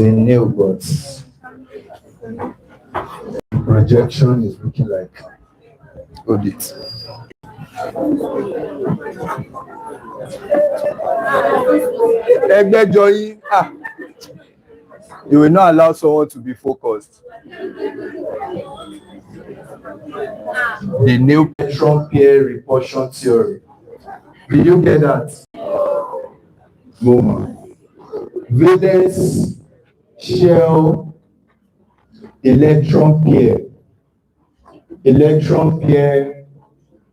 a nail, but projection is looking like audit. You will not allow someone to be focused. The new electron pair repulsion theory. Did you get that? Moment. Valence shell electron pair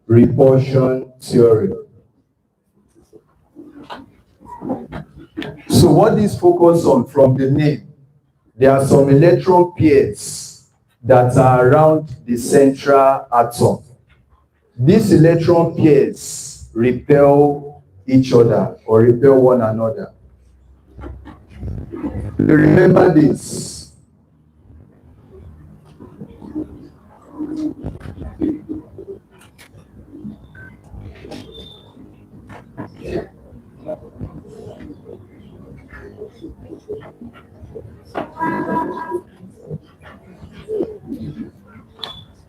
repulsion theory. So what is focused on from the name? There are some electron pairs that are around the central atom. These electron pairs repel each other or repel one another. Remember this.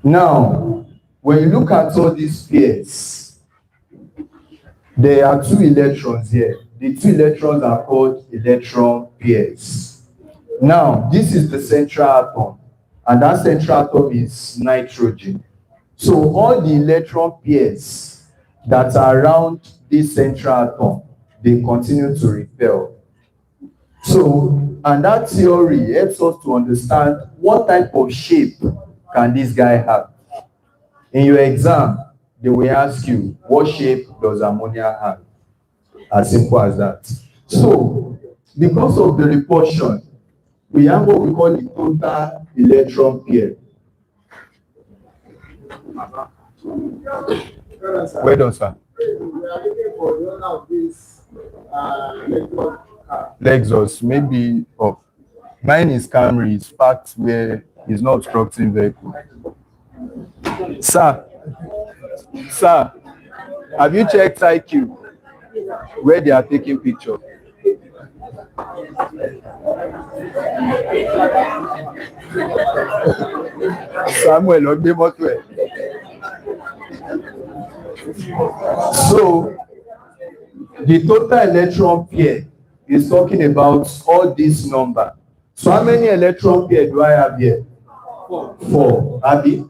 Now, when you look at all these pairs, there are two electrons here. The two electrons are called electron pairs. Now, this is the central atom, and that central atom is nitrogen. So all the electron pairs that are around this central atom, they continue to repel. So, and that theory helps us to understand what type of shape can this guy have. In your exam, they will ask you, what shape does ammonia have? As simple as that. So, because of the repulsion, we have what we call the total electron pair. Well done, sir. Lexus, maybe oh, mine is Camry, it's parked where it's not obstructing vehicle. Sir, have you checked IQ where they are taking picture? Samuel, so the total electron pair is talking about all this number. So how many electron pair do I have here? 4, Abby.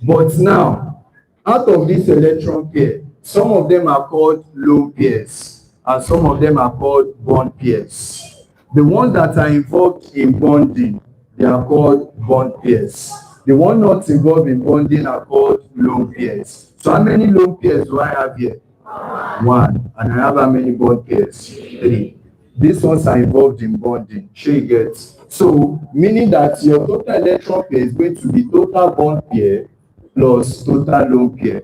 But now, out of this electron pair, some of them are called lone pairs, and some of them are called bond pairs. The ones that are involved in bonding, they are called bond pairs. The ones not involved in bonding are called lone pairs. So how many lone pairs do I have here? 1. And I have how many bond pairs? 3. These ones are involved in bonding. Sure you get. So, meaning that your total electron pair is going to be total bond pair plus total lone pair.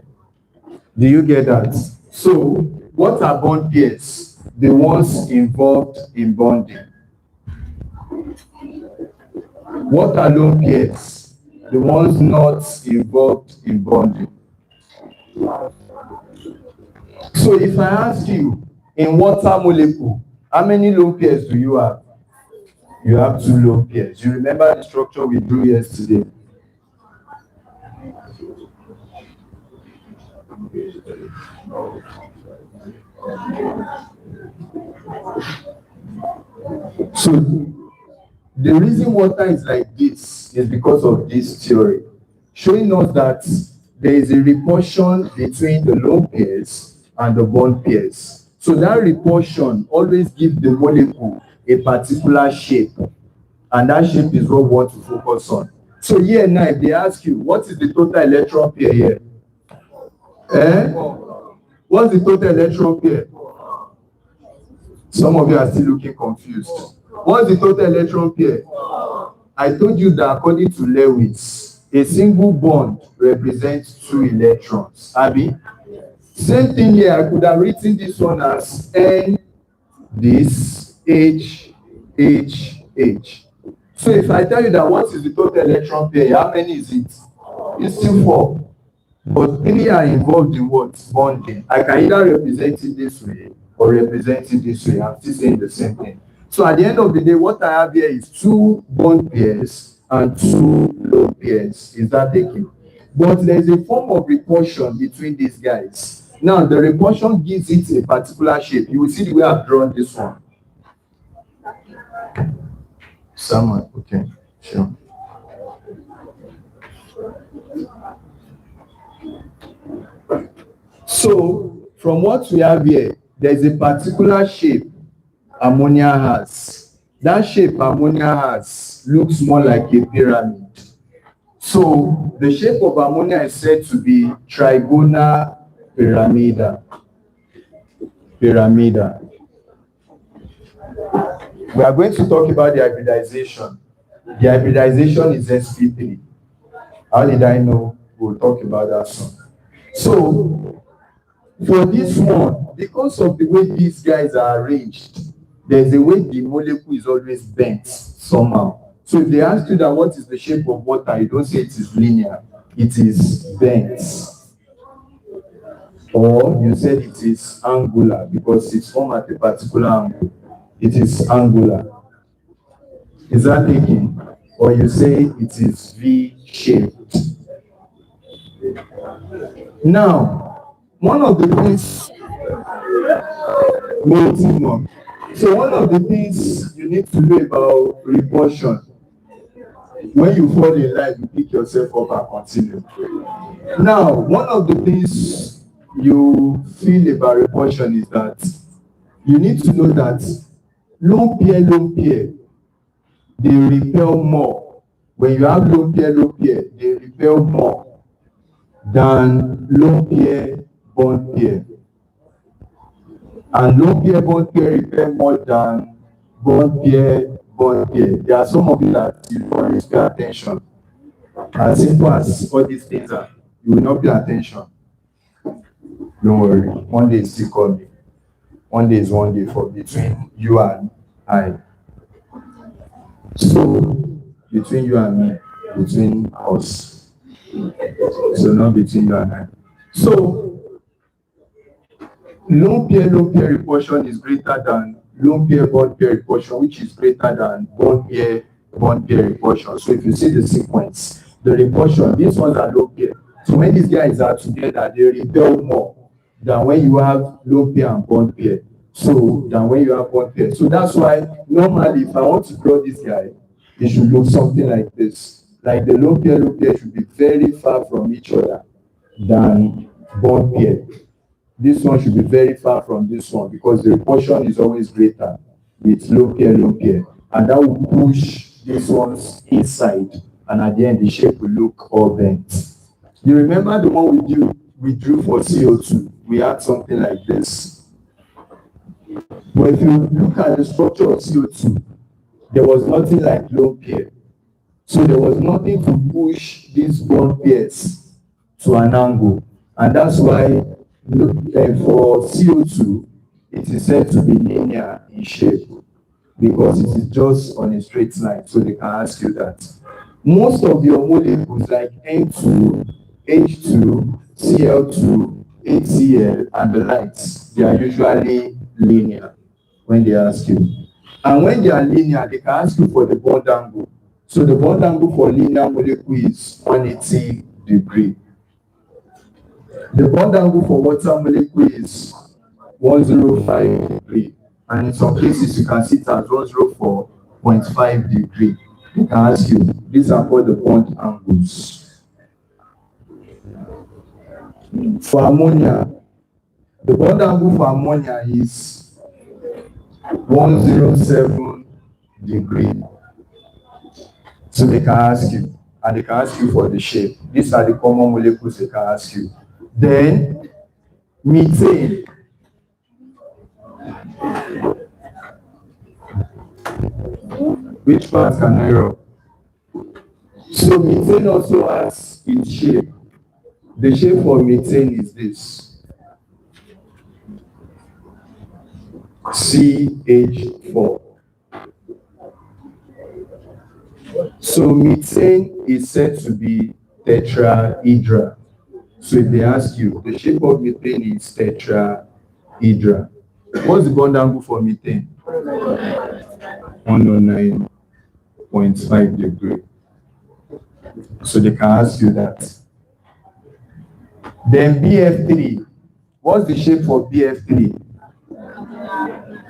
Do you get that? So, what are bond pairs? The ones involved in bonding. What are lone pairs? The ones not involved in bonding. So, if I ask you, in water molecule, how many lone pairs do you have? You have 2 lone pairs. You remember the structure we drew yesterday? So, the reason water is like this is because of this theory, showing us that there is a repulsion between the lone pairs and the bond pairs. So that repulsion always gives the molecule a particular shape, and that shape is what we want to focus on. So here now, if they ask you, what is the total electron pair here? What's the total electron pair? Some of you are still looking confused. What's the total electron pair? I told you that according to Lewis, a single bond represents 2 electrons. Abby? Same thing here, I could have written this one as N, this, H, H, H. So if I tell you that what is the total electron pair, how many is it? It's still 4. But 3 are involved in what? Bonding. I can either represent it this way or represent it this way. I'm still saying the same thing. So at the end of the day, what I have here is 2 bond pairs and 2 lone pairs. Is that taken? But there is a form of repulsion between these guys. Now, the repulsion gives it a particular shape. You will see the way I've drawn this one. Someone, okay, sure. So, from what we have here, there is a particular shape ammonia has. That shape ammonia has looks more like a pyramid. So, the shape of ammonia is said to be trigonal pyramidal. We are going to talk about the hybridization. The hybridization is sp3. How did I know? We'll talk about that soon. So, for this one, because of the way these guys are arranged, there's a way the molecule is always bent somehow. So if they ask you that what is the shape of water, you don't say it is linear, it is bent. Or you said it is angular because it's formed at a particular angle. It is angular. Is that taken? Or you say it is V-shaped. Now, one of the things you need to know about repulsion, when you fall in life, you pick yourself up and continue. Now, one of the things you feel about repulsion is that you need to know that lone pair, they repel more. When you have lone pair, they repel more than lone pair, bond pair. And lone pair, bond pair repel more than bond pair. There are some of you that you don't always pay attention. As simple as all these things are, you will not pay attention. Don't worry. One day is still coming. One day is one day for between you and I. So, between you and me, between us. So, not between you and I. So, lone pair repulsion is greater than lone pair bond pair repulsion, which is greater than bond pair repulsion. So, if you see the sequence, the repulsion, these ones are lone pair. So, when these guys are together, they repel more than when you have lone pair and bond pair. So, than when you have bond pair. So, that's why normally, if I want to draw this guy, it should look something like this. Like the lone pair should be very far from each other than bond pair. This one should be very far from this one because the repulsion is always greater with lone pair. And that will push these ones inside. And at the end, the shape will look all bent. You remember the one we drew for CO2? We had something like this. But if you look at the structure of CO2, there was nothing like lone pair. So there was nothing to push these bond pairs to an angle. And that's why for CO2, it is said to be linear in shape because it is just on a straight line. So they can ask you that. Most of your molecules like N2, H2, Cl2, HCl, and the likes, they are usually linear when they ask you. And when they are linear, they can ask you for the bond angle. So the bond angle for linear molecule is 180 degrees. The bond angle for water molecule is 105 degrees. And in some cases, you can see it as 104.5 degrees. They can ask you, these are called the bond angles. For ammonia, the bond angle for ammonia is 107 degrees. So they can ask you, and they can ask you for the shape. These are the common molecules they can ask you. Then, methane. Which part can I rub? So methane also has its shape. The shape for methane is this. CH4. So methane is said to be tetrahedral. So if they ask you, the shape of methane is tetrahedral. What's the bond angle for methane? 109.5 degree. So they can ask you that. Then BF3. What's the shape for BF3?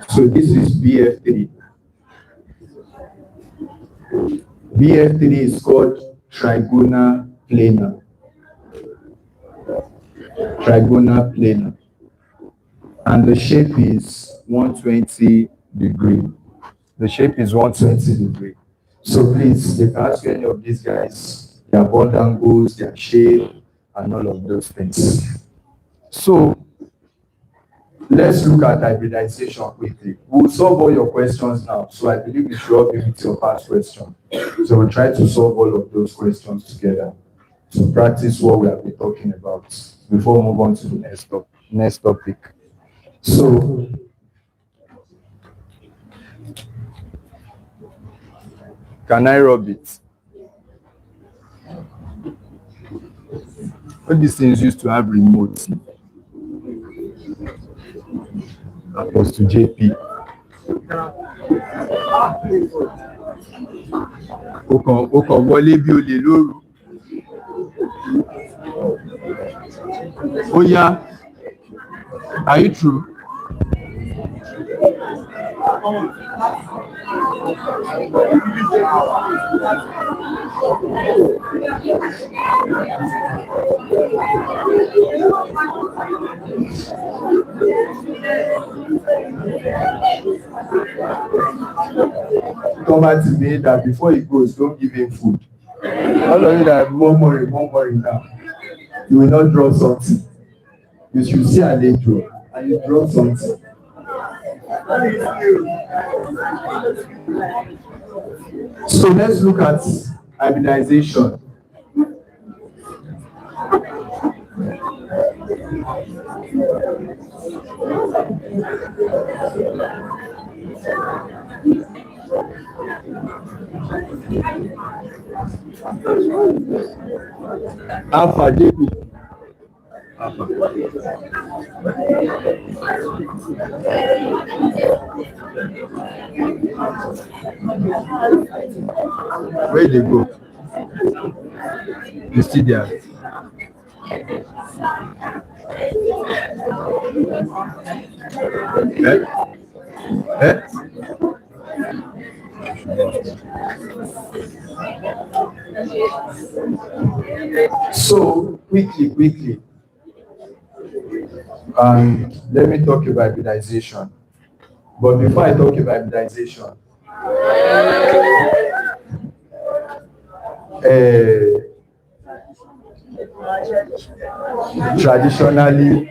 So this is BF3. BF3 is called trigonal planar. Trigonal planar. And the shape is 120 degree. The shape is 120 degree. So please, they can ask you any of these guys, their bond angles, their shape, and all of those things. So let's look at hybridization quickly. We'll solve all your questions now. So I believe we should all be with your past question. So we'll try to solve all of those questions together to practice what we have been talking about before we move on to the next topic. So can I rub it? All these things used to have remote. Apostle JP. O kàn wọlé bí olè lóru. Ó yá. Are you true? Come back to me that before he goes, don't give him food. All of you that murmuring now, you will not draw something. You should see a later and you draw something. So let's look at hybridization. Alpha JP. Where they go? You see there. So quickly. Let me talk about hybridization. But before I talk about hybridization, traditionally,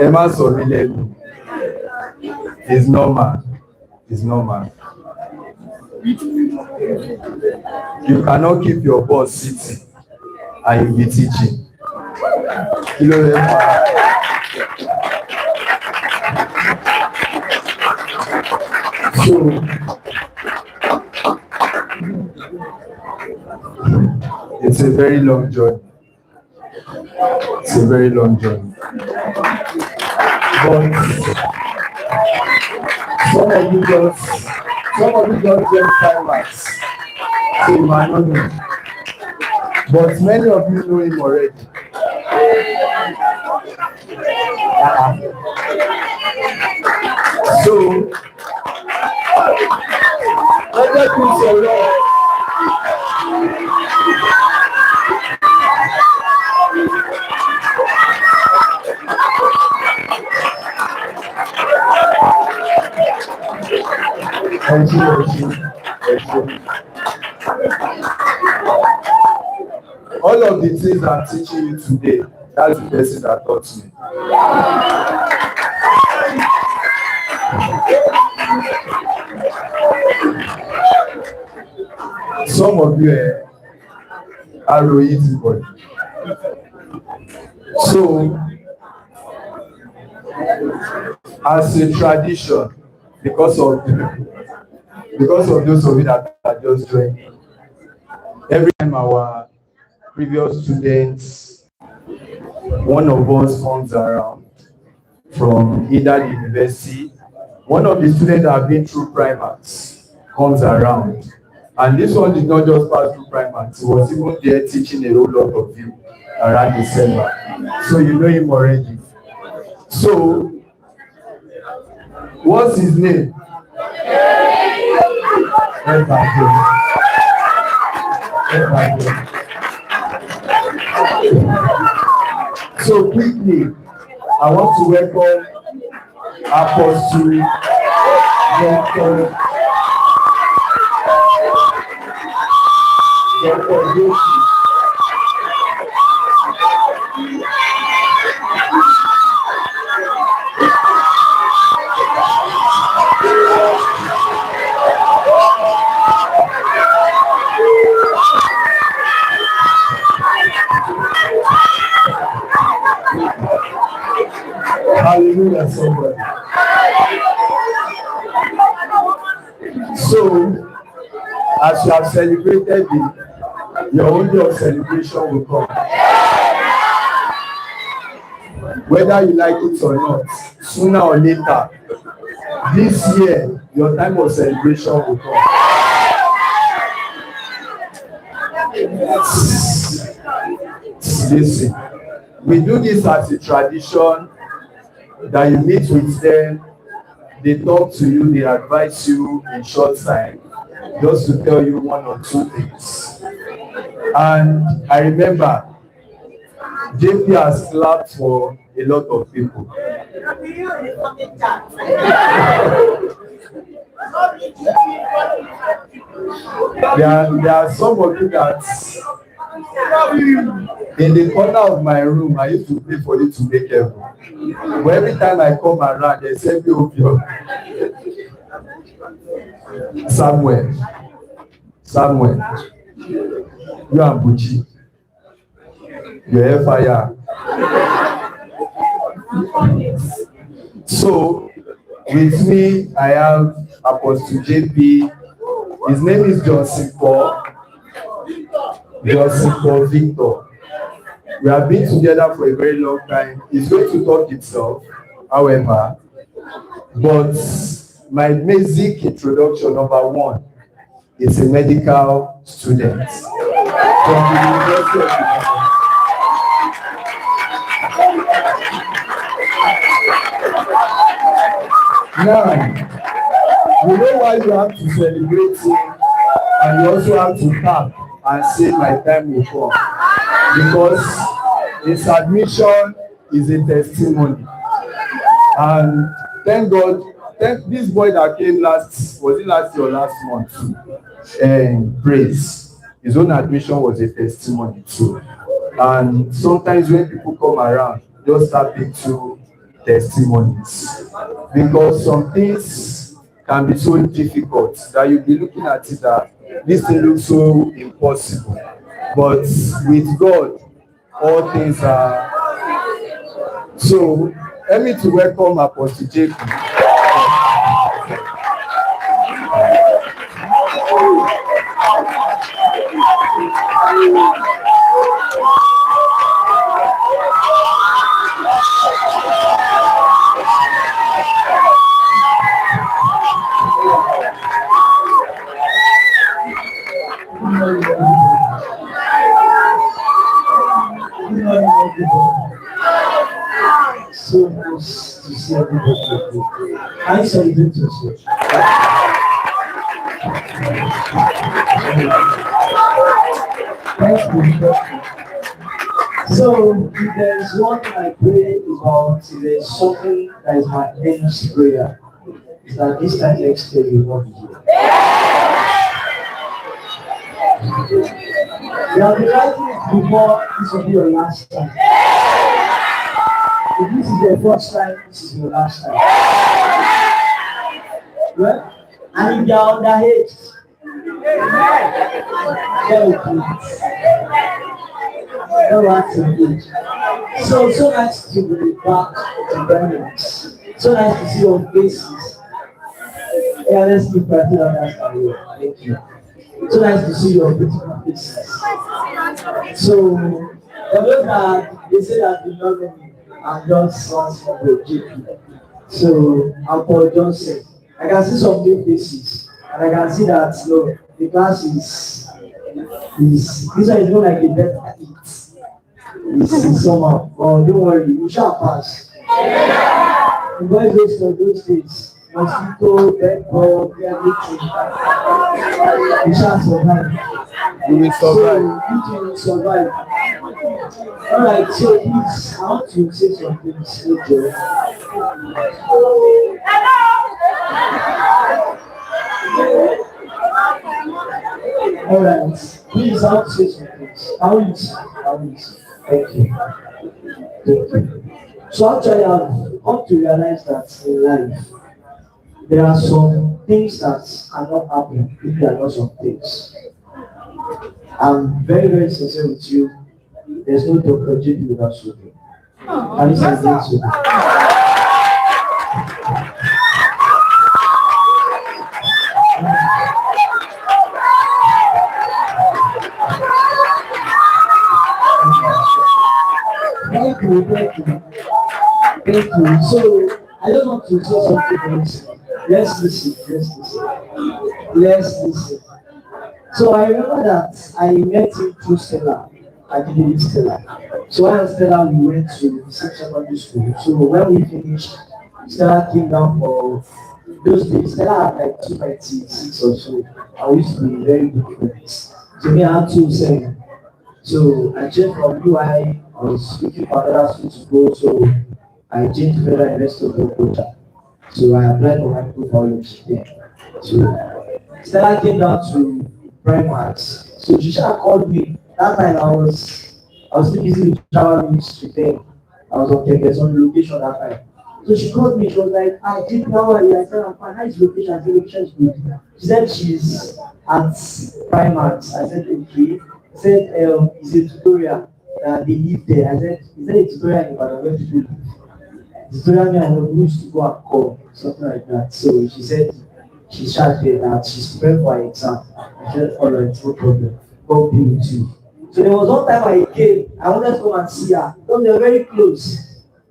Emma Sorville is normal. You cannot keep your boss sitting and you be teaching. So it's a very long journey. But some of you just get 5 marks. So you might not know. But many of you know him already. So other things are wrong. Thank you. All of the things I'm teaching you today, that's the person that taught me. Some of you are easy body. So, as a tradition, because of those of you that are just joining, every time our previous students, one of us comes around, from either the university. One of the students that have been through primates comes around. And this one did not just pass through primates, he was even there teaching a whole lot of you around December. So you know him already. So, what's his name? So quickly, I want to welcome Apostle Dr. Yoshi. Hallelujah, somebody. So, as you have celebrated it, your own day of celebration will come. Whether you like it or not, sooner or later, this year, your time of celebration will come. Listen, we do this as a tradition that you meet with them, they talk to you, they advise you in short time, just to tell you one or two things. And I remember, JP has clapped for a lot of people. There are some of you that in the corner of my room, I used to pray for you to make heaven. But every time I come around, they say, "Be open." Samuel, you and Buchi, your air fire. So, with me, I have Apostle JP. His name is Johnson Paul Victor. We have been together for a very long time. It's going to talk itself, however, but my basic introduction, number one, is a medical student from the University of Ibadan. Now, you know why you have to celebrate him, and you also have to tap and say my time will come, because his admission is a testimony. And thank God, this boy that came last year or last month, Praise, his own admission was a testimony too. And sometimes when people come around, just start into testimonies, because some things can be so difficult that you'll be looking at it that this thing looks so impossible, but with God all things are. So let me to welcome Apostle JP. So nice to see everybody. I celebrate yourself. Thank you. So, if there is one I pray about, if there is something that is my earnest prayer, is that this time next year you will not be here. You have been writing it before, this will be your last time. If this is your first time, this is your last time. Well, and if you are underage, don't want to age. So nice to be back to Birmingham. So nice to see your faces. Yeah, let's keep practicing on that. Thank you. So nice to see your beautiful faces. So, for those that they say that you know me, I'm just one small JP. So I'm Paul Johnson. I can see some new faces, and I can see that the class is this one is not like a better eat. It's somehow. But don't worry, we shall pass. The boys race for those days. Mosquito, bed bug, everything. We shall survive. We will survive. So you will survive. Alright, so please, I want to say something. Okay. Alright, please, I want to say something. I will listen. Thank you. Thank you. So actually, I've come to realize that in life, there are some things that cannot happen if there are not some things. I'm very, very sincere with you. There's no Dr. JP without smoking. At least I think so. Thank you. Thank you. So, I don't want to say something else. Let's listen. So, I remember that I met him through Stella. I didn't meet Stella. So, when Stella, we went to the same secondary school. So, when we finished, Stella came down for those days. Stella had like 296 or so. I used to be very good friends. So, me, I had 207. So I changed from UI, I was looking for another school to go, so I changed to Federal University of Agriculture. So I applied for microbiology there. So Stella came down to primaries. So she called me. That time I was still busy with travel ministry then. I was on campus on location that time. So she called me, she was like, I did how are you? I said, I'm fine. How is location? I said, location is good. She said she's at primaries. I said, okay. Said it's a tutorial that they live there. I said, is there a tutorial in Ibadan where people live? Tutorial me and we used to go and call, something like that. So she said she's charged there that she's prepared for her exam. I said, all right, no problem. God be with you. So there was one time I came, I wanted to come and see her because they were very close.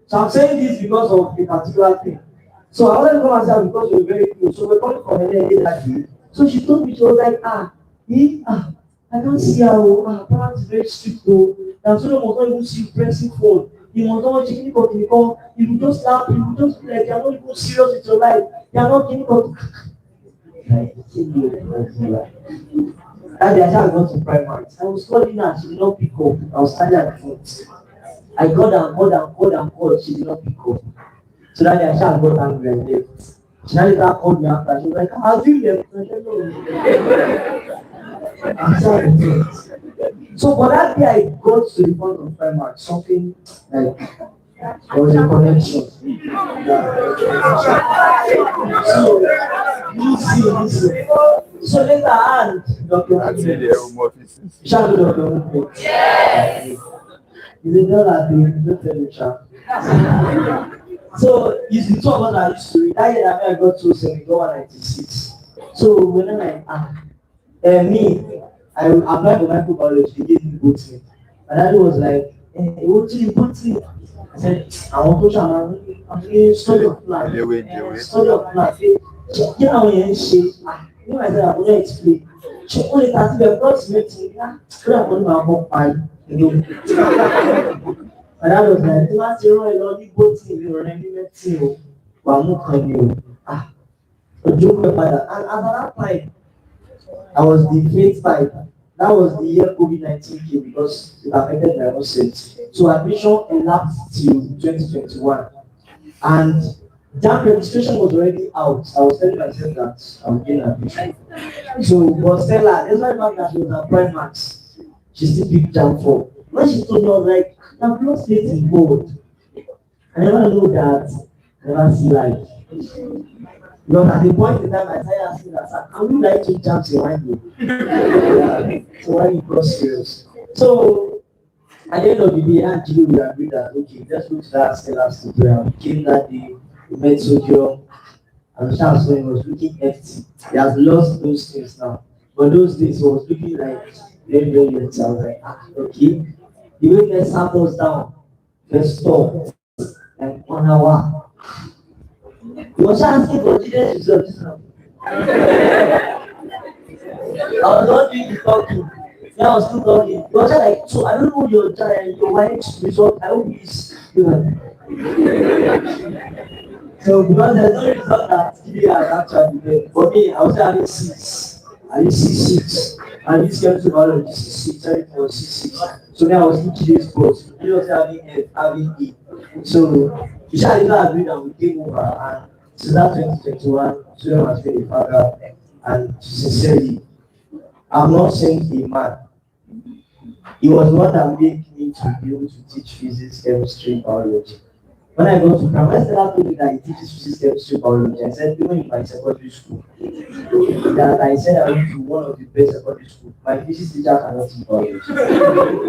So I'm saying this because of a particular thing. So I wanted to come and see her because we were very close. So we're coming from LA that day. So she told me, she was like, I don't see how parents very strict though. That children must not even see you pressing phone. You must not watch any cotton because you will just laugh, you will just be like you are not even serious with your life. You are not getting cotton. Like, that day I had gone to primary. I was calling her, she did not pick up. I was standing at the front. I called, she did not pick up. So that day I had got angry and left. She now later called me after. She was like, have you left? I said, no. So for that day I got to the point of primary, something like there was a connection. So listen. So later on, Dr. Shout out Dr. Yes. He's a girl that they don't tell you, Sha. So it's the two of us that used to read. That year I got to 196. So when I'm like, I applied for microbiology, they gave me botany. And daddy was like, botany. I said, I want to study of plant. Study of plant. You know when you say, you know I said, I'm going to explain. She only started the approximately, I'm going to have five. And I was like, you want to run a lot of botany, you're running medicine. But I'm not coming you. A joke about that. And at that time, I was the faith type. That was the year COVID-19 came because it affected my own sense. So admission elapsed till 2021. And JAMB registration was already out. I was telling myself that I was getting admission. So, but Stella, that's why not that she was at Prime Max. She still picked JAMB for. When she told me, I was like, I'm not state involved. I never know that. I never see life. Because at the point in time I started asking that, can we like to jump to wine? So why you got serious? So at the end of the day, actually we agreed that okay, let's go to that Stella's tutorial. We came that day, we met Sokyo, and Charles was looking empty. He has lost those things now. But those days he was looking like very, very empty. I was like, okay. The way they sat us down, let's stop. like 1 hour. He was asking for details results. I was not doing the talking. Then I was still talking. He was just like, so I don't know your wife's result. I hope it's good. So because there's no result that TV has actually been. For me, I was having 6. I used 6. And this chemistry biology 6. Everything was 6. So then I was in today's course. He was having F, having E. So we shall even agree that we came over, and since that 2021, student has been a father, and sincerely, I'm not saying a man. He was the one that made me to be able to teach physics, chemistry, biology. When I go to primary, Stella told me that he teaches physics, chemistry, biology. I said, even in my secondary school, that I said I went to one of the best secondary schools. My physics teacher cannot teach biology.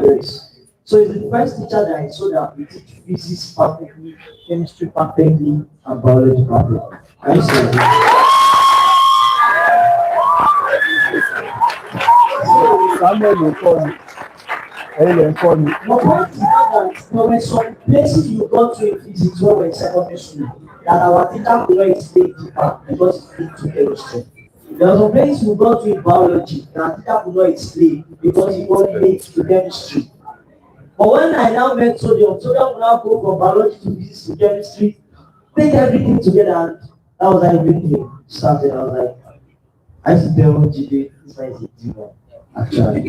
Yes. So it's the first teacher that I saw that we teach physics perfectly, chemistry perfectly, and biology perfectly. Can you see that? Samuel will call me. Hey, they call me. My point is now that there were some places you got to in physics when we were in secondary school that our teacher could not explain deeper because it linked to chemistry. There were some places you got to in biology that our teacher could not explain because it was linked to chemistry. But when I now met sodium will now go from biology to physics to chemistry, take everything together, and that was how everything started. I was like, I used to tell GD, this guy is a demon, actually.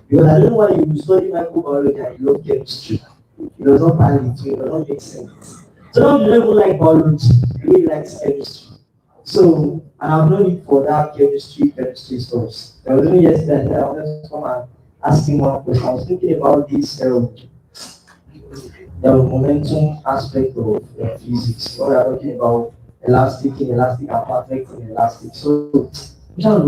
Because I don't know why you study microbiology and you love chemistry. It does not tally to it, does not make sense. So now you don't even like biology, you really like chemistry. So, and I've known it for that chemistry stuff. There was only yesterday that I wanted to come and ask him one question. I was thinking about this the momentum aspect of physics. When we are talking about elastic, inelastic, and perfect inelastic. So, we are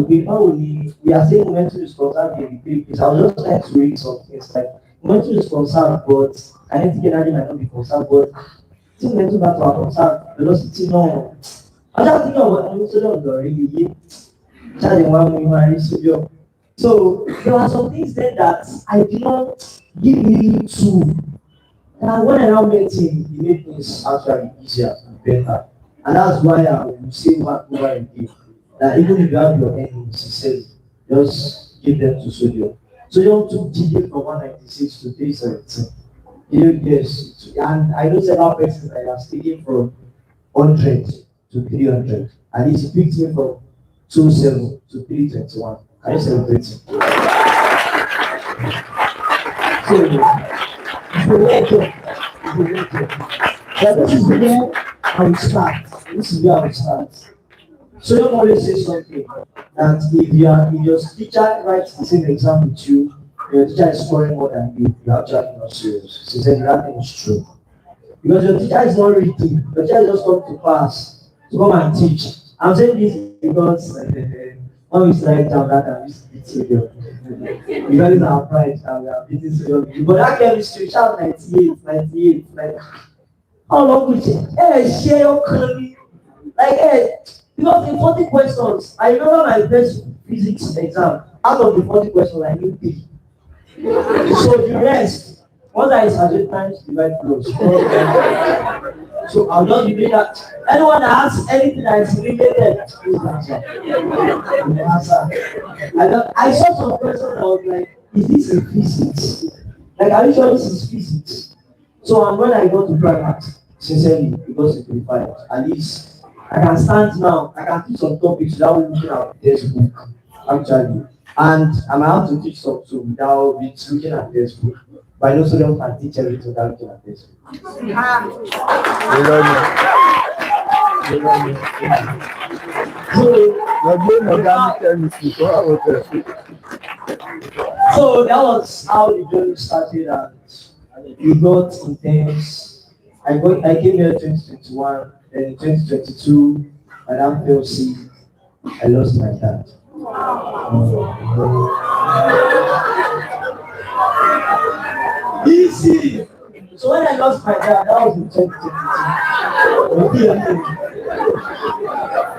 saying momentum is conserved in the because I was just trying to read some things like momentum is conserved, but kinetic energy might not be conserved, but still momentum that are conserved, velocity no. I'm just thinking about momentum already. Charging one memory studio. So there are some things there that I did not give really to. And when I now met him, he made things actually easier and better. And that's why I will say one over again. That even if you have your enemies, he said, just give them to Sodium. Sodium took GD from 196 to 317. Yes, and I know several persons that are speaking from 100 to 300. And he picked me from 27 to 321. Can you celebrate him? So, this is where I will start. This is where I will start. So you always say something that if your teacher writes the same exam with you, your teacher is scoring more than you, you're actually not serious. She said that thing is true. Because your teacher is not reading, your teacher just come to class to come and teach. I'm saying this because when we started JAMB that time, we used to beat studio. Because it's our pride and we are beating studio. But that chemistry, shout 98. Like, how long we say, hey, share your colleague. Like, hey, because in 40 questions, I remember my first physics exam. Out of the 40 questions, I knew 3. So the rest, once I started times, divide close. So I'll just be doing that. Anyone that asks anything that is related, please answer. I saw some questions that was like, is this a physics? Like, are you sure this is physics? So and when I go to private, sincerely, because it required, at least I can stand now, I can teach some topics without looking at the textbook, actually. And I might have to teach some too without looking at the textbook. But I know students can teach everything without looking at the textbook. So that was how the journey started, and it got intense. I came here 2021, then in 2022, Madam PLC, I lost my dad. Easy! So when I lost my dad, that was in 2022.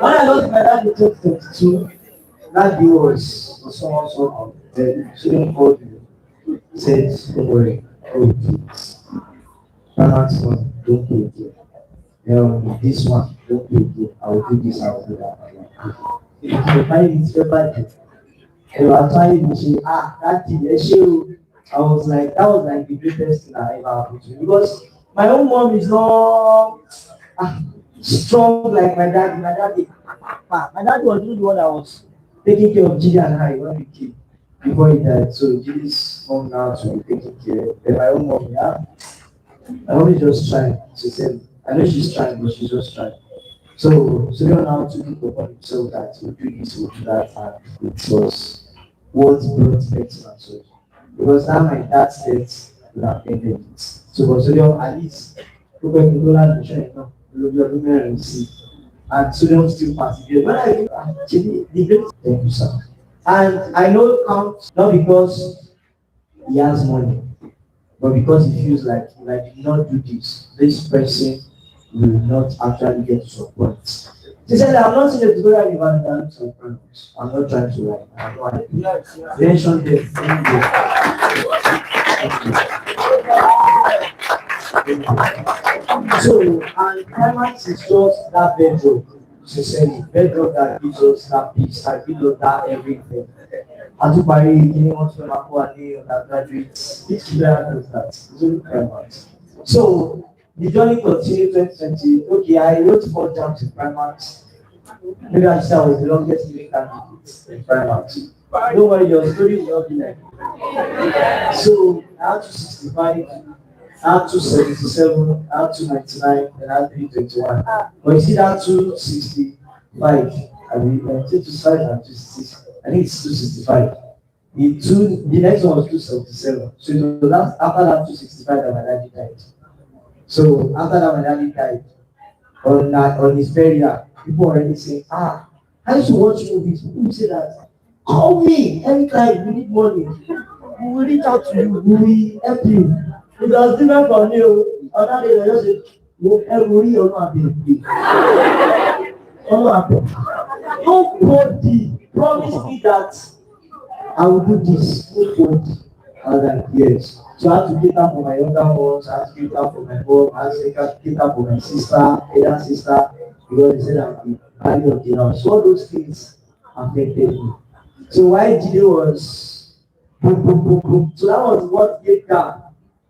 When I lost my dad in 2022, that day was someone so dead. She didn't call you. Said, don't worry, I will do it. Parents, don't do it. This one, don't do it. I will do this, I will do that. If you find it paper, they were trying to say, that thing, I was like, that was like the greatest thing that ever happened to me. Because my own mom is not strong like my dad. My dad was the one that was taking care of Gilly and I when we came before he died. So Gilly's mom now to be taking care. And my own mom, I always just trying. She said, I know she's trying, but she's just trying. So they now took it upon himself that we do this, we do that, and it was what brought Betty and so. Because now my dad said would have ended it. So Bosodium at least look at the dollar and shine now. And Sodium still persevere. When I actually the great thank you, sir. And I know count not because he has money, but because he feels like if I did not do this person will not actually get support. She said, I'm not saying the tutorial event that some friends. I'm not trying to lie. I have no idea. Mention them. So, and climax is just that bedrock. She said, bedrock that gives us that peace, that gives us that everything. Atupari, anyone from Aquani, undergraduates, each player does that. It's only climax. So, the journey continued 2020. Okay, I wrote 4 jams in Primax. Maybe I said I was the longest living candidate in Primax. Don't worry, your story will not be like that. So, I had 265, I had 277, I had 299, and I had 321. But you see that 265, I mean, 265 and 266. I think it's 265. The next one was 277. So it was after that 265 that my daddy died. So after that, my daddy died on his burial. People already say, I used to watch movies. People say that, call me anytime you need money. We will reach out to you. We will help you. It was different from you. On that day, I just said, everybody or not happy. Nobody promised me that I will do this. Nobody. I was like, yes. So I had to cater for my younger ones, I had to cater for my mom, I had to cater for my sister, elder sister, because they said I'm the value of the house. So all those things affected me. So why Jide was boom, boom, boom, boom. So that was what gave down.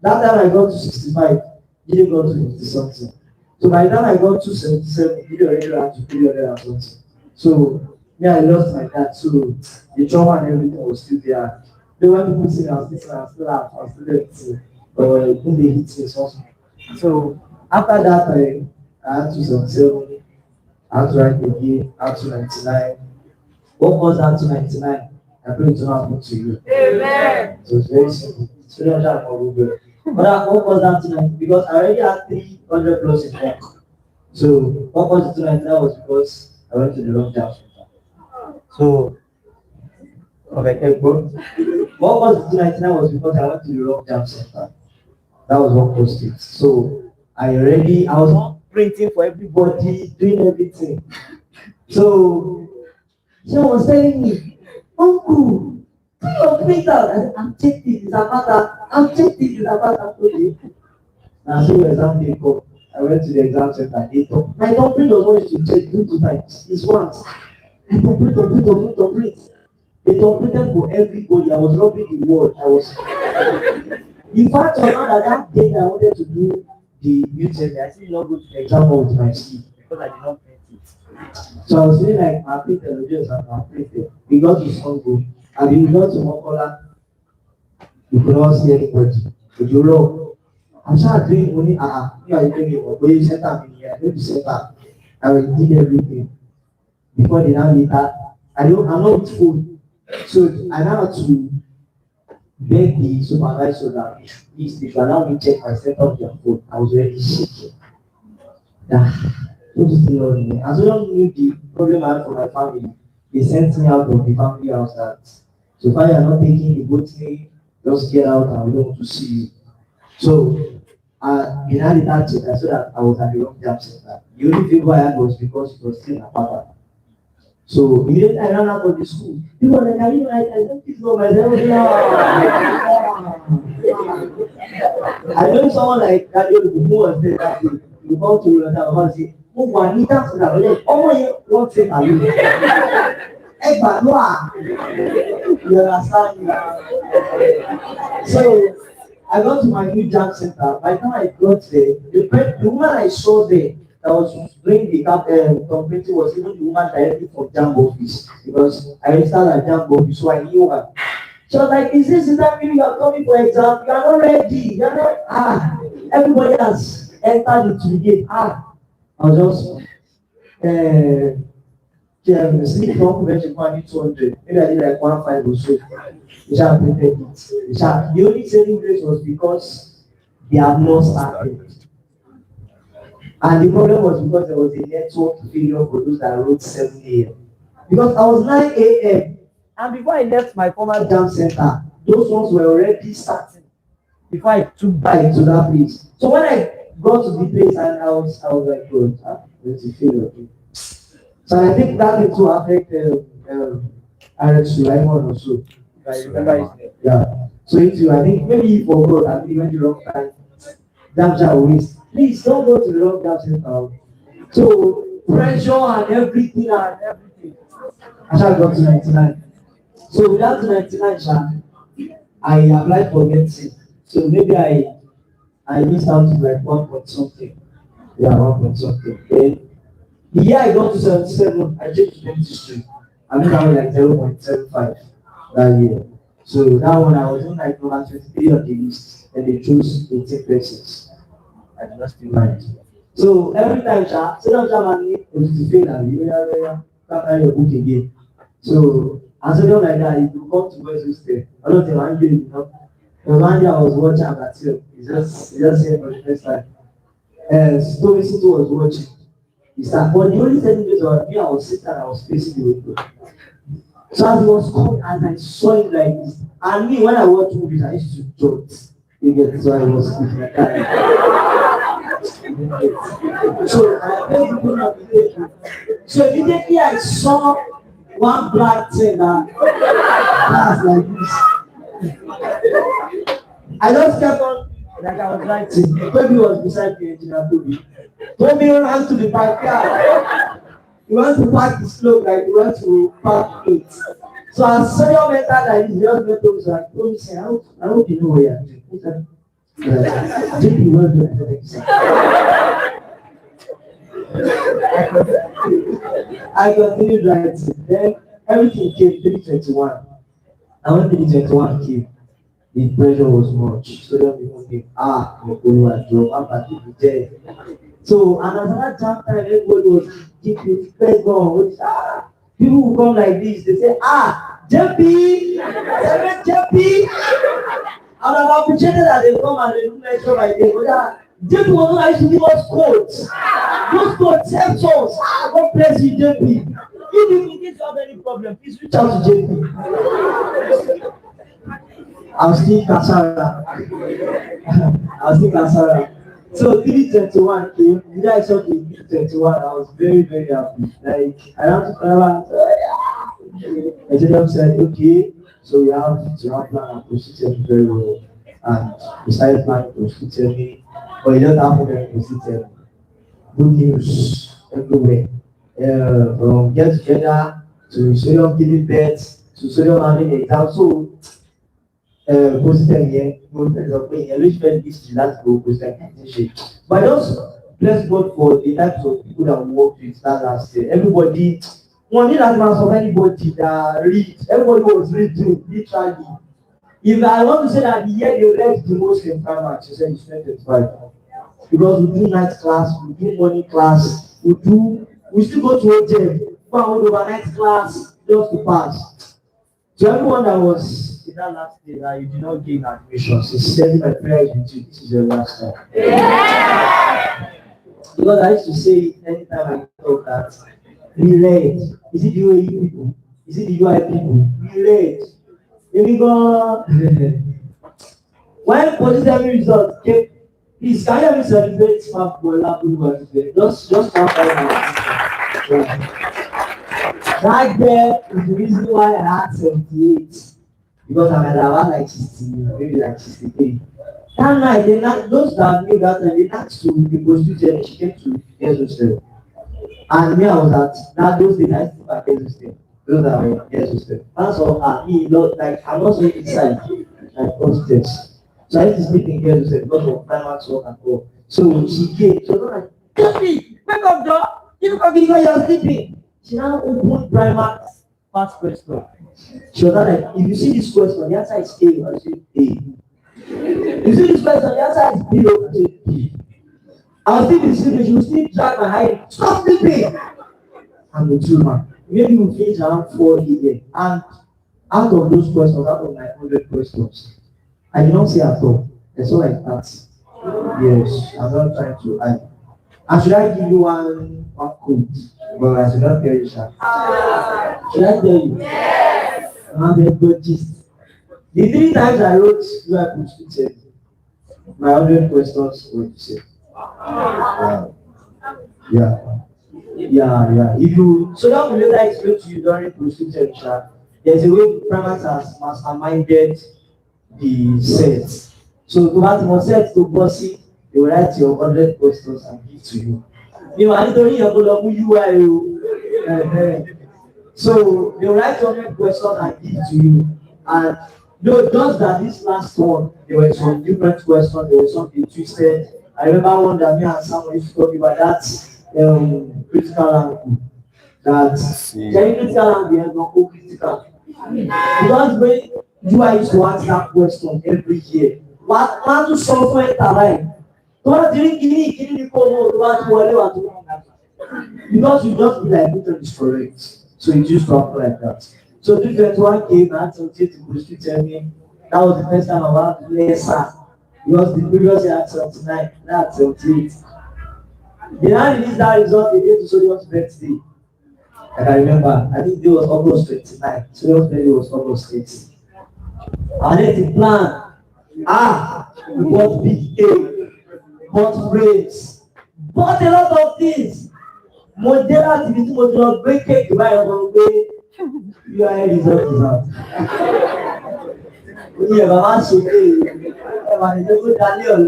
That time I got to 65, Jide got to 50 something. So by the time I got to 77, Jide already ran to 300 and something. So I lost my dad. So the trauma and everything was still there. Then when people say I'm still out, I'm still there, or when they hit me something. So after that, I had 277, I had to write again, I had 299. What was that 299? I pray to happen to you. Amen. So it's very simple. So don't have more Google. But what was that 299? Because I already had 300 plus in there. So what was the 299 was because I went to the long jump center. So okay, what was the 299 was because I went to the rock jam center. That was what caused it. So I was not printing for everybody, doing everything. So she was telling me, Uncle, do your printer. I'm checking it, it's about that. I'm checking it, it's about that. Okay. And so exam day come. I went to the exam center. They told my thumbprint was always to check 2 times. It's once. I complete. They completed for everybody. I was rubbing the word. In fact, on that day I wanted to do the UTME, I still not go to the exam hall with my sleep because I did not print it. So I was feeling like my printer was just my printer. We got to Songo, and we got to Mokola. You could not see anybody. But you know, I started doing only you are doing it, but you set up in here, I need to set up. I will did everything. Before the now later, I'm not with food. So I now had to beg the supervisor that please, if you allow me to check my setup your phone, I was already shaking. What is the on me? As well as knew the problem I had for my family, they sent me out of the family house that so far you are not taking the botany, just get out and we don't want to see you. So in that check, I saw that I was at the wrong jam center. The only favor I had was because it was still in Apapa. So immediately I ran out of the school. People were like, are you right? I don't think so myself. I know someone like that who was there that day. you go to your house, say, oh, one need that, oh, what's it? You understand? So I got to my new JAMB center. By the time I got there, the woman I saw there that was doing the company was even the woman directly from JAMB office because I registered at JAMB office, so I knew her. She was like, is this that meaning you are coming for exam? You are not ready. You are not everybody has entered into the gate. I was just sleep from convention for 200. Maybe I did like 1.5 or so. The only saving grace was because they have not started. And the problem was because there was a network failure for those that wrote 7 a.m. Because I was 9 a.m. and before I left my former JAMB center, those ones were already starting before I took back into that place. So when I got to the place and I was like, oh, there's a failure. So I think that it will affect RX Sulaiman also. If I remember his name. Yeah. So I think maybe he forgot and he went the wrong time. JAMB always. Please don't go to the wrong JAMB center. So pressure and everything. I shall go to 99. So without 99, I applied for medicine. So maybe I missed out to like 1 point something. Yeah, 1 point something. Then the year I got to 77, I changed to dentistry. I mean, I was like 0.75 that year. So that one I was in like number 23 on the list, and they chose 18 persons. I did not still mind. So every time, it was to fail and you can't carry your book again. So and so like that, if you come to West Hostel, I don't think one day, you know. One day I was watching Abattoir. He just here for the first time. Story City was watching. He started, but the only thing was me, I was sitting and I was facing the window. So as he was coming, as I saw him like this, and me when I watch movies, I used to jolt. You get so I was like that. So I felt the pain of the table. So immediately I saw one black thing that's like this. I just kept on like I was writing. Toby was beside the engineer. Toby ran to the backyard. He wants to park the slope like he wants to park it. So as senior mentor that he just went to me, like, Toby said, I hope you know where you are doing. He said, JP will do it. I continued writing. Then everything came 321. And when 321 came, the pressure was much. So then people came, so another JAMB time, everybody was giving first born. People who come like this, they say, JP, JP. And I'm appreciated that they come and they do lecture by day. JP was not used to give us quotes. Those quotes help us. God bless you, JP. If you have any problem, please reach out to JP. I'm still Kasara. So 321 came. The day I saw the 321, I was very, very happy. Like I ran to Canada and I said, okay, so we have to plan and procedure very well. And we started planning procedure, but it doesn't happen very procedure. Good news everywhere. From get together to sodium giving birth to sodium having exam. So here, enrichment history, that's go but just bless God for the types of people that we worked with that last year. Everybody, one need advance of anybody that read, everybody was reading literally. If I want to say that the year they read the most in primary, she said it's 2025. Because we do night class, we do morning class, we still go to hotel, go overnight class just to pass. So everyone that was in that last day that you did not gain admission, so sending my prayers with you, this is your last time. Yeah. Because I used to say anytime I talk that, relate. Is it the UAE people? Is it the UI people? Relate. Here we go. When positive results came, please can you help me celebrate Smart Just 1 5 That there is the reason why I had 78. Because I'm at around like 60, maybe like 63. That night, those that knew that time, they asked to the prostitute, she came to Girls Hostel. And me, I was at that those days, I still at Girls Hostel. Those that were Girls Hostel. That's all, me, not like, I'm not so inside, like prostitutes. So I used to sleep in Girls Hostel because of Primark's work and all. So she came, she was not like, Katie, wake up, Joe! You look at me when you're sleeping. She now opened Primark's fast question. She was not like, if you see this question, the answer is A, I say A. You see this person, the answer is B. I'll still be sleeping, she will still drag my height. Stop sleeping! I'm the true man. Maybe we'll finish around 4 a.m. And out of those questions, out of my 100 questions, I did not say at all. It's all like that. Yes, I'm not trying to hide. And should I give you one code? But I should not tell you, sir. Should I tell you? Yes! I'm a good gist. The 3 times I wrote, you are put my 100 questions were the same. Yeah. If you so that will later explain to you during procedure, there's a way Primark has masterminded the sets. So to have more sets to bossy, they will write your 100 questions and give to you. You know, I don't know UI. So they will write 100 questions and give to you. And no, just that this last one, there were some different questions, there was something twisted. I remember one that me and someone used to talk about that critical angle. That critical angle is not critical. Because when UI used to ask that question every year, what do software time? Don't drink any because you just be like, Newton is correct. So it used to happen like that. So 2021 came and to tell me that was the first time I had lesser. Because the previous year had 79, that's 78. They now released that result the day to Solom's birthday. I can remember, I think it was August 29. Solom's birthday was August 30. And then the plan. We bought big A, bought brains, bought a lot of things. Modern activity was not break cake by your way. You are a result is out. Yeah, but that's okay. And it's a good Daniel.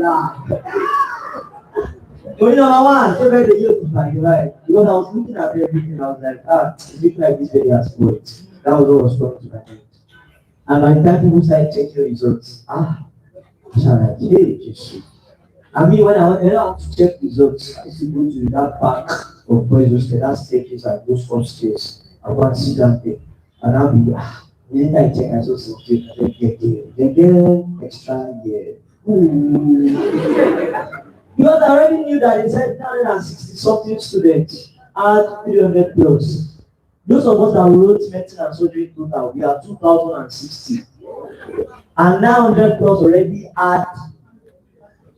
You know, one, so very the year to find right. Because I was looking at everything, I was like, it looks like this very has sports. That was what was coming to my head. And by the time people started checking results, I was like, hey, Jesus. I mean, when I want to check results, I used to go to that park of boys hostel, that staircase and those upstairs. I want to sit down there. And I'll be, then I check, I saw something, they get extra year. Because I already knew that they said 960 something students had 300 plus. Those of us that wrote medicine and surgery total, we are 2060. And 900 plus already had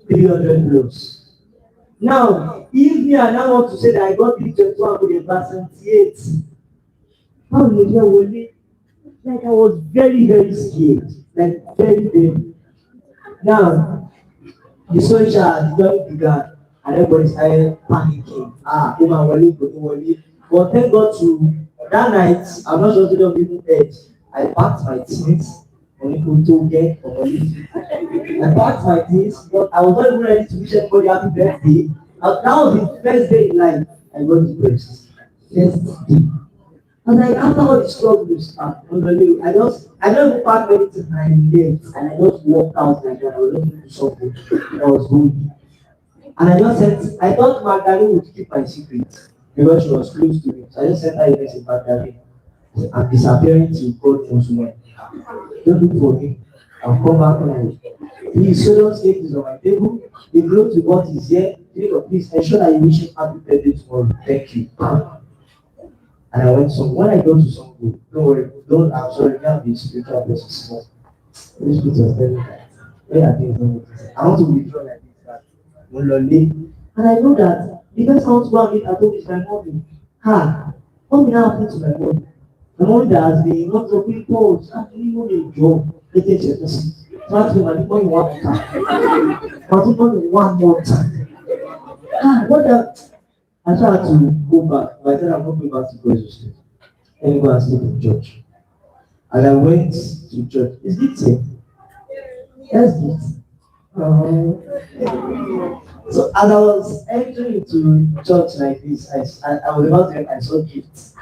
300 plus. Now, if me and I want to say that I got 321 with a 78, how will you get like I was very, very scared. Like very, very. Now, the social journey began and everybody started panicking. But thank God to that night, I'm not sure to don't even edge. I packed my things. I packed my things, but I was not even ready to wish everybody happy birthday. That was the first day in life I got depressed. First day. And like after all the struggles, I don't even pack anything I left and I just walked out like that. I was looking for something that was good. And I just said, I thought Magdalene would keep my secret because she was close to me. So I just sent her a message, Magdalene. I'm disappearing to God knows when. Don't look for me. I'll come back when please, so don't take this on my table. The globe to God is here. Please ensure that you wish him happy birthday tomorrow. Thank you. And I went some. When I go to some group, don't worry, I'm sorry, can't be spiritual person. Holy Spirit was telling me that. Where are things I want to withdraw like this. That and I know that the best I want to go and meet at home is my mommy. What will now happen to my mommy? My mommy that has been not so people, actually know a job. Let's take your person. Try to my money one time. But one more time. What the I tried to go back, but I said I'm not going back to God's State. Let me go and sleep in church. And I went to church. Is it safe? Yes, it. So as I was entering into church like this, I was about to, I saw gifts.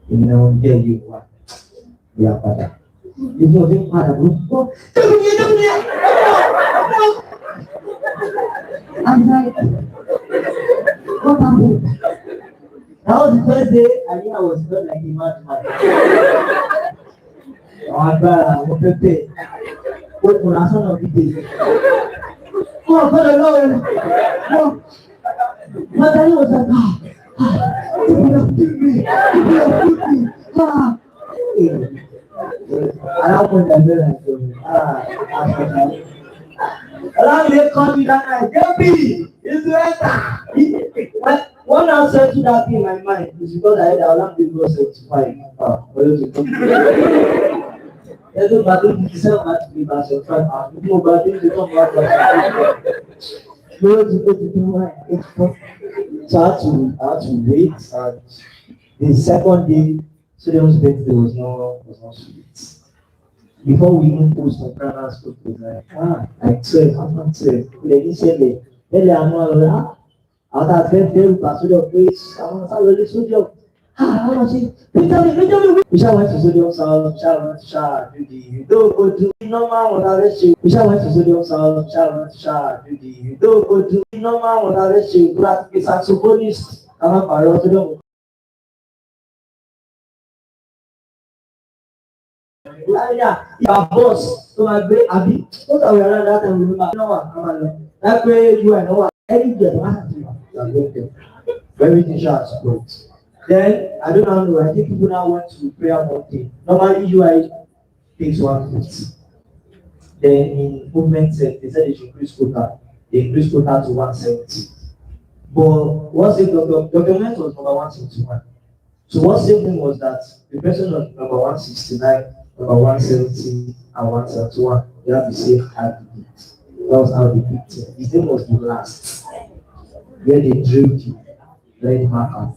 You know, get you what? We are father. You know, being father, bro. I'm like, what happened? That was the first day I knew I was not like a madman. Oh, brother, I'm prepared. What for a son of the day? Oh, Father, Lord. No. My daddy was like, you have killed me. You have killed me. Ah. At that point, I felt like, allow me to call you that night. JP, it's better. One now said to that thing in my mind is because I had allowed me to go 75. For you to come. Every battle is self has to be by 75. No battle to come back by 75. No to go to do my. So I had to wait. And the second day, Student's birthday was not sweet. Before we even post on primary school, it was like 12, after 12. They didn't say me. Then they are not after 12, they will pass to the place. I want to start the studio. I want to say, we shall went to Sodium's house, shall do the don't go to normal without a shoe. We shall went to Sodium's house, shall do the don't go to normal without a shoe. But it's a saxophonist. I'm a parrot. Your boss, so my great Abby, what are we around that and remember? No one, that way you and no one, any day, very teacher support. Then, I don't know, I think people now want to prayer one day. Normally, UI takes 150. Then, in movement set, they said they should increase quota. They increased quota to 170. But what saved document was number 171. So what saved him was that the person was number 169, number 170, and 171. They have the same attribute. That was how they picked him. His name was the last. Where they drilled you. Very marker.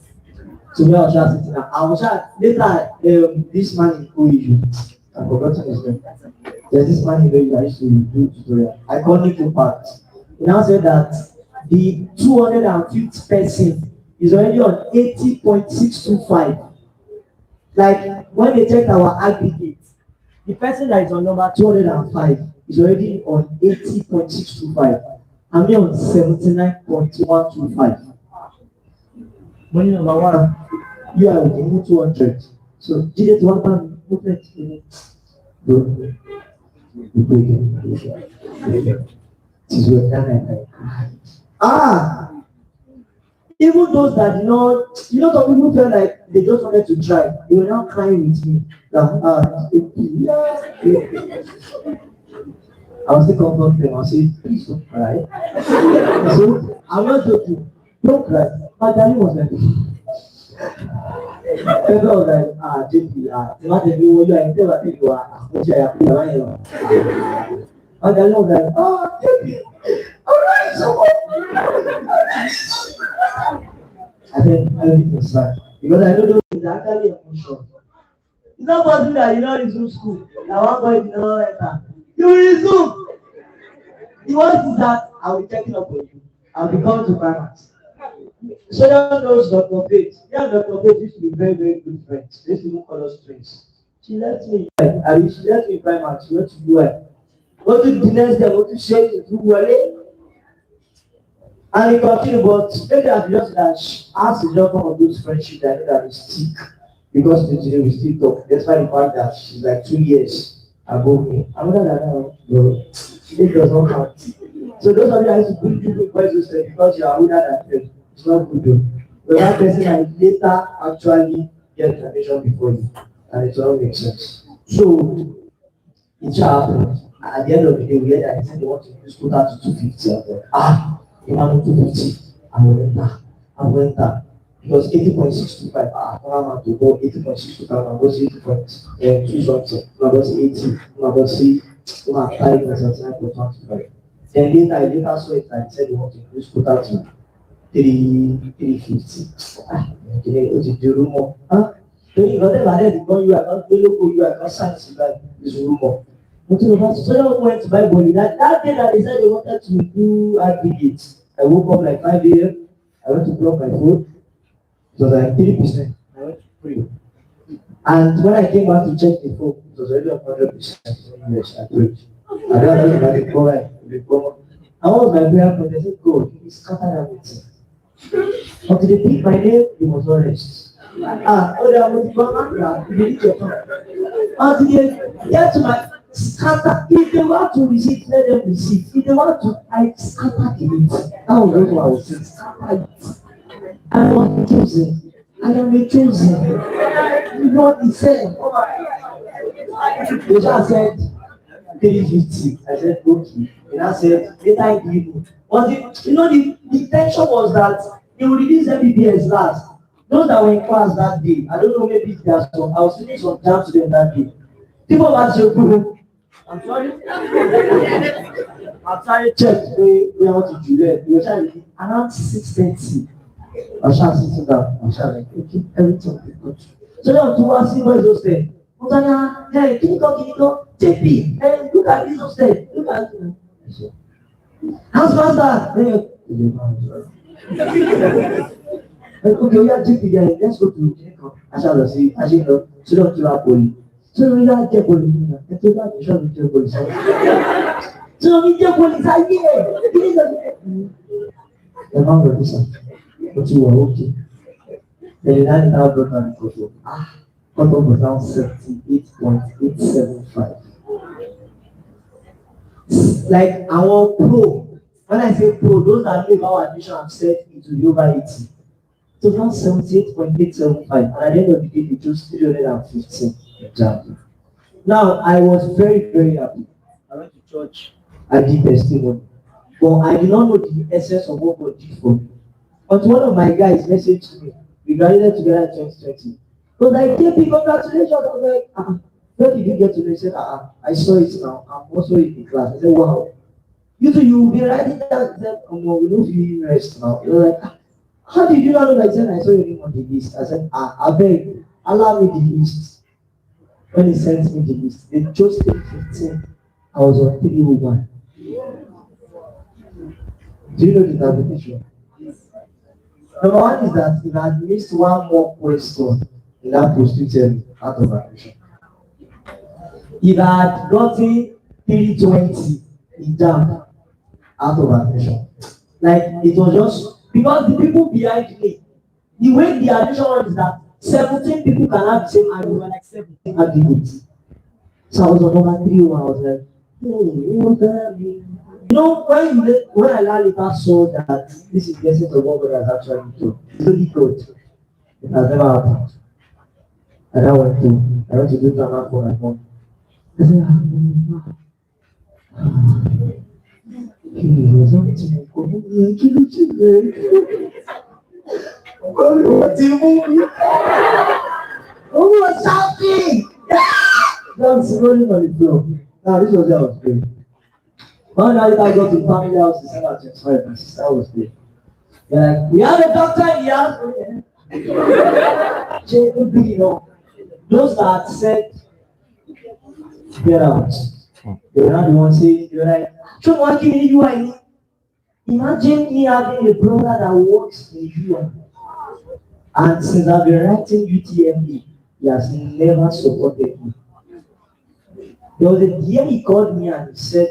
So me, I was just sitting there. I was just later. This man in OEU, I forgot his name. There's this man in OEU I used to do tutorial. I called him to part. He now said that the 250th person is already on 80.625. Like when they checked our aggregate, the person that is on number 205 is already on 80.625. I'm here on 79.125. Money number one, you are within 200. So, did it one time movement? Even those that some people felt like they just wanted to try. They were now crying with me. I was still comforting them. I was saying, please don't cry. So, I'm not joking. Don't cry. My daddy was like, people was like, JP, imagine you are never think you are, which I have to. My daddy was like, JP, alright, so I think everything was fine. Because I know those things are actually emotional. It's not possible that you don't resume school. Now one boy did not enter. You resume. The worst is that I will be checking up with you. I'll be coming to finance. So that knows Dr. Faith. Yeah, Dr. Faith used to be very, very good friends. They used to call us friends. She left me. She left me in primary. She went to UI. Go to the next day, go to share to do well. And he continued, but maybe I've just that asked the job of those friendships that I know that is thick. Because today we still talk. Despite the fact that she's like 2 years above me. I'm not that no, it does not count. So those of you that used to bring people questions because you are older than them, it's not good though. But that person might later actually get information before you. And it all makes sense. So it happened. At the end of the day, we had that they said they want to use quota to 250. If I'm 250, I went down. Because 80.625, I'm to go 80.625, I'm going to 80.2 something, I'm going to 80, I'm going to see, I'm 5.79.25. Then later saw it and said they want to increase quota to 350. It's the rumor. So you got them ahead, you are not the local, you are not science, that is rumor. So I went to buy bowling. That day that they said they wanted to do aggregates, I woke up like 5 a.m. I went to plug my phone. It was like 3%. I went to pray. And when I came back to check the phone, it was already 100%. Yes, I prayed. I don't know about the power. And what was my prayer point? I said, God, you scatter everything. Until they pick my name, you must not rest. Oh, they are going to go you need your tongue. Until they get to my scatter. If they want to receive, let them receive. If they want to, I scatter it. That was what I was saying. Scatter it. I was chosen. I am a chosen. You know what he said? They just said 350. I said, okay. And I said, later I give you. But the tension was that they will release MBBS last. Those that were in class that day, I don't know, maybe there's some, I was doing some jam to them that day. People were saying, I'm sorry. I'm sorry, church, we want to do that. We were trying to around 6:30. I was trying to sit down. I was trying to okay, everything will be good. So now to us, see where those things. Mutanya, hey, can you go, JP, hey, look at this upstairs. Look at it. How's master? Okay, we are JP there. Let's go to I shall see. I shall know. So don't give up police. So we are JP police. Let's go to JP police. So we JP police. I hear. The man will listen. But you were okay. Then I now brought down the photo. Photo was down 78.875. Like our pro. When I say pro, those that make our admission have set into the over 80. So now 78.875. And at the end of the day, they chose 315 JAMB. Now, I was very, very happy. I went to church. I did testimony. But I did not know the essence of what God did for me. But one of my guys messaged me. We graduated together in 2020. So like, JP, congratulations. I was like, where did you get to know? He said, I saw it now. I'm also in the class. I said, wow. You two, you will be writing that. He said, we don't feel rest now. He was like, how did you not know that? He said, I saw your name on the list. I said, I beg, allow me the list. When he sent me the list, they chose 315. I was on 301. Do you know the interpretation? Number one is that if I had missed one more question, in that prostituted out of admission. If I had gotten 320 in JAMB out of admission, like it was just because the people behind me, the way the admission was is that 17 people can have the same argument, like 17 arguments. So I was on number 3 when I was like, what the mean? You know, when I later saw that this is the essence of what God has actually done, it's really good. It has never happened. And I went to do drama for my mom. I said, who was shouting? That's rolling on the floor. Now, this was how I was doing. One night I got to family house in December 25. My sister was there. They're like, we have a doctor in the house. You know, those that said, get out. They were not the ones saying, they were like, John, what can you do? Imagine me having a brother that works in UI. And since I've been writing UTME, he has never supported me. There was a year he called me and he said,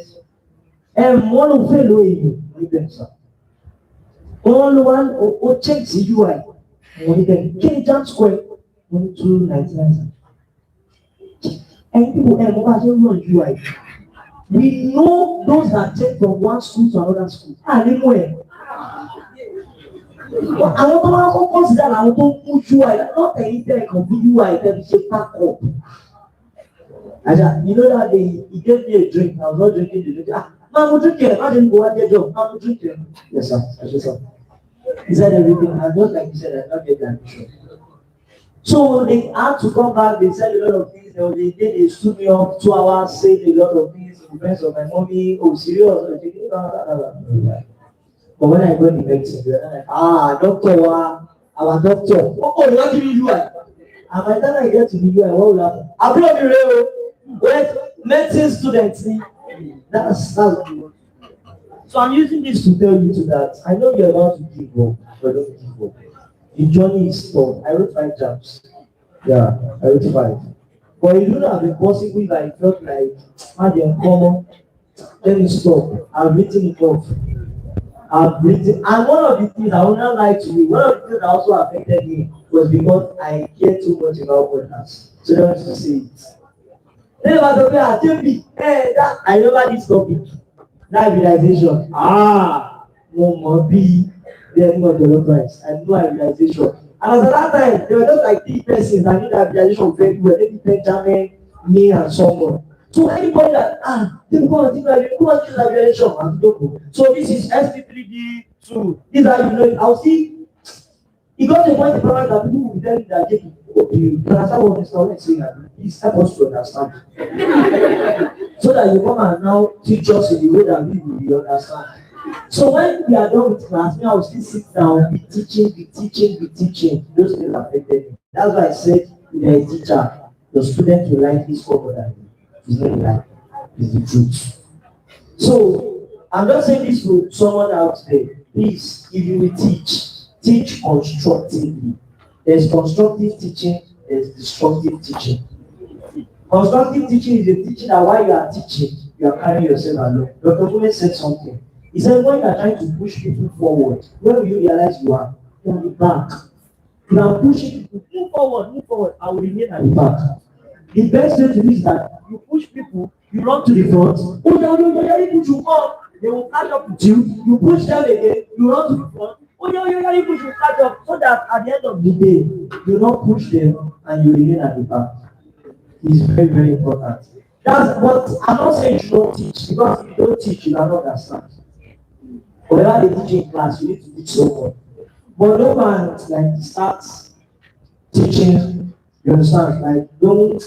one of fellow you, one check the UI. Can you jump square? 1299. And people run UI. We know those that take from one school to another school. Anywhere. I want to consider I want to push UI, not anything can be UI that is a pack up. You know that he gave me a drink. I was not drinking the drink. Man, we'll drink it. I didn't go at their job. Man, we'll drink it. Yes, sir. Yes, sir. He said everything. And just like he said, I not get the admission. So they had to come back. They said a lot of things. They stood me up 2 hours, said a lot of things in defense of my mommy. Oh, serious? But when I go in the medicine, they're like, doctor, our doctor. Oh, what do you do? And by the time I get to the UI, what will happen? I blow the rail. Wait, medicine students, that's so I'm using this to tell you to that. I know you're about to give up, but don't give up. The journey is tough. I wrote 5 jams. Yeah, I wrote 5. But it would have been possible if I felt like, let me stop. I've written it off. I've written, and one of the things I will not lie to you, one of the things that also affected me was because I care too much about others. So I want to say it. Then about the JAMB, I remember this topic. That hybridization. No more be the end of the price. I know hybridization. And as at that time, there were just like 3 persons that knew that hybridization very well. Maybe Benjamin, me, and someone. So anybody that they go and think like who wants this hybridization? And don't go. So this is SP3D2. These are you know. I'll see. It got to the point in the that people will be telling that you understand what Mr. Owen is saying. Please help us to understand. So that you come and now teach us in the way that we will understand. So when we are done with class, I will still sit down, be teaching. Those things affected me. That's why I said, if you're a teacher, the student will like this over than you. It's not like it's the truth. So I'm just saying this to someone out there. Please, if you will teach constructively. There's constructive teaching, there's destructive teaching. Constructive teaching is a teaching that while you are teaching, you are carrying yourself along. Dr. Gomez said something. He said, when you are trying to push people forward, when will you realize you are on the back? You are pushing people, move forward, I will remain at the back. The best way to do is that you push people, you run to the front. People should come, they will catch up with you. You push them again, you run to the front. People should catch up so that at the end of the day, you don't push them and you remain at the back. It's very, very important. That's what I'm not saying you don't teach, because if you don't teach, you cannot understand. Whenever they teach in class, you need to teach someone. But no man like start teaching, you understand? Like don't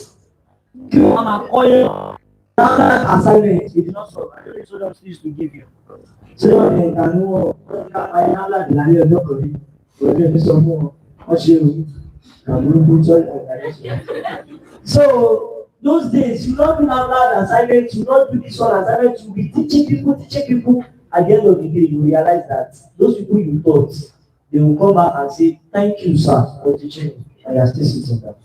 I'm a coil assignment, it did not solve. I don't so them used to give you. So they can know I have like the idea so those days, you don't do that assignment, you don't do this one assignment, you be teaching people. At the end of the day, you realize that those people you taught, they will come back and say, thank you, sir, for teaching me. And you are still sitting there.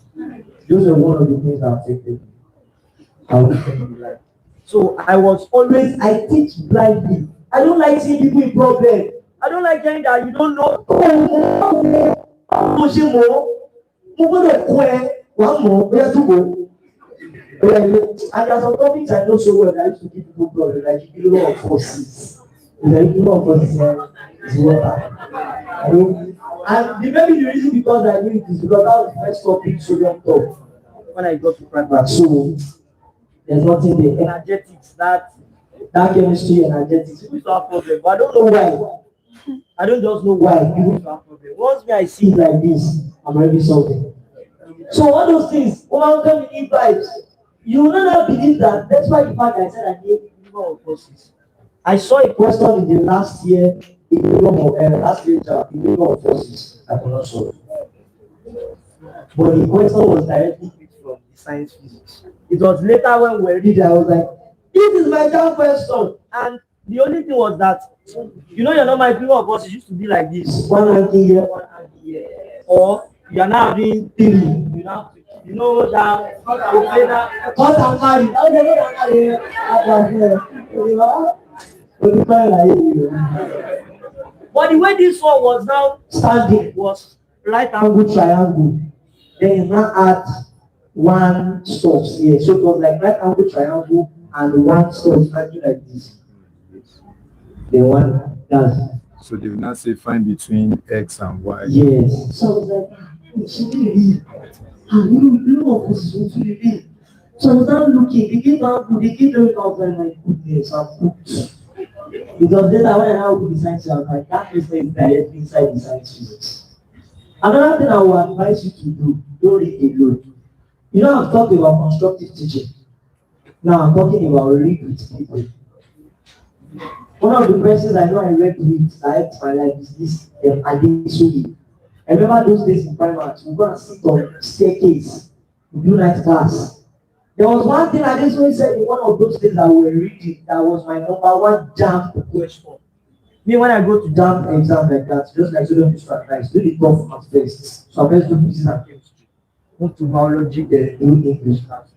Those are one of the things that affected me. So I teach blindly. I don't like seeing people in problem. I don't like hearing that you don't know. One more, where to go? And there are some topics I know so well that I used to give people problem, like you know of forces. Like you know of forces is water. And maybe the reason because I knew it is because that was the first topic children talk when I got to private. So there's nothing there. Energetics, that chemistry, energetics. People used to have problem, but I don't know why. I don't just know why people used to have problem. Once I see it like this, I'm already solving. So all those things, when you need vibes, you will not believe that. That's why the fact I said I gave number of courses. I saw a question in the last year, in the last year, in the number of courses I could not solve. But the question was directly picked from the science physics. It was later when we read it, I was like, this is my JAMB question. And the only thing was that, you know, you're not my number of courses used to be like this. One angle here, one angle here. Or you are now having 3. You know that cut and carry. But the way this one was now standing was right angle triangle. Then you now add one source here. So it was like right angle triangle and one source standing like this. The one that's so they will not say find between X and Y. Yes. So I was like, it's really you know what this is really. So I was not looking, they came down, they came down, I was like, my goodness, I'm hooked. Because then I went out with the science, I was like, that is directly inside the science physics. Another thing I will advise you to do, don't read alone. You know, I've talked about constructive teaching. Now I'm talking about read with people. One of the persons I know I read with that helped my life is this Adesuni. I remember those days in primary, we go and sit on staircase, we do night class. There was one thing I just said in one of those things that we were reading that was my number one JAMB question. Me, when I go to JAMB exam like that, just like student used to advise, do the tough math first. So I first do physics and chemistry. Move to biology, then do English class.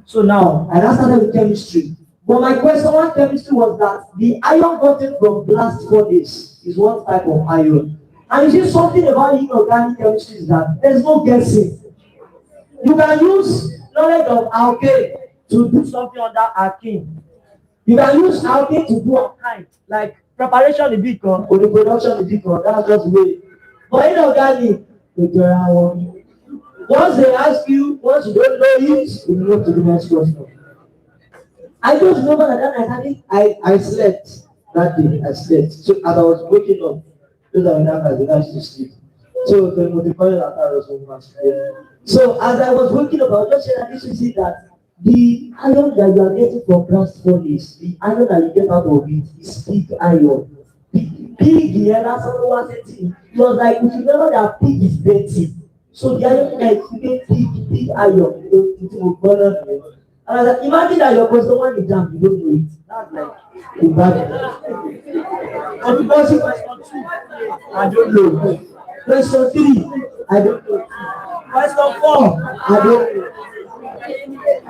So now, I now started with chemistry. But my question on chemistry was that the iron gotten from blast furnace is one type of iron. And you see something about inorganic chemistry is that there's no guessing. You can use knowledge of alkane to do something under alkane. You can use alkane to do alkyne, like preparation is big or the production is big, that's just way. But inorganic, once they ask you, once you don't know it, you move to the next question. I just remember that I slept that day. I slept. So as I was waking up, those are when I began to sleep. So the point that I was sleep. So as I was waking up, I was just saying that this is it that the iron that you are getting from blast furnace, the iron that you get out of it is pig iron. Pig here, that's what was it. It was like if you remember that pig is dirty. So the iron like you get pig iron, it will burn up. And I was like, imagine that your customer is jam, you don't know it. That's like a bad. Or because question 2, I don't know. Question 3, I don't know. Question 4, I don't know.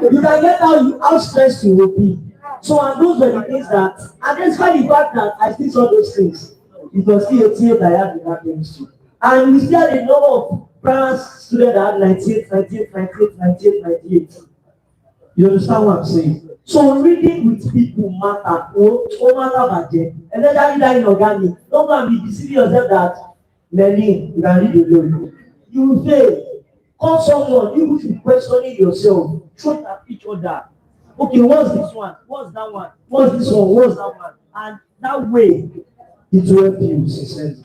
You can get how stressed you will be. So and those were the things that, and despite the fact that I still saw those things, it was still a team that I had in that chemistry. And we still had a number of primary students that had 98. You understand what I'm saying? So reading with people matter, matter, and then that in organic. Don't go and be deceiving yourself that learning, you can read alone. You will fail. Call someone, you should questioning yourself. Shoot at each other. Okay, what's this one? What's that one? What's this one? What's that one? And that way, it will help you, sincerely.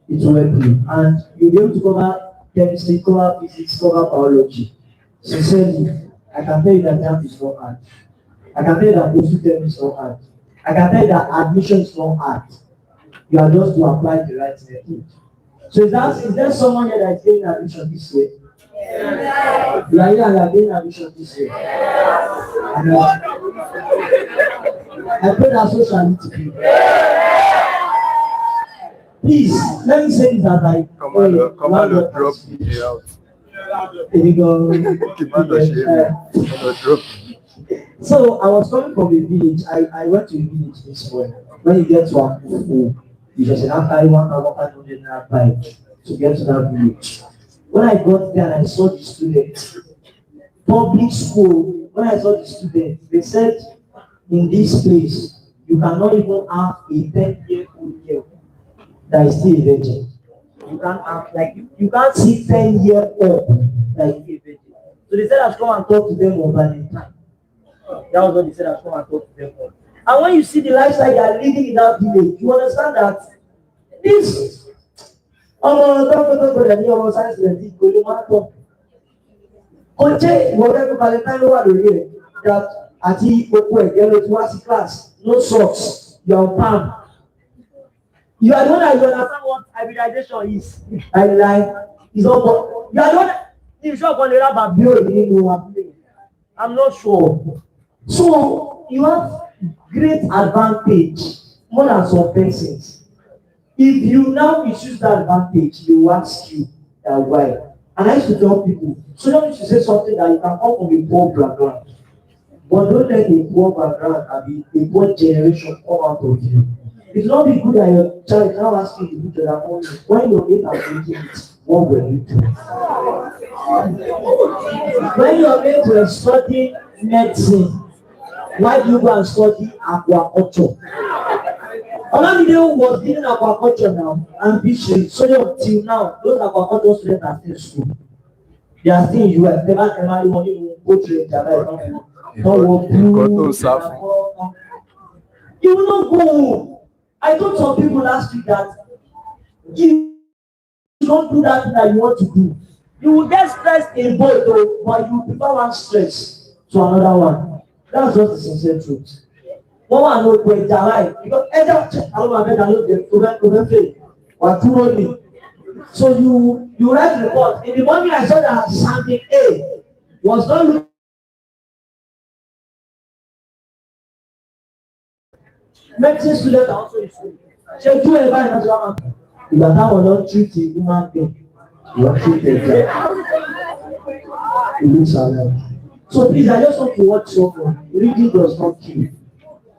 It will help you. And you'll be able to cover chemistry, cover physics, cover biology. Sincerely. I can tell you that JAMB is not hard. I can tell you that UTME is not hard. I can tell you that admission is not hard. You are just to apply the right method. So is there someone here that is getting admission this way? Yeah. You are here and you are getting admission this way. I pray that so shall it be. Please, let me say this as I Commander drop me out. Here we go. So I was coming from a village. I went to a village this morning. When you get to Akufu, you just have to carry 1,500 naira bike to get to that village. When I got there and I saw the students, public school, when I saw the students, they said in this place, you cannot even have a 10-year-old girl that is still a virgin. You can't have, like, you can't see 10-year-old like a virgin. So they said I should come and talk to them on Valentine. That was what they said I should come and talk to them on. And when you see the lifestyle they are living in that village, you understand that this that àti gbogbo ẹ̀jẹ̀ ló ti wá sí class, no socks, your palm. You are the one that you understand what hybridization is. Like it's not. You are the one that you sure can learn about bio. I'm not sure. So you have great advantage more than some persons. If you now misuse that advantage, they will ask you that why. And I used to tell people, so don't you say something that you can come from a poor background, but don't let a poor background and a poor generation come out of you. It will not be good that your child is now asking you to do that only when your mate are doing it. What will you do? When your mate were studying medicine, why do you go and study aquaculture? Olamide was doing aquaculture now and fishery. So till now, those aquaculture students are still in school. They are still in US. They never want to go to the you will not go. I told some people last week that you don't do that thing that you want to do. You will get stressed in both, but you prefer one stress to another one. That's just the sincere truth. One one no point because I don't know the so you write report. In the morning I saw that something A was not looking Medicine students are also in school. Ṣé tú ẹ báyìí náà ṣe wá máa kú? Ìgbà táwọn lọ treat the human being, you are treated there. It looks alive. So please, I just want to watch someone. Reading does not kill.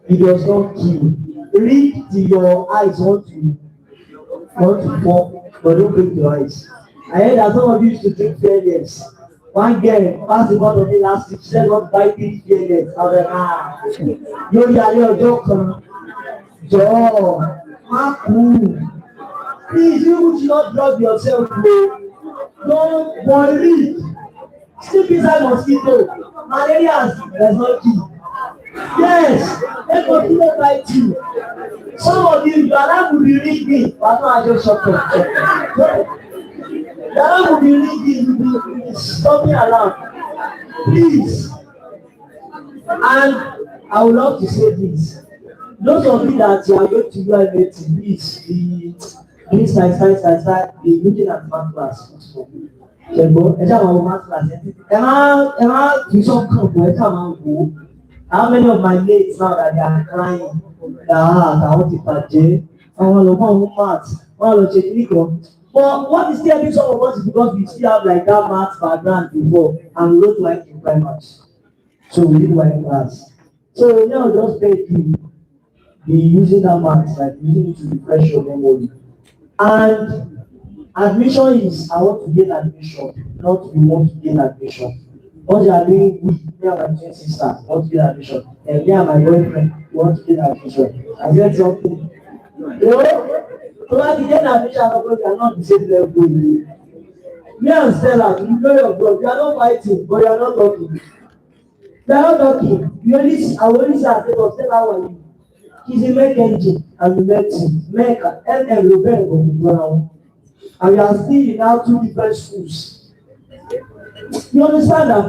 It does not kill. Read till your eyes want to fall, but don't break your eyes. I heard that some of you used to drink failures. One girl passed the bottle of me last week. She said, "What buy 3 failures?" I was like, You're your joke. Joe, please, you should not drug yourself, bro. Don't worry. Sleep inside mosquito. Malaria does not kill. Yes, they continue to bite you. Some of you alarm will be ringing, but no, I just shut up. The alarm will be ringing, you will be stopping alarm. Please. And I would love to say this. Those of you that you are going to do anything, please be looking at math class. How many of my mates now that they are crying? I want to party. I want to go math. I want to check. But what is still some of us is because we still have like that math background before and we don't like it very much. So we did like class. So now just beg you be using that math, like using it to refresh your memory. And admission is I want to get admission, not you want to get admission. What you are doing with me and my twin sister want to get admission, and me and my boyfriend want to get admission. I said something. You know, so as you get admission, we are not the same level. Me and Stella, you know your God, you are not fighting, but you are not talking. You are not talking. You only, I only say, Stella, how are you? He's a mech engine and we met him. Mech and Rebel on the ground. And we are still in our 2 different schools. You understand that?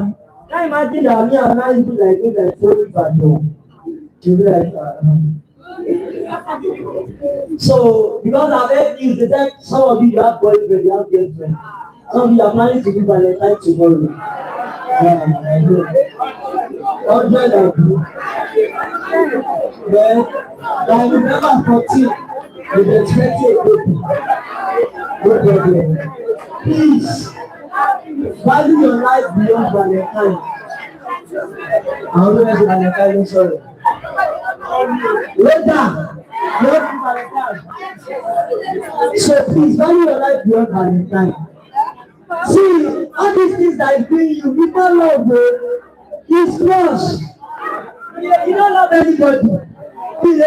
Can you imagine that me and I do like me like 4 people? You be like So because I've heard news, they said some of you have boyfriend, you have girlfriend. Some of you are planning to do Valentine tomorrow. I know. Don't join that. Then, by November 14, we expect a baby. No problem. Please, value your life beyond Valentine. I don't know if Valentine is sorry. Later, beyond Valentine. So please, value your life beyond Valentine. See, all these things that is doing you, you don't love, bro. It's close. You don't love anybody. Please,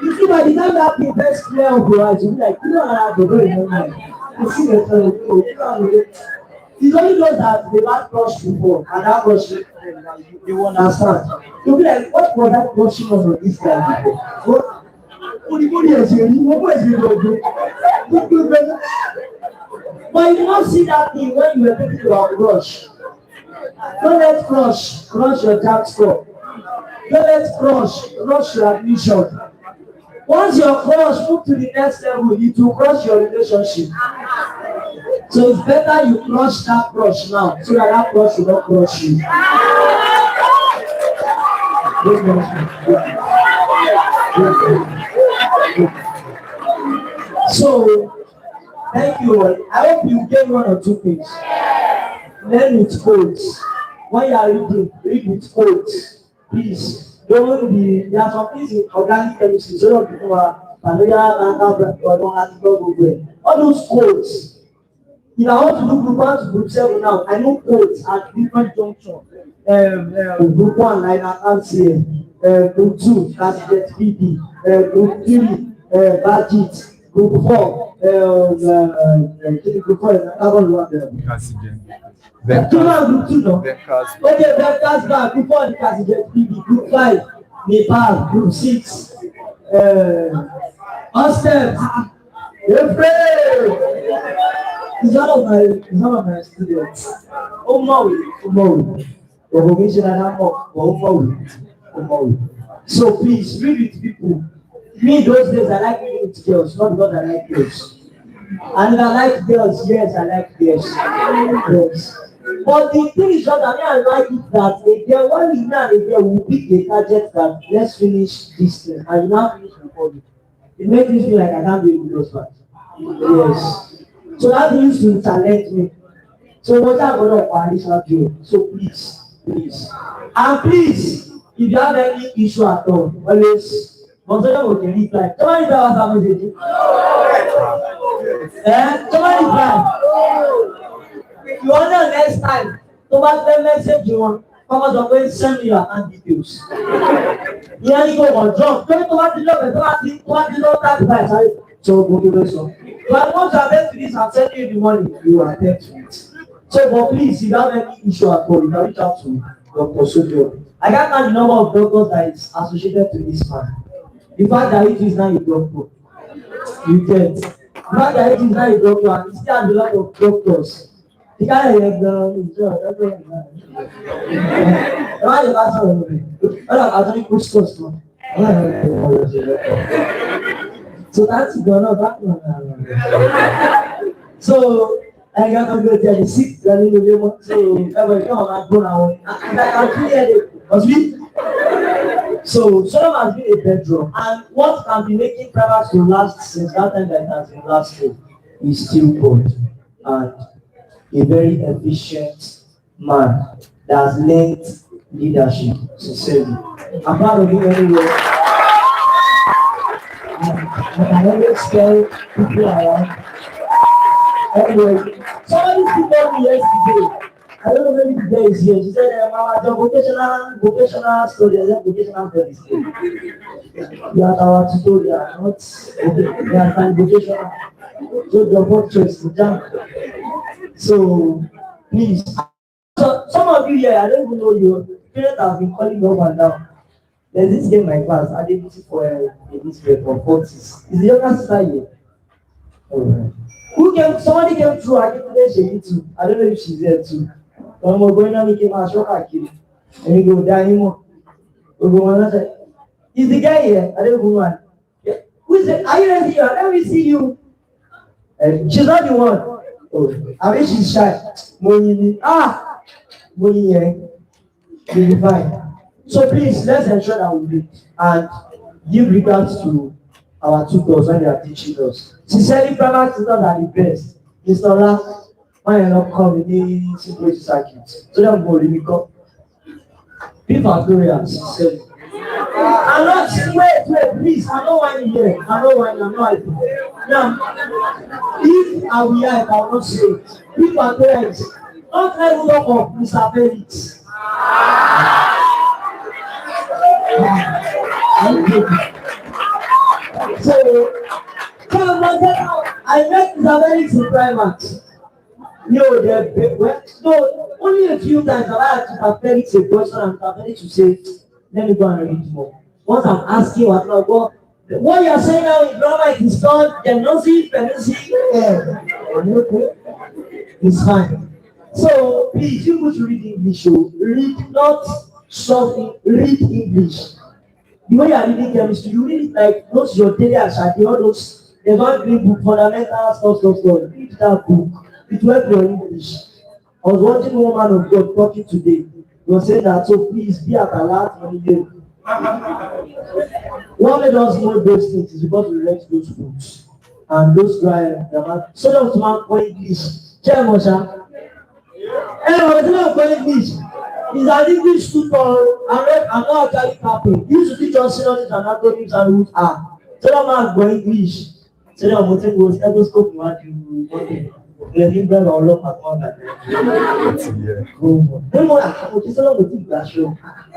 you see, by the time that the best player of your eyes, you be like, you don't have to go in your mind. You see the story. It's only those that they've had crush before, and that crush, they won't understand. You'll be like, what was that crushing on this guy before? But you don't see that thing when you were thinking about crush. Don't let crush your tax score. Don't let crush your admission. Once your crush move to the next level, it will crush your relationship. So it's better you crush that crush now, so that crush will not crush you. So, thank you. I hope you get 1 or 2 things. Learn with quotes. When you are reading, read with quotes. Please, don't be. There are some things in organic chemistry, so don't people are familiar or all those quotes. If I want to do group 1 to group 7 now, I know quotes at different junctions. Group 1, like RCA, group 2, Candidate PD, group 3, budget, group 4, group 4 is carbon water. Group 2, no? Okay, Vectors back before the Candidate PD, group 5, Nepal, group 6, Austin, It's one of my students. So please read with people. Me those days I like reading with girls, not because I like girls. And if I like girls, yes, I like girls. Yes. But the thing is that I like it that again, when we now again we pick a target that let's finish this thing and you now finish recording. It makes me feel like I can't be able to do those. Yes. So that used to challenge me. So what I'm going to additional do. So please. And please, if you have any issue at all, always consider what you reply. Somebody reply WhatsApp message. Somebody reply. You want the next time, somebody message you want. Come on, send me your account details. You go on drop. Don't somebody love it. Somebody love that price. So go to the shop. But once you attend to this, I'm sending you the money. You attend to it. So, but please, if you have any issue at all, you can reach out to Dr. Sojo. I can't count the number of doctors that is associated to this man. The fact that it is not a doctor, you get. The fact that it is not a doctor, and he still has a lot of doctors. The guy like so that's gonna that one. So I got to go tell the sick so everybody come and go now. And I can clear it. So someone has been a bedroom, and what can be making private to last since that time that it has been lasting is still good and a very efficient man that has learned leadership sincerely. I'm proud of him anyway. And I always tell people around. Anyway, somebody told me yesterday. I don't know maybe the day is here. She said, Mama, the vocational studies, vocational studies. You are our tutorial, not they are time vocational. So your both choice to jump. So please. So some of you here, I don't even know you. Parents have been calling me up and down. There's this day in my class, I did it for a display for 40s. Is the younger sister here? Alright. Somebody came through, I came today, she too. I don't know if she's there too. But we're going on, he came out, shock her kid. And he go, Daniel. We go on, I said, is the guy here? I don't know who. Who is it? Are you ready here? Let me see you. She's not the one. Oh, I mean, she's shy. Money, here. You'll be fine. So please, let's ensure that we do and give regards to our tutors when they are teaching us. Sincerely, private tutors are the best. Mr. Last, why you not come in the situation circuit? So that we really come. People are glorious, sincerely. I'm not wait, please. I don't want to hear. I don't want to. Now, if I will hear, I will not say it. People are glorious. Not let me talk of Mr. Felix. So I met Mr. Felix in private. No, only a few times have I asked Mr. Felix a question and Mr. Felix to say, let me go and read more. Once I'm asking what you are saying now in grammar is called genosis, it's fine. So please, you must read English. Read not something, read English. The way you are reading chemistry, you read it like those your daily activity, all those there's one great book, fundamental stuff. Read that book. It will help your English. I was watching one man of God talking today. He was saying that, so please be at alert when you what made us know those things is because we read those books. And those guys, so that was man for English. Check Mosha. Anyway, for English. He's an English tutor. I'm not actually happy. He used to teach us synonyms and acronyms and root R. So that man for English. So that was stethoscope you want to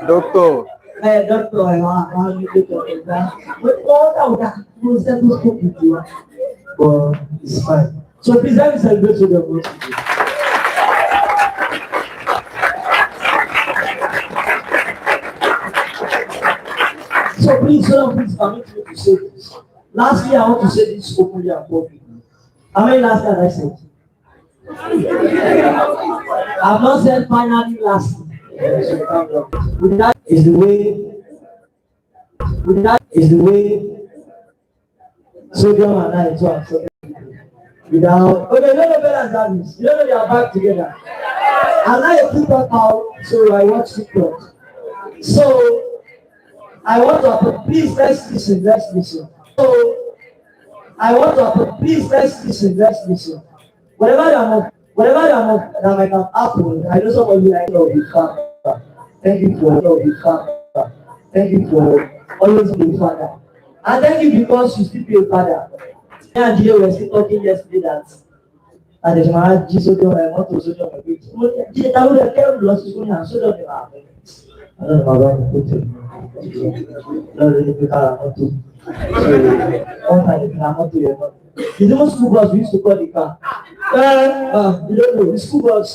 Doctor. Doctor, I want you to talk about that. But it's fine. So please let me celebrate with your voice. So please permit me to say this. Lastly, I want to say this openly and publicly. How many last times I said? I've not said finally lastly. That is the way sodium and nitrogen are without okay, you don't know better than this. You don't know they are back together. I'm not a TikTok now, so I watch TikTok. So I want to please let's listen. So I want to please let's listen. Whatever that might have happened, I know some of you like love the Father. Thank you for love the Father. Thank you for always being Father. And thank you because you still be a father. Me and Gio were still talking yesterday that and there's my Jesus on my motto, so on my page. Jesus, I would have kept lost his money and so on the map. I don't know about the photo. Not really because I'm not too. So, one time, I'm not too yet. You know, school bus, we used to call the car. You don't know, the school bus.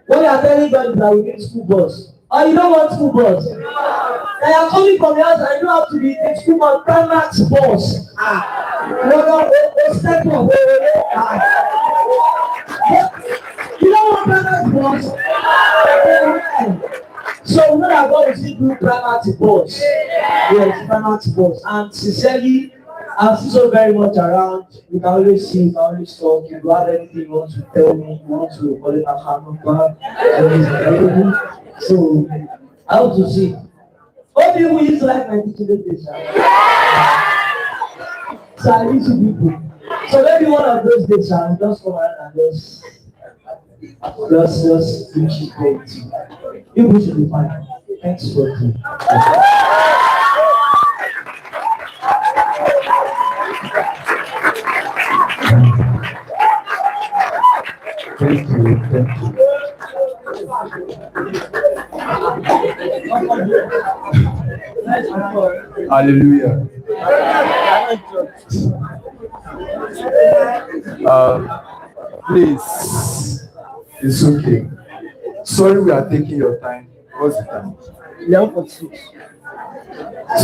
What they are telling God is that we need school bus. Oh, you don't want school bus? They are coming from the house and you have to be in school bus, Primax bus. Step up. You don't want Primax bus? So, we know that God is still doing Primax bus. Yes, Primax bus. And sincerely, I'm still so very much around. You can always see, you can always talk. If you have anything you want to tell me, you want to call it a hammer, so I hope to see. All people used to like my teaching days. So I need to people. So maybe one of those days I'll just come around and just reach it great. People should be fine. Thanks for it. Thank you. Hallelujah. Please, it's okay. Sorry, we are taking your time. What's the time? 11:46.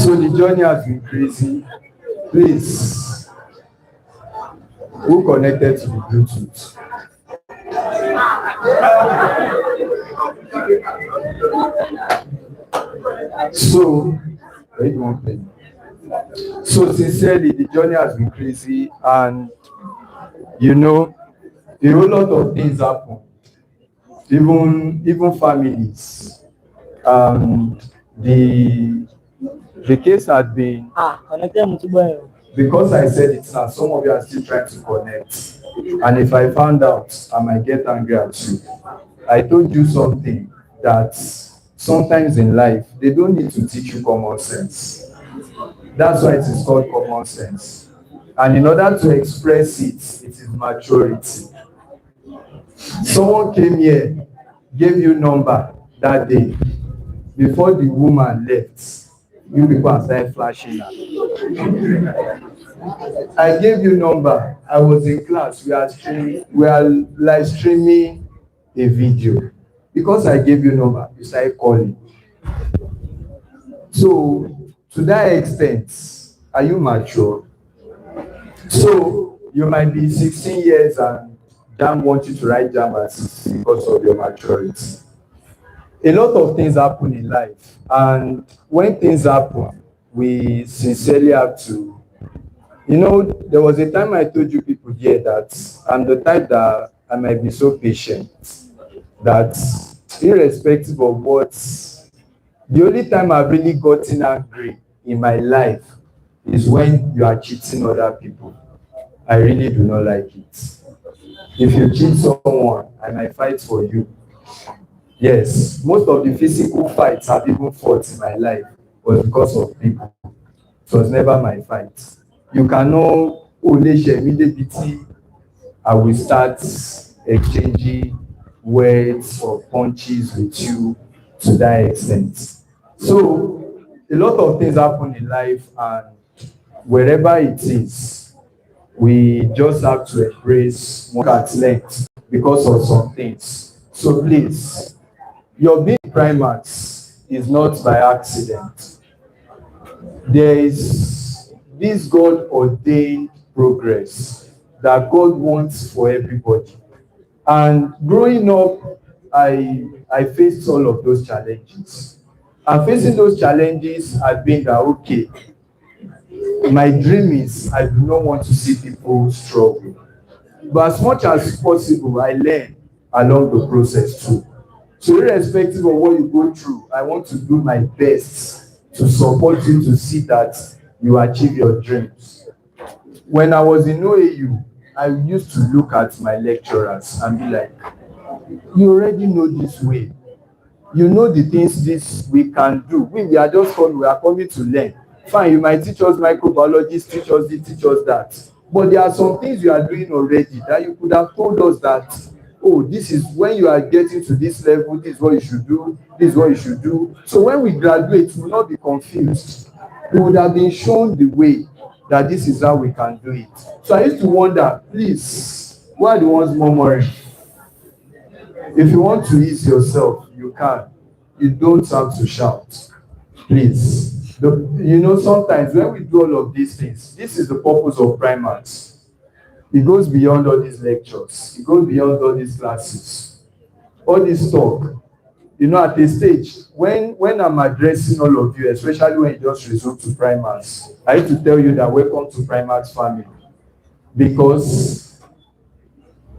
So the journey has been crazy. Please, who connected to the Bluetooth? So, wait one thing. So sincerely, the journey has been crazy, and you know, a whole lot of things happen. Even families. The case had been because I said it now. Some of you are still trying to connect, and if I found out, I might get angry at you. I told you something that sometimes in life they don't need to teach you common sense. That's why it is called common sense. And in order to express it, it is maturity. Someone came here, gave you number that day. Before the woman left, you people started flashing her. I gave you number. I was in class. We are live streaming a video. Because I gave you number, you started calling. So, to that extent, are you mature? So, you might be 16 years and JAMB wants you to write JAMB at 16 because of your maturity. A lot of things happen in life, and when things happen, we sincerely have to, there was a time I told you people here that I'm the type that I might be so patient that irrespective of what, the only time I've really gotten angry in my life is when you are cheating other people. I really do not like it. If you cheat someone, I might fight for you. Yes, most of the physical fights I've even fought in my life was because of people. It was never my fight. You cannot only share immediately. I will start exchanging words or punches with you to that extent. So, a lot of things happen in life, and wherever it is, we just have to embrace more at length because of some things. So please, your being Primax is not by accident. There is this God-ordained progress that God wants for everybody. And growing up, I faced all of those challenges. And facing those challenges has been that, okay, my dream is I do not want to see people struggle. But as much as possible, I learn along the process too. So irrespective of what you go through, I want to do my best to support you to see that you achieve your dreams. When I was in OAU, I used to look at my lecturers and be like, you already know this way. You know the things this we can do. We are just coming, we are coming to learn. Fine, you might teach us microbiology, teach us this, teach us that. But there are some things you are doing already that you could have told us that, oh, this is when you are getting to this level, this is what you should do, this is what you should do. So when we graduate, we will not be confused. We would have been shown the way that this is how we can do it. So I used to wonder, please, why are the ones murmuring? If you want to ease yourself, you can. You don't have to shout. Please. Sometimes when we do all of these things, this is the purpose of primates. It goes beyond all these lectures. It goes beyond all these classes. All this talk. At a stage, when I'm addressing all of you, especially when you just resume to primates, I need to tell you that welcome to primates family. Because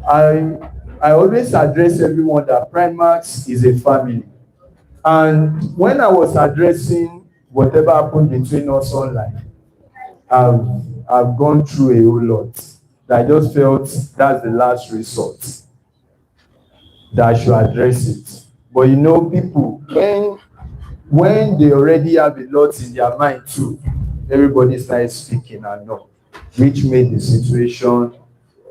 I always address everyone that primates is a family. And when I was addressing whatever happened between us online, I've gone through a whole lot. I just felt that's the last resort that I should address it. But people, when they already have a lot in their mind too, everybody started speaking and no, which made the situation.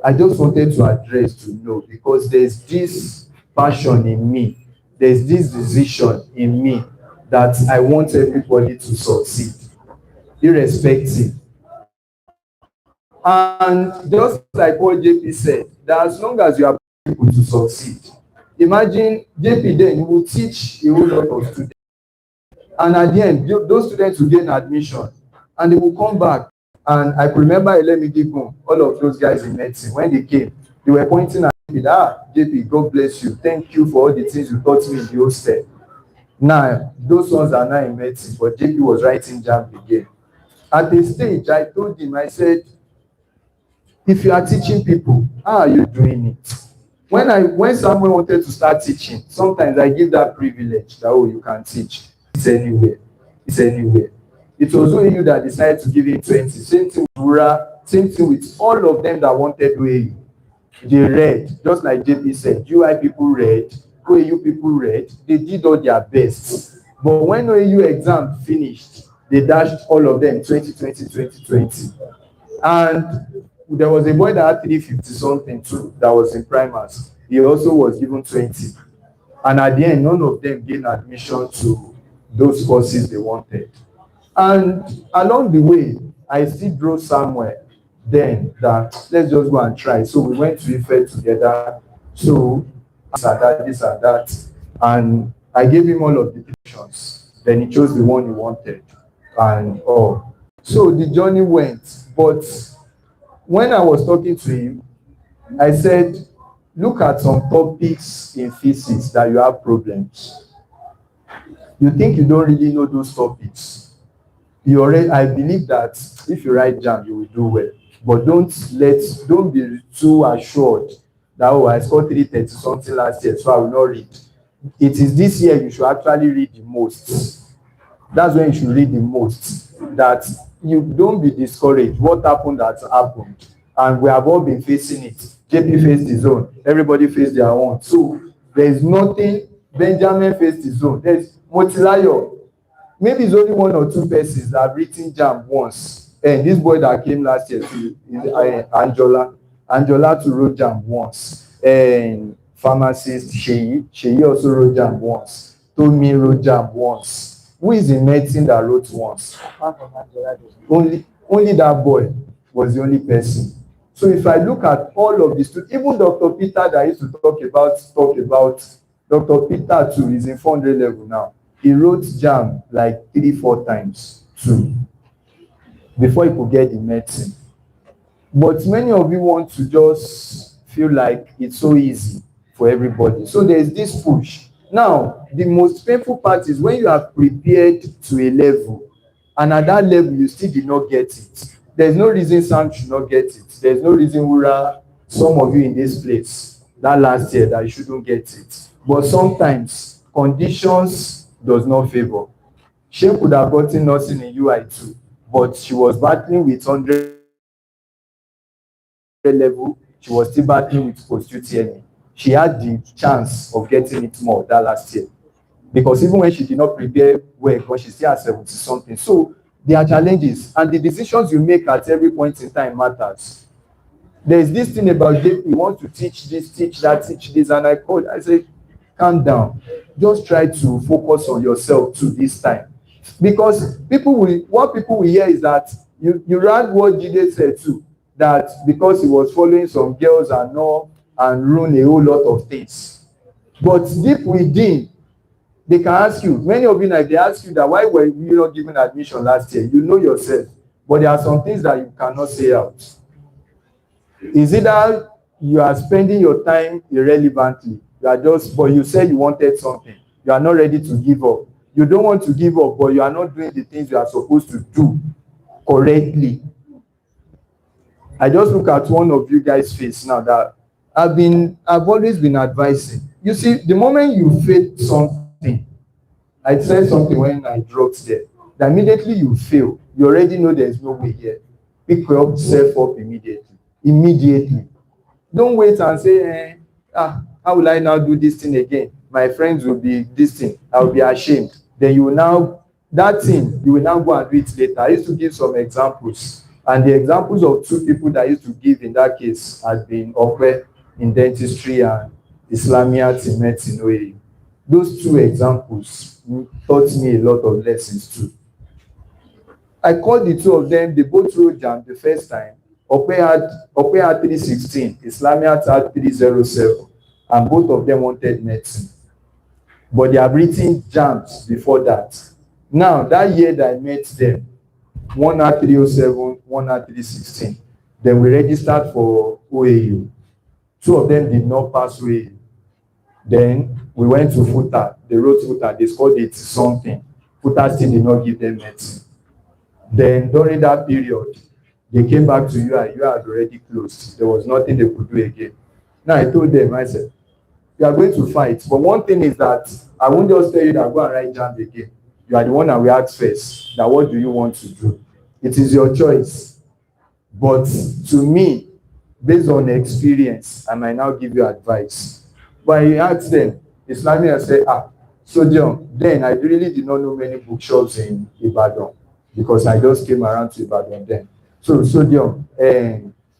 I just wanted to address to know because there's this passion in me, there's this decision in me that I want everybody to succeed, irrespective. And just like what JP said, that as long as you are people to succeed, imagine JP then will teach a whole lot of students. And at the end, those students will gain admission and they will come back. And I could remember Elemidigun, all of those guys in medicine, when they came, they were pointing at me, JP, God bless you. Thank you for all the things you taught me in the hostel. Now, those ones are now in medicine, but JP was writing JAMB again. At the stage, I told him, I said, if you are teaching people, how are you doing it? When someone wanted to start teaching, sometimes I give that privilege that, oh, you can teach. It's anywhere. It's anywhere. It was only you that decided to give him 20. Same thing with Ura, same thing with all of them that wanted OAU. They read, just like JP said, UI people read, OAU people read, they did all their best. But when OAU exam finished, they dashed all of them 2020. And there was a boy that had 350 something too that was in primers. He also was given 20. And at the end, none of them gained admission to those courses they wanted. And along the way, I still drove somewhere then that let's just go and try. So we went to Ife together. So this and that. And I gave him all of the options. Then he chose the one he wanted. And so the journey went. But when I was talking to him, I said, look at some topics in physics that you have problems. You think you don't really know those topics. I believe that if you write JAMB, you will do well. But don't be too assured that, oh, I scored 330 something last year, so I will not read. It is this year you should actually read the most. That's when you should read the most. That you don't be discouraged. What happened has happened. And we have all been facing it. JP faced his own. Everybody faced their own. So there's nothing. Benjamin faced his own. There's Motilayo. Maybe it's only one or two persons that have written JAMB once. And this boy that came last year, Angela too wrote JAMB once. And pharmacist Sheyi also wrote JAMB once. Tomi wrote JAMB once. Who is in medicine that wrote once? Only that boy was the only person. So if I look at all of these, even Dr. Peter that used to talk about, Dr. Peter too is in 400 level now. He wrote JAMB like 3-4 times too before he could get the medicine. But many of you want to just feel like it's so easy for everybody. So there's this push. Now, the most painful part is when you are prepared to a level, and at that level you still did not get it. There's no reason Sam should not get it. There's no reason, Ura, some of you in this place, that last year, that you shouldn't get it. but sometimes conditions does not favor. She could have gotten nursing in UI too, but she was battling with 100 level, she was still battling with post UTME. She had the chance of getting it more that last year. Because even when she did not prepare well, but she still had 70 something. So there are challenges, and the decisions you make at every point in time matters. There's this thing about JP, you want to teach this, teach that, teach this, and I say, calm down. Just try to focus on yourself to this time. Because what people will hear is that you read what Jide said too, that because he was following some girls and all, and ruin a whole lot of things. But deep within, they can ask you, many of you now, they ask you that why were you not given admission last year? You know yourself, but there are some things that you cannot say out. Is it that you are spending your time irrelevantly? But you said you wanted something. You are not ready to give up. You don't want to give up, but you are not doing the things you are supposed to do correctly. I just look at one of you guys' face now that I've always been advising. You see, the moment you fail something, I said something when I dropped there, that immediately you fail, you already know there's no way here. Pick yourself up immediately. Immediately. Don't wait and say, how will I now do this thing again? My friends will be this thing. I will be ashamed. Then you will now, that thing, you will now go and do it later. I used to give some examples. And the examples of two people that I used to give in that case has been Okwe in dentistry and Islamiyat in medicine OAU. Those two examples taught me a lot of lessons too. I called the two of them, they both wrote JAMB the first time. Okwe had 316, Islamiyat had 307, and both of them wanted medicine. But they have written JAMBs before that. Now, that year that I met them, one had 307, one had 316. Then we registered for OAU. Two of them did not pass OAU. Then we went to FUTA. They wrote FUTA. They scored 80 something. FUTA still did not give them medicine. Then during that period, they came back to UI. UI had already closed. There was nothing they could do again. Now I told them, I said, you are going to fight. But one thing is that I won't just tell you that go and write JAMB again. You are the one that will ask first. That what do you want to do? It is your choice. But to me, based on experience, I might now give you advice. But I asked them, Islamic, I said, Sodium. Then I really did not know many bookshops in Ibadan because I just came around to Ibadan then. So Sodium,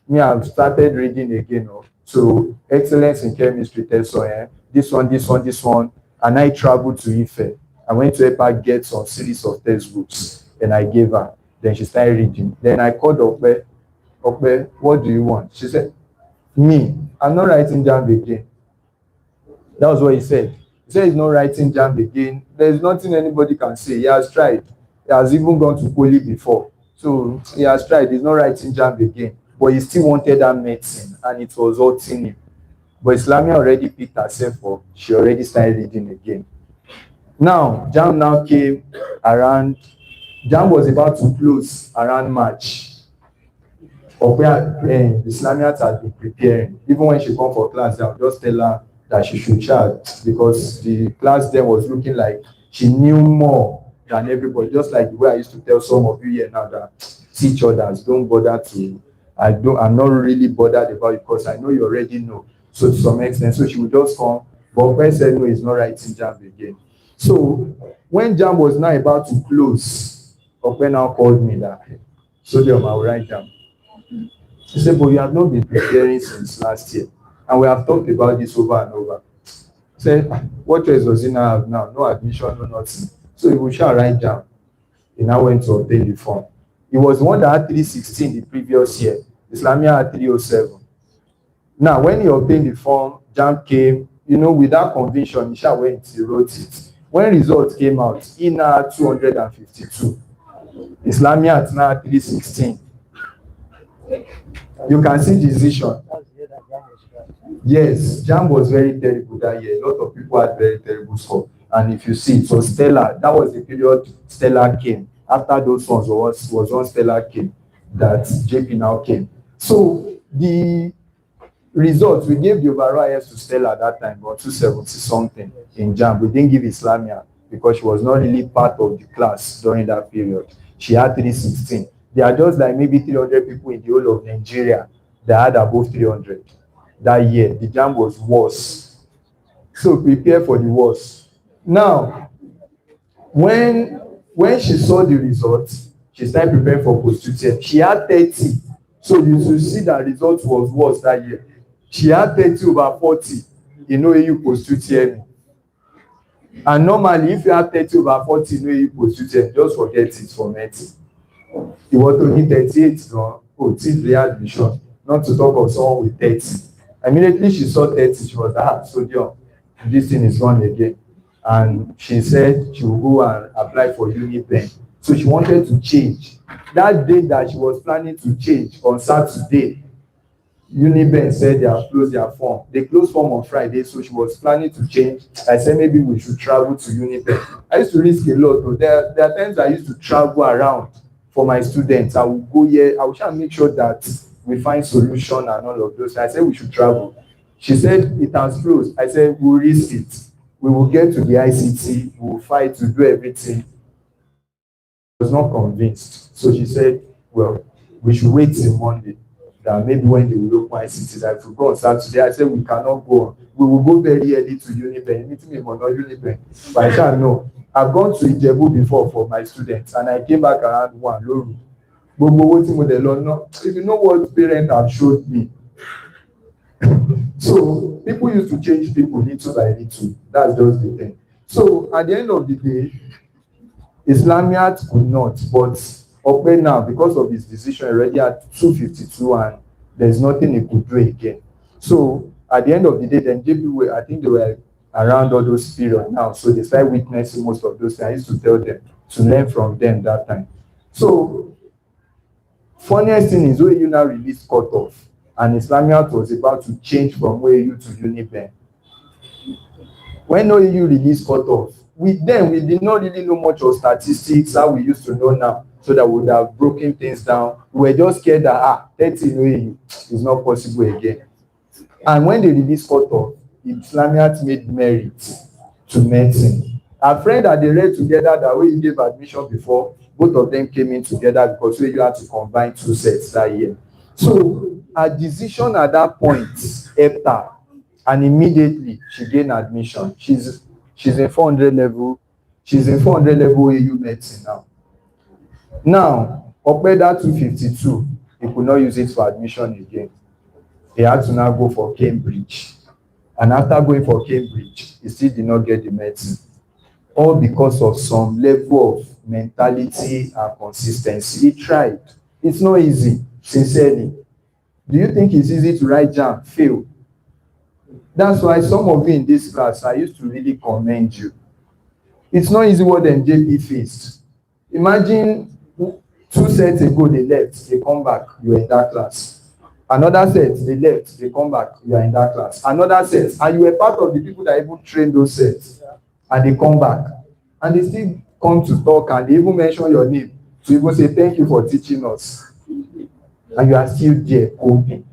me, I've started reading again. So excellence in chemistry, this one, and I traveled to Ife. I went to EPA, get some series of textbooks, and I gave her. Then she started reading. Then I called Okwe, what do you want? She said, me, I'm not writing JAMB again. That was what he said. He said he's not writing JAMB again. There's nothing anybody can say. He has tried. He has even gone to Poly before. So he has tried. He's not writing JAMB again. But he still wanted that medicine, and it was hurting him. But Islamia already picked herself up. She already started reading again. Now, JAMB now came around. JAMB was about to close around March. Islamia had been preparing. Even when she come for class, I would just tell her that she should chat because the class then was looking like she knew more than everybody. Just like the way I used to tell some of you here now that teach others, don't bother to. I'm not really bothered about it because I know you already know. So to some extent, so she would just come. But when said no, he's not writing JAMB again. So when JAMB was now about to close, Okwe now called me that, Sodium, I will write JAMB. He said, but you have not been preparing since last year. And we have talked about this over and over. He said, what choice does he now have now? No admission, no nothing. So he will shall write JAMB. He now went to obtain the form. He was the one that had 316 the previous year. Islamia had 307. Now, when he obtained the form, JAMB came, with that conviction, he shall went, he wrote it. When results came out, he now had 252. Islamia had now 316. You can see decision. Yes, JAMB was very terrible that year. A lot of people had very terrible score. And if you see, so Stella, that was the period Stella came. After those ones was when Stella came, that JP now came. So the results, we gave the overall highest to Stella at that time, about 270 something in JAMB. We didn't give Islamia because she was not really part of the class during that period. She had 316. There are just like maybe 300 people in the whole of Nigeria that had above 300 that year. The JAMB was worse. So prepare for the worst. Now, when she saw the results, she started preparing for post-UTME. She had 30. So you should see that result was worse that year. She had 30 over 40 in OAU post-UTME. And normally, if you have 30 over 40 in OAU post-UTME, just forget it for medicine. You want to hit 38, no? Oh, it's re-admission. Not to talk of someone with 30. Immediately she saw 30, she was like, sodium, this thing is gone again. And she said she will go and apply for UniBen. So she wanted to change. That day that she was planning to change, on Saturday, UniBen said they have closed their form. They closed form on Friday, so she was planning to change. I said maybe we should travel to UniBen. I used to risk a lot. Though. There are times I used to travel around for my students. I will go here. I will try and make sure that we find solution and all of those. I said we should travel. She said it has closed. I said we'll risk it. We will get to the ICT. We will fight to do everything. I was not convinced. So she said, well, we should wait till Monday. That maybe when they will open ICT, that if we go on Saturday, I said we cannot go on. We will go very early to UniBen. Meeting me, but not UniBen. But I can't know. I've gone to Ijebu before for my students, and I came back around 1 Loru. If you know what parents have showed me. So people used to change people little by little. That's just the thing. So at the end of the day, Islamiat could not, but Okpe now, because of his decision, already at 252, and there's nothing he could do again. So at the end of the day, then JP, I think they were around all those periods now, so they started witnessing most of those things. I used to tell them to learn from them that time. So funniest thing is OAU now released cutoff, and Islamiat was about to change from OAU to UniBen. When OAU released cutoff, we did not really know much of statistics, how we used to know now, so that we would have broken things down. We were just scared that 30 in OAU is not possible again. And when they released cutoff, Islamiat made merit to medicine. A friend that they read together that we gave admission before, both of them came in together because we had to combine 2 sets that year. So her decision at that point helped her, and immediately she gained admission. She's in 400 level. She's in 400 level AU medicine now. Now, Okpe that 252, he could not use it for admission again. He had to now go for Cambridge. And after going for Cambridge, he still did not get the medicine. All because of some level of mentality and consistency. He tried. It's not easy, sincerely. Do you think it's easy to write JAMB, fail? That's why some of you in this class, I used to really commend you. It's not easy what MJP faced. Imagine 2 sets ago they left, they come back, you are in that class. Another set, they left, they come back, you are in that class. Another set, and you were part of the people that even trained those sets, and they come back. And they still come to talk, and they even mention your name to even say thank you for teaching us. And you are still there coping.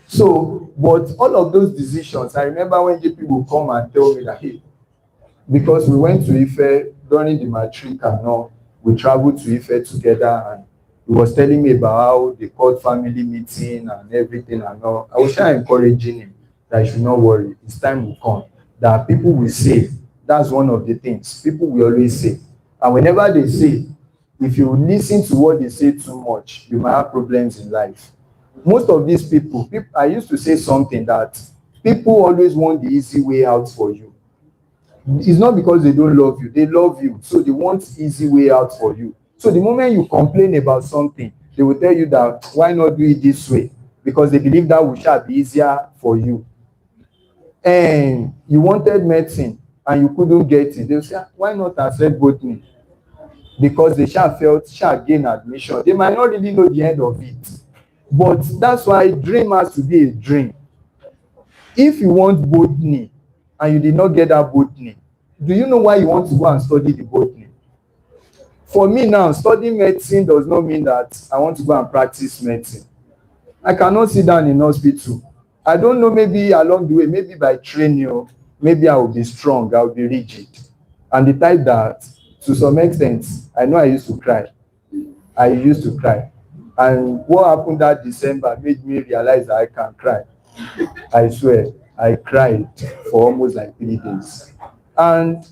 So, but all of those decisions, I remember when JP would come and tell me that, hey, because we went to Ife during the matric and all, we traveled to Ife together, and he was telling me about how they called family meeting and everything and all. I was trying encouraging him that he should not worry, his time will come, that people will say. That's one of the things. People will always say. And whenever they say, if you listen to what they say too much, you might have problems in life. Most of these people, I used to say something that people always want the easy way out for you. It's not because they don't love you. They love you. So they want easy way out for you. So the moment you complain about something, they will tell you that, why not do it this way? Because they believe that will shall be easier for you. And you wanted medicine and you couldn't get it. They'll say, why not accept botany? Because they shall gain admission. They might not really know the end of it. But that's why dream has to be a dream. If you want botany and you did not get that botany, do you know why you want to go and study the botany? For me now, studying medicine does not mean that I want to go and practice medicine. I cannot sit down in hospital I don't know, maybe along the way, maybe by training, maybe I will be strong, I will be rigid. And the type that, to some extent, I know I used to cry. I used to cry. And what happened that December made me realize that I can cry. I swear, I cried for almost like 3 days. And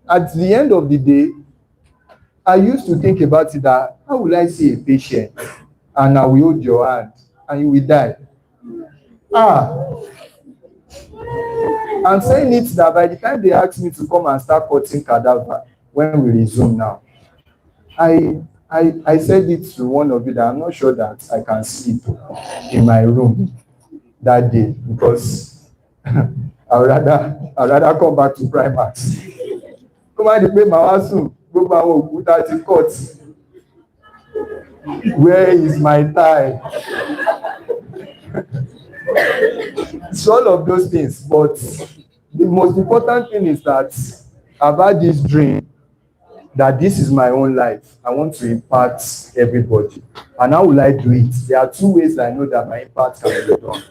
at the end of the day, I used to think about it that how will I see a patient and I will hold your hand and you will die? I'm saying it that by the time they asked me to come and start cutting cadaver when we resume now, I said it to one of you that I'm not sure that I can sleep in my room that day because I'd rather come back to Primax. Come on, the pay my house soon. Go back home, put out the cut. Where is my tie? It's all of those things, but the most important thing is that I've had this dream that this is my own life. I want to impact everybody. And how will I do it? There are two ways I know that my impact can be done.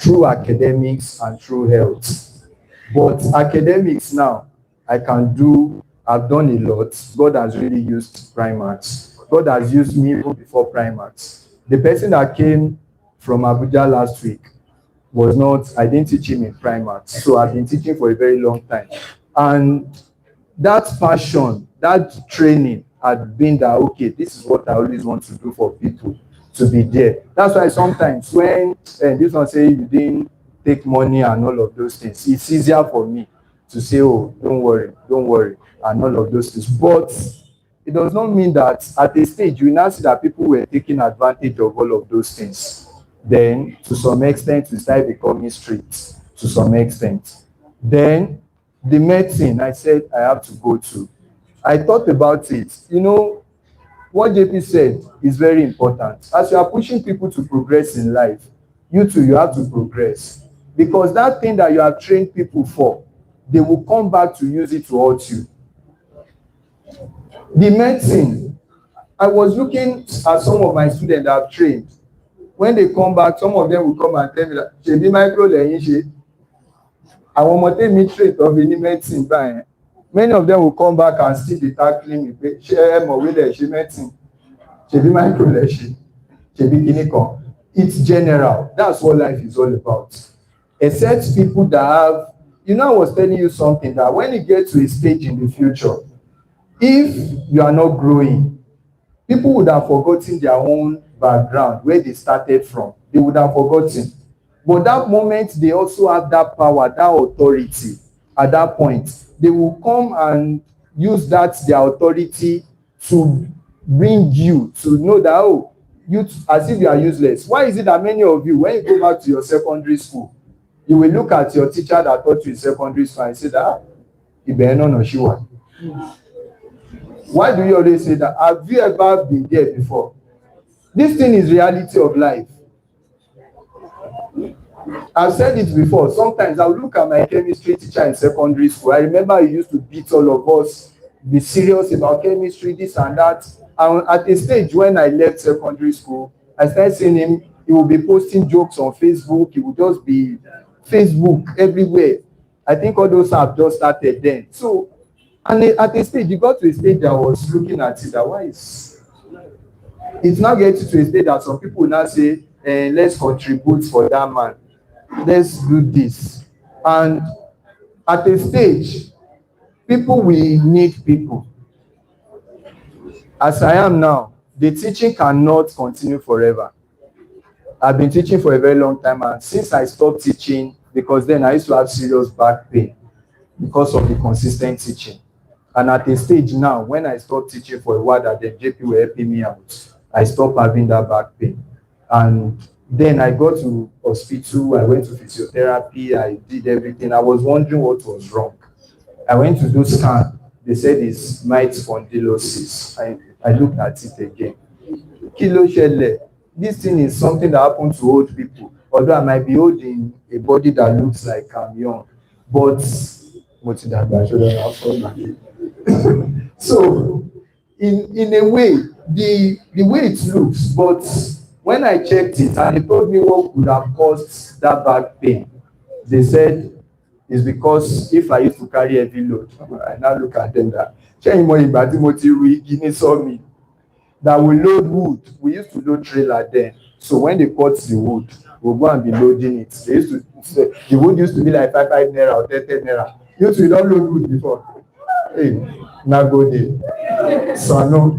Through academics and through health. But academics now, I've done a lot. God has really used Primax. God has used me even before Primax. The person that came from Abuja last week I didn't teach him in Primax. So I've been teaching for a very long time. And that passion, that training had been that, okay, this is what I always want to do for people, to be there. That's why sometimes when this one say you didn't take money and all of those things, it's easier for me to say, oh, don't worry, and all of those things. But it does not mean that at a stage you now see that people were taking advantage of all of those things. Then, to some extent, we started becoming strict, to some extent. Then, the medicine, I said I have to go to. I thought about it. You know, what JP said is very important. As you are pushing people to progress in life, you too, you have to progress. Because that thing that you have trained people for, they will come back to use it to hurt you. The medicine, I was looking at some of my students that I've trained. When they come back, some of them will come and tell me that, "Ṣebí micro lẹ́yìn ṣe." Àwọn ọmọ tèmi train tó fi ní medicine báyẹn. Many of them will come back and still be tackling me pé ṣé ẹ mọ̀wé lẹ̀ ṣe medicine? Ṣebí micro lẹ̀ ṣe? Ṣebí kíní kan? It's general. That's what life is all about. Except people that have, I was telling you something that when you get to a stage in the future, if you are not growing, people would have forgotten their own background, where they started from. They would have forgotten. But that moment, they also have that power, that authority. At that point, they will come and use their authority to bring you to know that, oh, as if you are useless. Why is it that many of you, when you go back to your secondary school, you will look at your teacher that taught you in secondary school and say that, why do you always say that? Have you ever been there before? This thing is reality of life. I've said it before. Sometimes I'll look at my chemistry teacher in secondary school. I remember he used to beat all of us, be serious about chemistry, this and that. And at a stage when I left secondary school, I started seeing him. He would be posting jokes on Facebook. He would just be Facebook everywhere. I think all those have just started then. So, and at a stage, you got to a stage that I was looking at it. That why is it's now getting to a stage that some people now say, let's contribute for that man. Let's do this. And at a stage, people will need people. As I am now, the teaching cannot continue forever. I've been teaching for a very long time, and since I stopped teaching, because then I used to have serious back pain because of the consistent teaching. And at a stage now, when I stopped teaching for a while, that the JP were helping me out, I stopped having that back pain. And then I got to hospital, I went to physiotherapy, I did everything. I was wondering what was wrong. I went to do scan. They said it's mite spondylosis. I looked at it again. Kilo shele. This thing is something that happens to old people. Although I might be holding a body that looks like I'm young. But so in a way, the way it looks, but when I checked it and they told me what could have caused that back pain, they said it's because if I used to carry heavy load, I now look at them that that we load wood. We used to load trailer then. So when they cut the wood, we'll go and be loading it. They used to say, the wood used to be like 5 naira or 10 naira. You used to don't load wood before. Hey, now go there. So I know.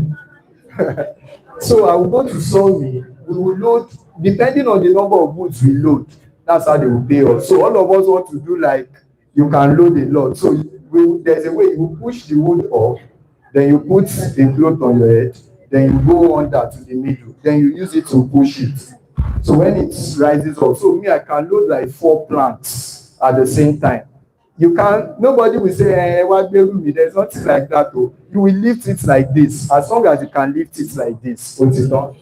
So I will go to Sony. We will load, depending on the number of woods we load. That's how they will pay us. So all of us want to do like, you can load a lot. So there's a way you push the wood up, then you put a cloth on your head, then you go under to the middle, then you use it to push it. So when it rises up, so me, I can load like 4 planks at the same time. You can, nobody will say, what me? There's nothing like that. Oh. You will lift it like this, as long as you can lift it like this. Put it on.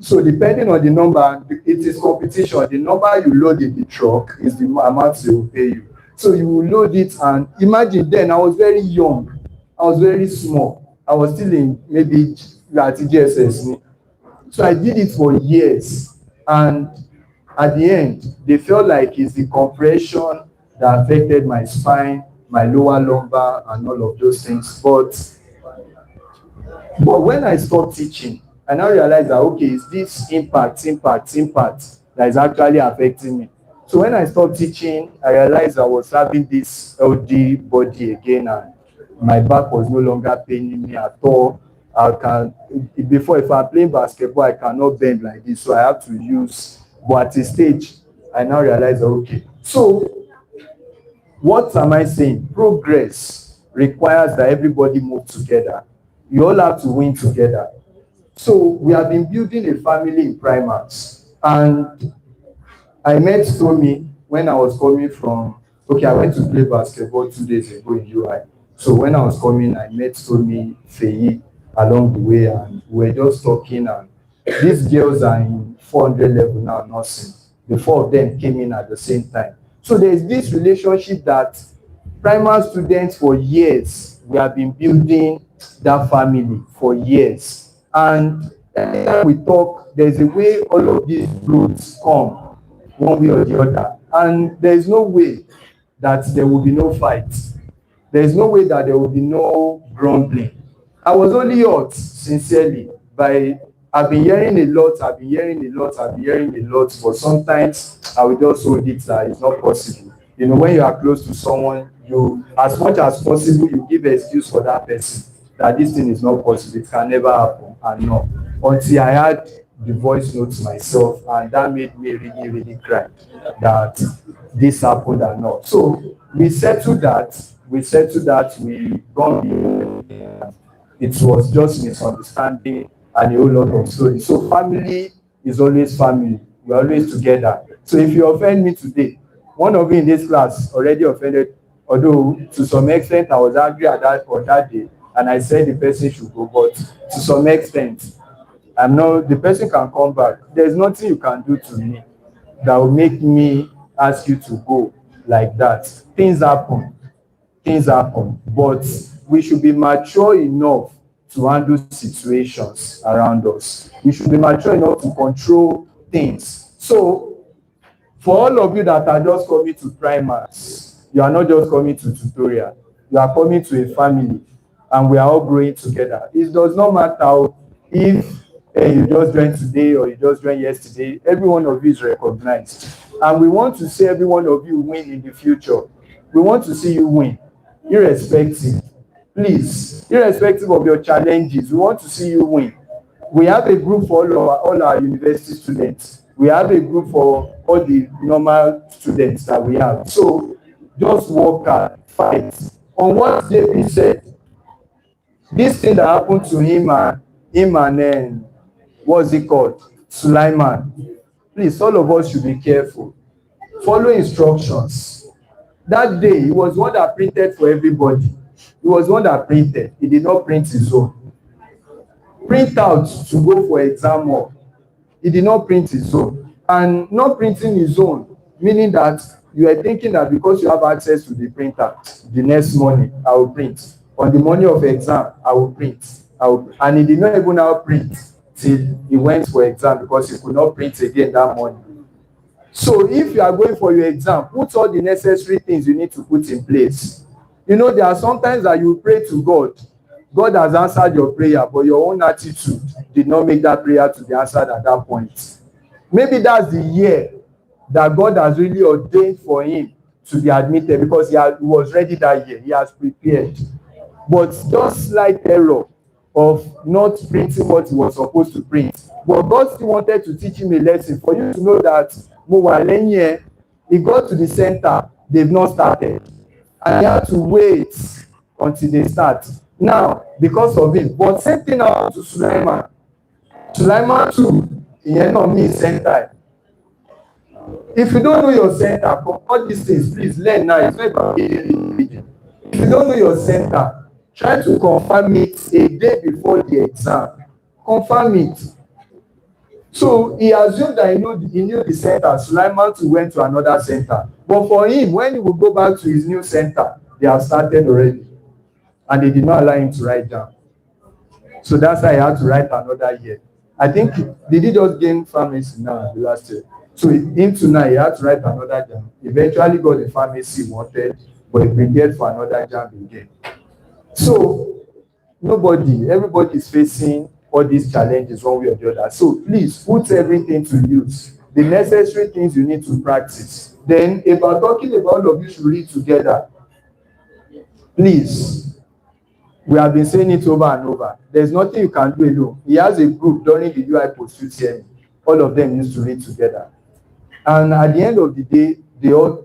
So depending on the number, it is competition. The number you load in the truck is the amount they will pay you. So you will load it, and imagine then I was very young, I was very small, I was still in maybe at GSS. So I did it for years, and at the end, they felt like it's the compression that affected my spine, my lower lumbar, and all of those things. But when I stopped teaching, I now realized that, okay, it's this impact that is actually affecting me. So when I stopped teaching, I realized I was having this healthy body again, and my back was no longer paining me at all. Before, if I'm playing basketball, I cannot bend like this, so I have to use, but at a stage, I now realize, okay. So, what am I saying? Progress requires that everybody move together. You all have to win together. So, we have been building a family in Primax, and I met Tommy when I was coming from, I went to play basketball 2 days ago in UI. So when I was coming, I met Tommy, Feyi, along the way, and we were just talking, and these girls are in 400 level now, nursing. The 4 of them came in at the same time. So there's this relationship that primary students for years, we have been building that family for years. And anytime we talk, there's a way all of these roots come, one way or the other. And there's no way that there will be no fight. There's no way that there will be no grumbling. I was only hurt, sincerely, I've been hearing a lot, but sometimes I will just hold it that it's not possible. You know, when you are close to someone, you, as much as possible, you give an excuse for that person that this thing is not possible, it can never happen, and no. Until I had the voice notes myself, and that made me really, really cry that this happened and not. So we settled that, it was just misunderstanding and a whole lot of stories. So family is always family. We're always together. So if you offend me today, one of you in this class already offended, although to some extent I was angry at that on that day, and I said the person should go, but to some extent, the person can come back. There's nothing you can do to me that will make me ask you to go like that. Things happen, but we should be mature enough to handle situations around us. We should be mature enough to control things. So, for all of you that are just coming to primers, you are not just coming to tutorial. You are coming to a family, and we are all growing together. It does not matter if you just joined today or you just joined yesterday. Every one of you is recognized. And we want to see every one of you win in the future. We want to see you win, irrespective. Please, irrespective of your challenges, we want to see you win. We have a group for all our university students. We have a group for all the normal students that we have. So just work hard, fight. On what JP said, this thing that happened to him and what's it called? Sulaiman. Please, all of us should be careful. Follow instructions. That day, he was one that printed for everybody. He was one that printed. He did not print his own. Print out to go for exam hall. He did not print his own. And not printing his own, meaning that you are thinking that because you have access to the printer, the next morning, I will print. On the morning of exam, I will print. And he did not even now print till he went for exam because he could not print again that morning. So if you are going for your exam, put all the necessary things you need to put in place. You know, there are sometimes that you pray to God. God has answered your prayer, but your own attitude did not make that prayer to be answered at that point. Maybe that's the year that God has really ordained for him to be admitted because he was ready that year. He has prepared. But just slight error of not printing what he was supposed to print. But God still wanted to teach him a lesson for you to know that he got to the center, they've not started. And he had to wait until they start. Now, because of it, but same thing happened to Sulaiman. Sulaiman too, ìyẹn náà means center. If you don't know your center, for all these things, please learn now. It's not about reading. If you don't know your center, try to confirm it a day before the exam. Confirm it. So he assumed that he knew the center. Sulaiman too went to another center. But for him, when he would go back to his new center, they have started already. And they did not allow him to write down. So that's why he had to write another year. I think, did he just gain pharmacy now the last year? So into now, he had to write another JAMB. Eventually got the pharmacy he wanted, but he prepared for another JAMB again. So everybody is facing all these challenges one way or the other. So please put everything to use. The necessary things you need to practice. Then about talking about all of you should read together. Please. We have been saying it over and over. There's nothing you can do alone. He has a group during the UI post UTME. All of them used to read together. And at the end of the day,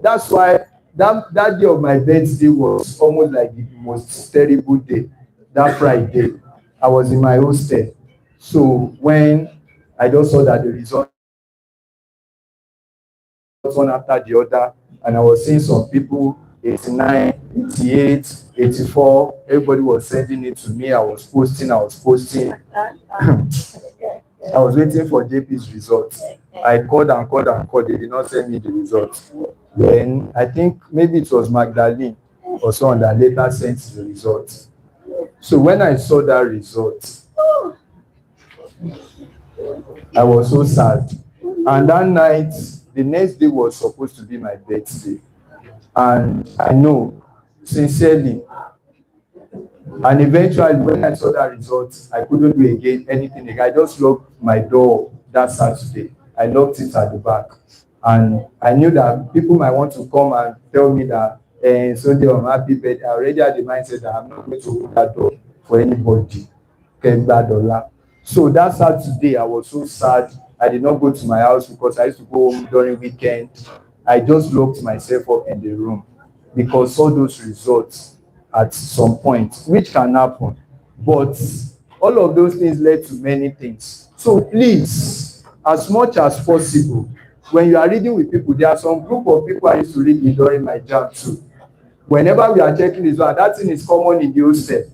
that's why that day of my birthday was almost like the most terrible day. That Friday, I was in my hostel. So when I just saw that the result one after the other, and I was seeing some people 89, 88, 84, everybody was sending it to me. I was posting. I was waiting for JP's results. I called. They did not send me the results. Then I think maybe it was Magdalene or someone that later sent the results. So when I saw that result, I was so sad. And that night, the next day was supposed to be my birthday. And I know, sincerely, and eventually when I saw that result, I couldn't do anything again. I just locked my door that Saturday. I locked it at the back. And I knew that people might want to come and tell me that Sunday I'm happy birthday. I already had the mindset that I'm not going to open that door for anybody. So that Saturday, I was so sad. I did not go to my house because I used to go home during weekend. I just locked myself up in the room because all those results at some point, which can happen, but all of those things led to many things. So please, as much as possible, when you are reading with people, there are some group of people I used to read with during my JAMB too. Whenever we are checking this one, that thing is common in the hostel.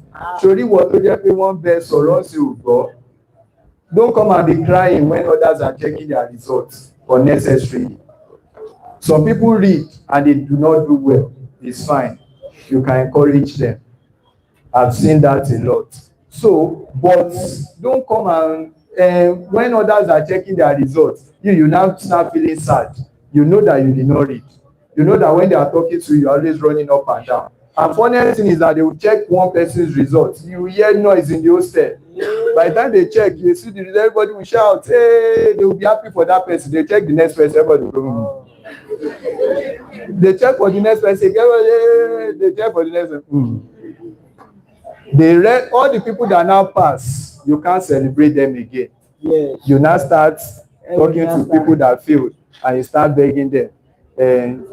Surely what one best or else you go. Don't come and be crying when others are checking their results unnecessarily. Some people read and they do not do well. It's fine. You can encourage them. I've seen that a lot. So, but don't come and when others are checking their results, you now start feeling sad. You know that you did not read. You know that when they are talking to you, you're always running up and down. And funny thing is that they will check one person's results. You hear noise in the hostel. By the time they check, you see the result, everybody will shout, hey, they will be happy for that person. They check the next person, everybody will go. They check for the next person, they check for the next person. They read all the people that now pass, you can't celebrate them again. Yes. You now start talking to people that failed and you start begging them. That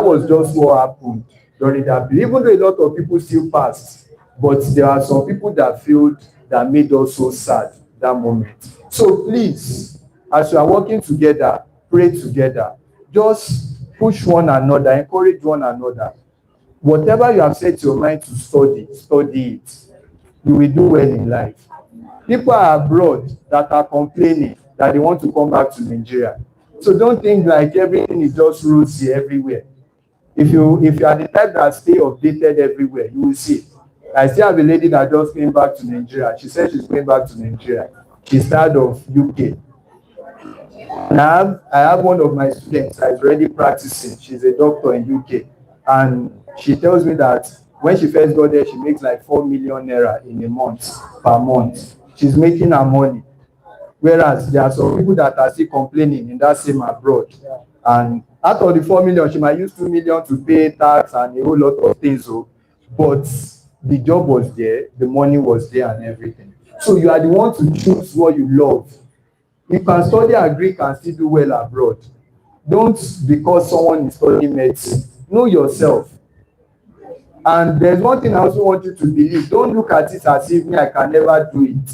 was just what happened during that period. Even though a lot of people still passed, but there are some people that failed that made us so sad that moment. So please, as you are working together, pray together. Just push one another, encourage one another. Whatever you have set your mind to study, study it. You will do well in life. People are abroad that are complaining that they want to come back to Nigeria. So don't think like everything is just rosy everywhere. If you are the type that stay updated everywhere, you will see. I still have a lady that just came back to Nigeria. She said she's going back to Nigeria. She's tired of UK. And I have one of my students that is already practicing. She's a doctor in UK. And she tells me that when she first got there, she makes like 4 million naira in a month, per month. She's making her money. Whereas there are some people that are still complaining in that same abroad. And out of the 4 million, she might use 2 million to pay tax and a whole lot of things. But the job was there, the money was there and everything. So you are the one to choose what you love. You can study agric and still do well abroad. Don't because someone is studying medicine. Know yourself. And there's one thing I also want you to believe. Don't look at it as if me, I can never do it.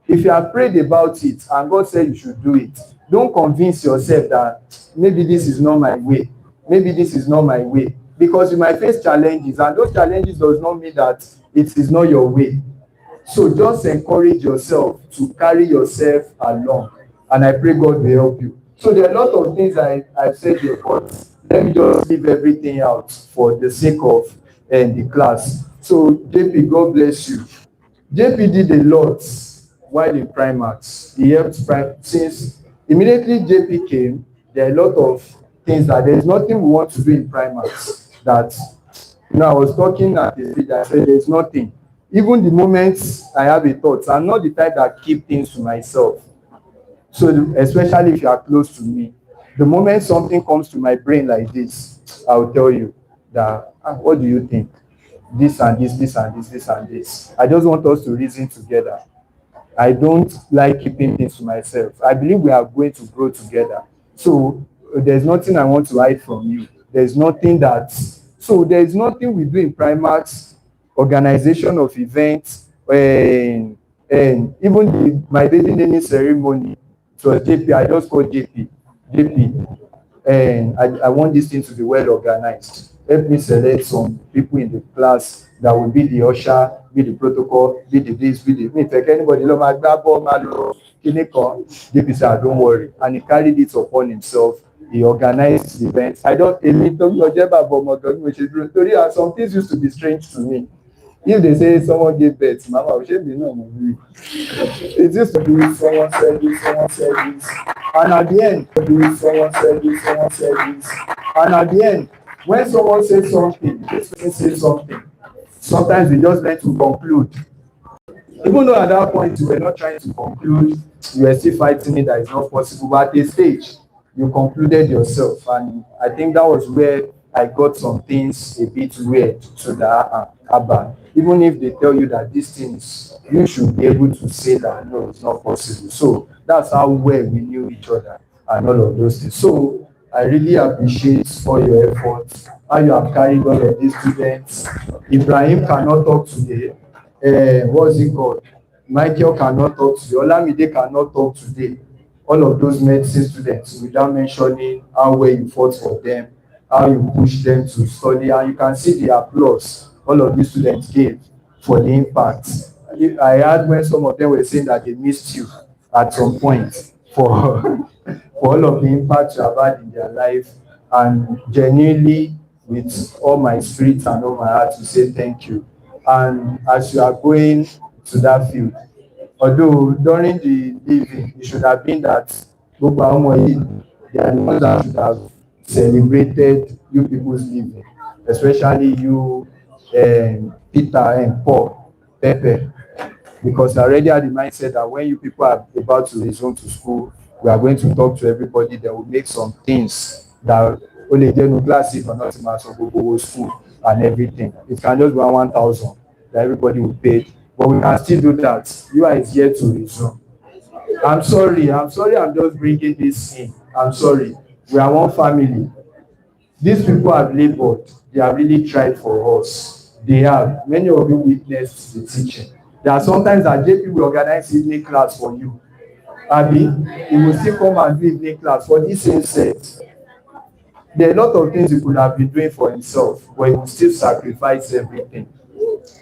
If you have prayed about it and God said you should do it, don't convince yourself that maybe this is not my way. Maybe this is not my way. Because you might face challenges, and those challenges does not mean that it is not your way. So just encourage yourself to carry yourself along. And I pray God will help you. So there are a lot of things I've said here, but let me just leave everything out for the sake of the class. So JP, God bless you. JP did a lot while in Primax. He helped since immediately JP came, there are a lot of things that there's nothing we want to do in Primax that, I was talking at the stage, I said there's nothing. Even the moments I have a thought, I'm not the type that keep things to myself. So especially if you are close to me, the moment something comes to my brain like this, I'll tell you that, what do you think? This and this, this and this, this and this. I just want us to reason together. I don't like keeping things to myself. I believe we are going to grow together. So there's nothing I want to hide from you. There's nothing we do in Primax, organization of events, and even my baby naming ceremony. So JP, I just called JP. And I want this thing to be well organized. Help me select some people in the class that will be the usher, be the protocol, be the this, be the me. Take anybody, JP said, don't worry. And he carried it upon himself. He organized the events. Some things used to be strange to me. If they say someone gave birth, Mama, it used to be someone said this, someone said this. And at the end, someone said this, someone said this. And at the end, when someone says something, this person says something, sometimes we just learn to conclude. Even though at that point you were not trying to conclude, you were still fighting it that it's not possible. But at a stage, you concluded yourself. And I think that was where I got some things a bit weird to the Abba. Even if they tell you that these things, you should be able to say that no, it's not possible. So that's how well we knew each other and all of those things. So I really appreciate all your efforts, how you have carried all of these students. Ibrahim cannot talk today. What's it called? Michael cannot talk today. Olamide cannot talk today. All of those medicine students, without mentioning how well you fought for them, how you push them to study, and you can see the applause all of these students gave for the impact. I heard when some of them were saying that they missed you at some point for, for all of the impact you have had in their life, and genuinely, with all my spirit and all my heart, to say thank you. And as you are going to that field, although during the leaving, it should have been that they are the ones that should have celebrated you people's leaving, especially you, Peter and Paul, Pepe, because I already had the mindset that when you people are about to resume to school, we are going to talk to everybody. That will make some things that only they know classes or not in school and everything. It can just be 1,000 that everybody will pay, but we can still do that. You are here to resume. I'm sorry. I'm just bringing this in. I'm sorry. We are one family. These people have labored. They have really tried for us. They have. Many of you witnessed the teaching. There are sometimes that JP will organize evening class for you. Abi, he will still come and do evening class for this same set. There are a lot of things he could have been doing for himself, but he will still sacrifice everything.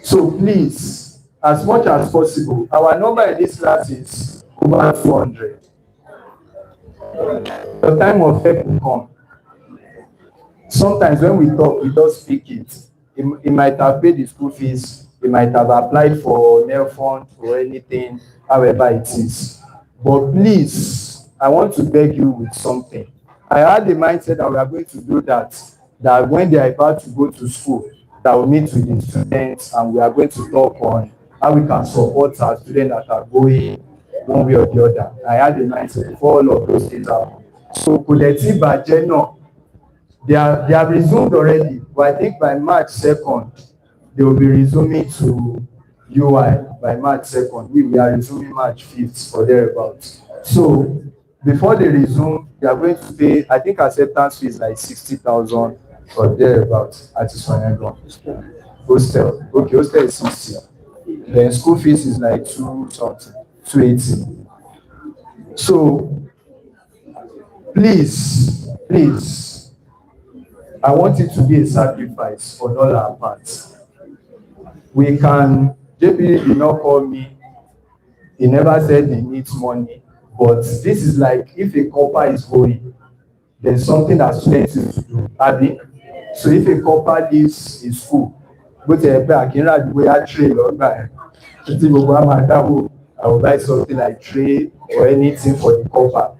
So please, as much as possible, our number in this class is over 200. The time of help will come. Sometimes when we talk, we don't speak it. He might have paid the school fees He might have applied for nail fund or anything, however it is. But please, I want to beg you with something. I had the mindset that we are going to do that when they are about to go to school, that we meet with the students and we are going to talk on how we can support our students that are going one way or the other. I had the mindset before all of those things happen. So kò dẹ̀ tí bàjẹ́ náà, they have resumed already, but I think by March 2nd, they will be resuming to UI by March 2nd. We are resuming March 5th or thereabouts. So before they resume, they are going to pay, I think acceptance fee is like 60,000 or thereabouts at Iswanyagon. Hostel. Okay, hostel is 60. Then school fees is like 280. So please, I want it to be a sacrifice on all our parts. We can, JP did not call me, he never said he needs money, but this is like if a copper is going, there's something that students need to do, Abi. So if a copper leaves his school, go to a bank, you know, the way I trade or buy, I will buy something like tray or anything for the copper.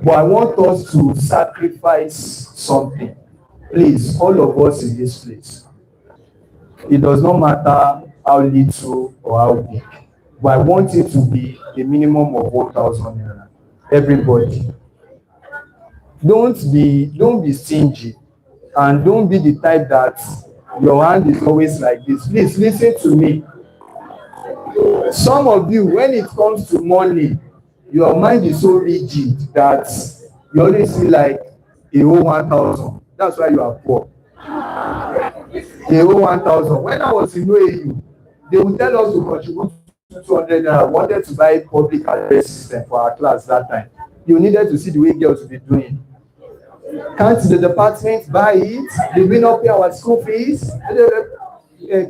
But I want us to sacrifice something. Please, all of us in this place. It does not matter how little or how big, but I want it to be a minimum of 1,000 naira. Everybody. Don't be stingy, and don't be the type that your hand is always like this. Please listen to me. Some of you, when it comes to money, your mind is so rigid that you always feel like you owe 1,000. That's why you are poor. You owe 1,000. When I was in OAU, they would tell us to contribute 200 naira. I wanted to buy public address system for our class that time. You needed to see the way girls will be doing. Can't the department buy it? They will not pay our school fees.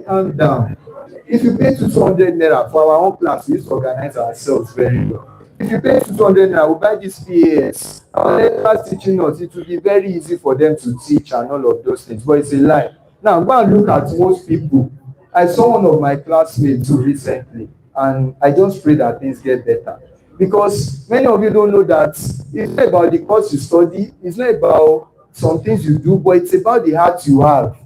Calm down. If you pay 200 naira for our own class, we used to organize ourselves very well. If you pay 200 naira, we'll buy this PAS. Our lecturers teaching us, it will be very easy for them to teach and all of those things, but it's a lie. Now, go and look at most people. I saw one of my classmates too recently, and I just pray that things get better. Because many of you don't know that it's not about the course you study, it's not about some things you do, but it's about the heart you have.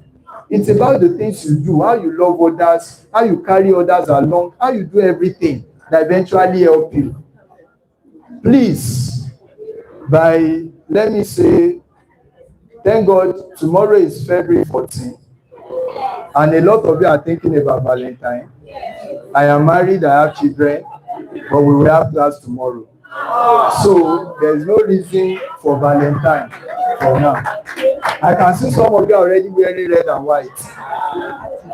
It's about the things you do, how you love others, how you carry others along, how you do everything that eventually help you. Please, let me say, thank God, tomorrow is February 14, and a lot of you are thinking about Valentine. I am married, I have children, but we will have class tomorrow. So there is no reason for Valentine for now. I can see some of you already wearing red and white.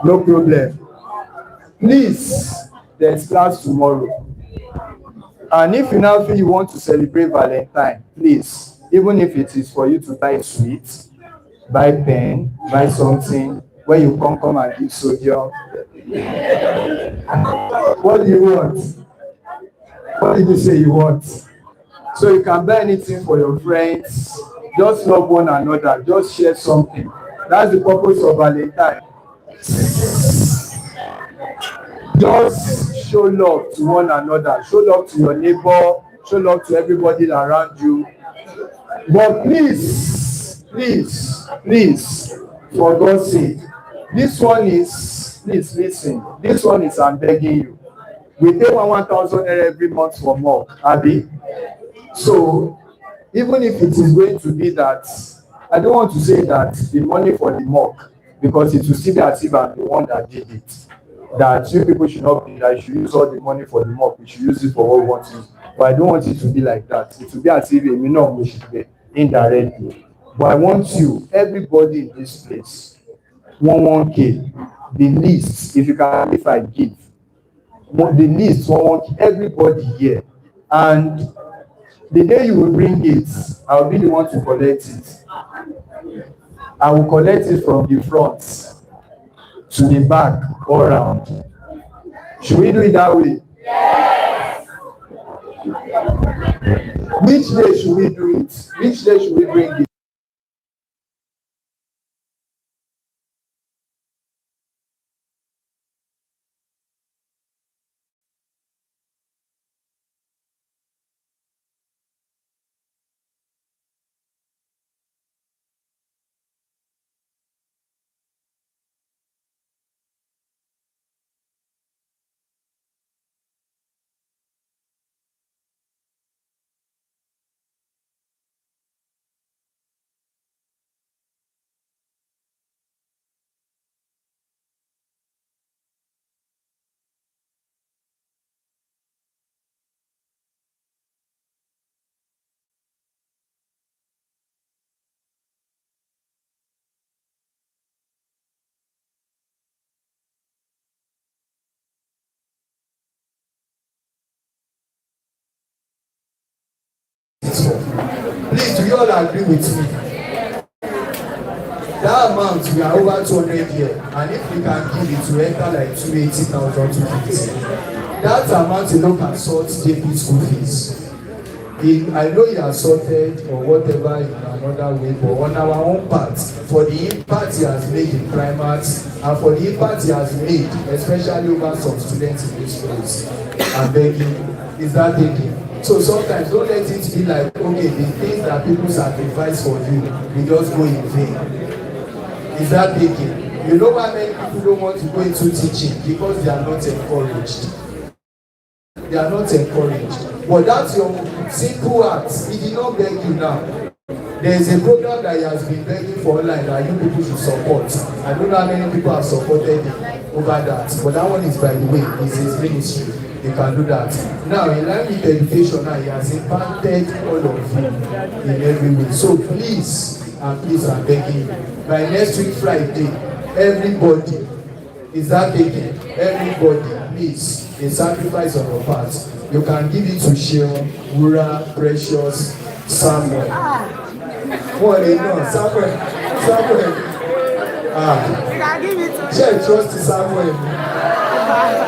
No problem. Please, there is class tomorrow. And if you now feel you want to celebrate Valentine, please, even if it is for you to buy sweets, buy pen, buy something, when you come and give sodium. What do you want? What did you say you want? So you can buy anything for your friends. Just love one another. Just share something. That's the purpose of Valentine. Just show love to one another. Show love to your neighbor. Show love to everybody around you. But please, for God's sake, this one is, please listen. This one is, I'm begging you. We pay 1,000 every month for mock, Abi. So even if it is going to be that, I don't want to say that the money for the mock, because it will still be as if I'm the one that did it. That you people should not be that you should use all the money for the mock, we should use it for what we want to use. But I don't want it to be like that. It will be as if we know we should be indirectly. But I want you, everybody in this place, 1K, the least, if you can, if I give. The least, everybody here, and the day you will bring it, I will be the one to collect it. I will collect it from the front to the back, all around. Should we do it that way? Yes. Which day should we do it? Which day should we bring it? all agree with me? That amount, we are over 200 here, and if we can give it to enter like 280,000, 250. That amount alone can sort JP school fees. I know he has sorted or whatever in another way, but on our own part, for the impact he has made in primates and for the impact he has made, especially over some students in this place, I'm begging, is that taking? So sometimes don't let it be like, okay, the things that people sacrifice for you, we just go in vain. Is that taking? You know why many people don't want to go into teaching? Because they are not encouraged. They are not encouraged. But that's your simple act. He did not beg you now. There is a program that he has been begging for online that you people should support. I don't know how many people have supported him over that. But that one is, by the way, it's his ministry. You can do that. Now, in line with education, now he has impacted all of you in every way. So please, and please, I'm begging you. By next week Friday, everybody, is that taken? Everybody, please, a sacrifice on your part. You can give it to Shion, Wura, Precious, Samuel. What they know? Samuel. Share trust in Samuel.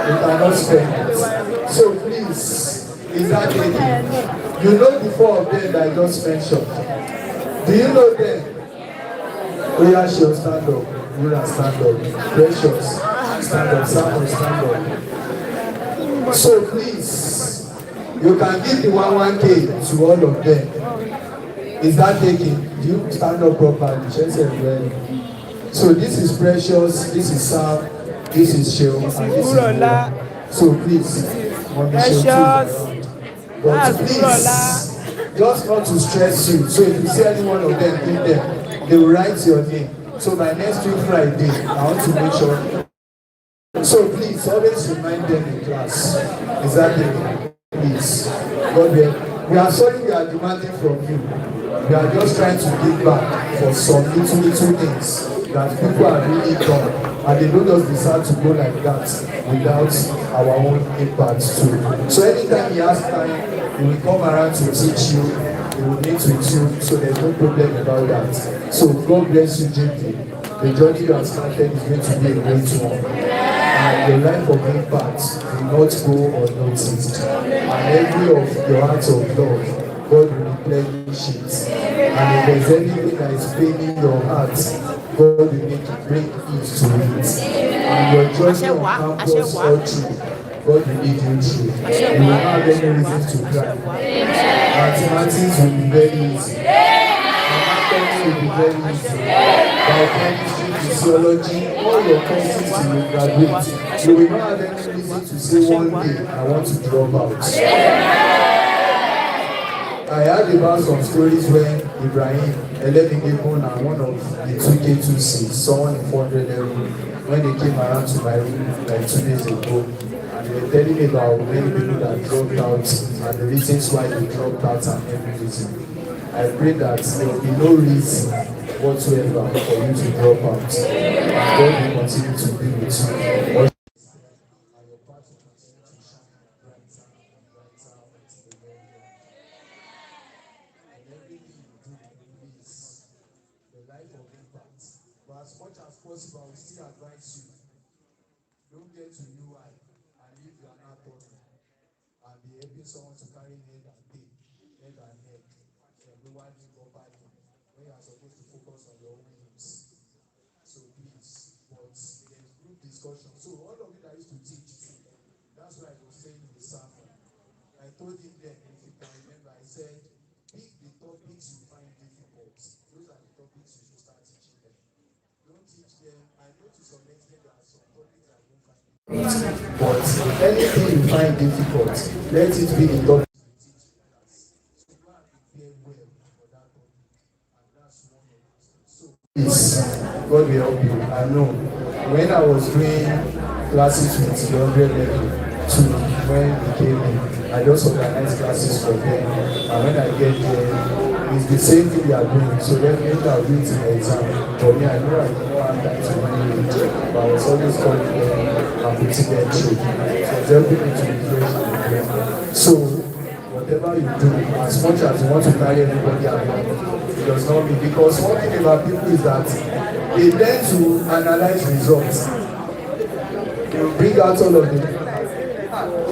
You cannot spend it. So please, is that taken? You know the four of them that I just mentioned. Do you know them? Oya Shion, stand up. Wura, stand up. Precious, stand up. Samuel, stand up. So please, you can give the 1K to all of them. Is that taking? You stand up properly. So this is Precious, this is Sam, this is Shion, and this is Wura. So please, Precious. But please, just not to stress you. So if you see any one of them, give them. They will write your name. So by next week Friday, I want to make sure. So please, always remind them in class. Is that it? Please. God bless. We are sorry we are demanding from you. We are just trying to give back for some little things that people are really done. And they don't just decide to go like that without our own impact too. So anytime he has time, he will come around to teach you. He will meet with you. So there's no problem about that. So God bless you, JP. The journey you have started is going to be a great one. And your life of impact will not go unnoticed. And every of your acts of love, God will replenish it. And if there's anything that is paining your heart, God will make you bring ease to it. And your journey on campus all through, God will lead you through. You will not have any reason to cry. Mathematics will be very easy. Anatomy will be very easy. Biochemistry, physiology, all your courses you will graduate. You will not have any reason to say one day, I want to drop out. I heard about some stories when Ibrahim, 11 people and one of the 2K2C, someone in 400 level, when they came around to my room like 2 days ago, and they were telling me about many people that dropped out and the reasons why they dropped out and everything. I pray that there will be no reason whatsoever for you to drop out. And God will continue to be with you. As much as possible, I will still advise you. Don't get to UI and leave your anatomy and be helping someone to carry head and tail, head and neck, everyone in your body when you are supposed to focus on your own limbs. So please, but there's group discussion. So all of you that used to teach, that's why I was saying in the sermon. I told him then, if you can remember, I said, pick the topics you find difficult. Those are the topics you should start teaching them. Don't teach them. I know to some extent there are some topics I don't find difficult. But anything you find difficult, let it be the topic you teach in class. So go and prepare well for that topic. And that's one of those things. So please, God will help you. I know. When I was doing classes with the 100 level too, when we came in, I just organized classes for them. And when I get there, it's the same thing they are doing. So definitely I'll do it in the exam. For me, I know I don't have time to do it, but I was always calling them and putting them through. So it's helping me to refresh them. So whatever you do, as much as you want to carry everybody along, it does not mean, because one thing about people is that they tend to analyze results. You bring out all of them.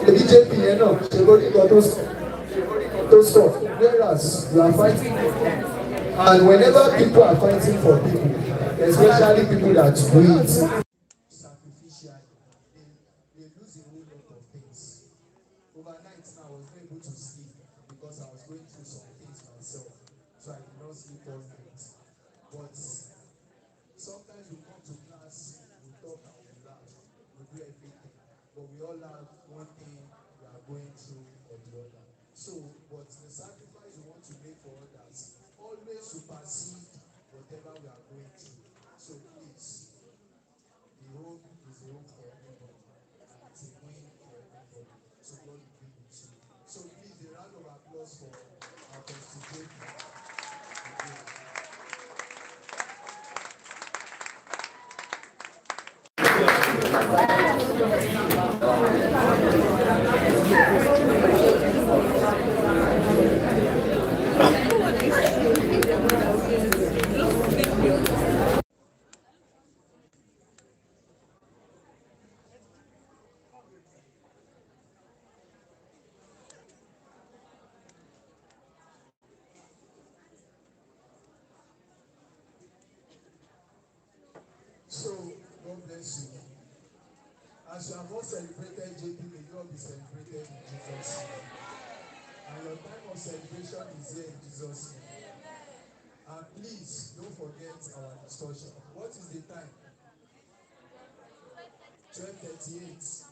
The BJP, you know, she got those stuff. Whereas you are fighting, and whenever people are fighting for people, especially people that do it sacrificially, they lose a whole lot of things. Overnight now, I was not able to sleep because I was going through some things myself, so I did not sleep all night. But sometimes we come to class, we talk and we laugh, we do everything, but we all have one thing we are going through or the other. So, but the sacrifice we want to make for others always supersede whatever we are going through. So please, the hope is a hope for everybody, and it's a win for everybody. So God will be with you. So please, a round of applause for our constituent. So, God bless you. As you have all celebrated JP, may you all be celebrated in Jesus' name. And your time of celebration is here in Jesus' name. And please, don't forget our discussion. What is the time? 12:38.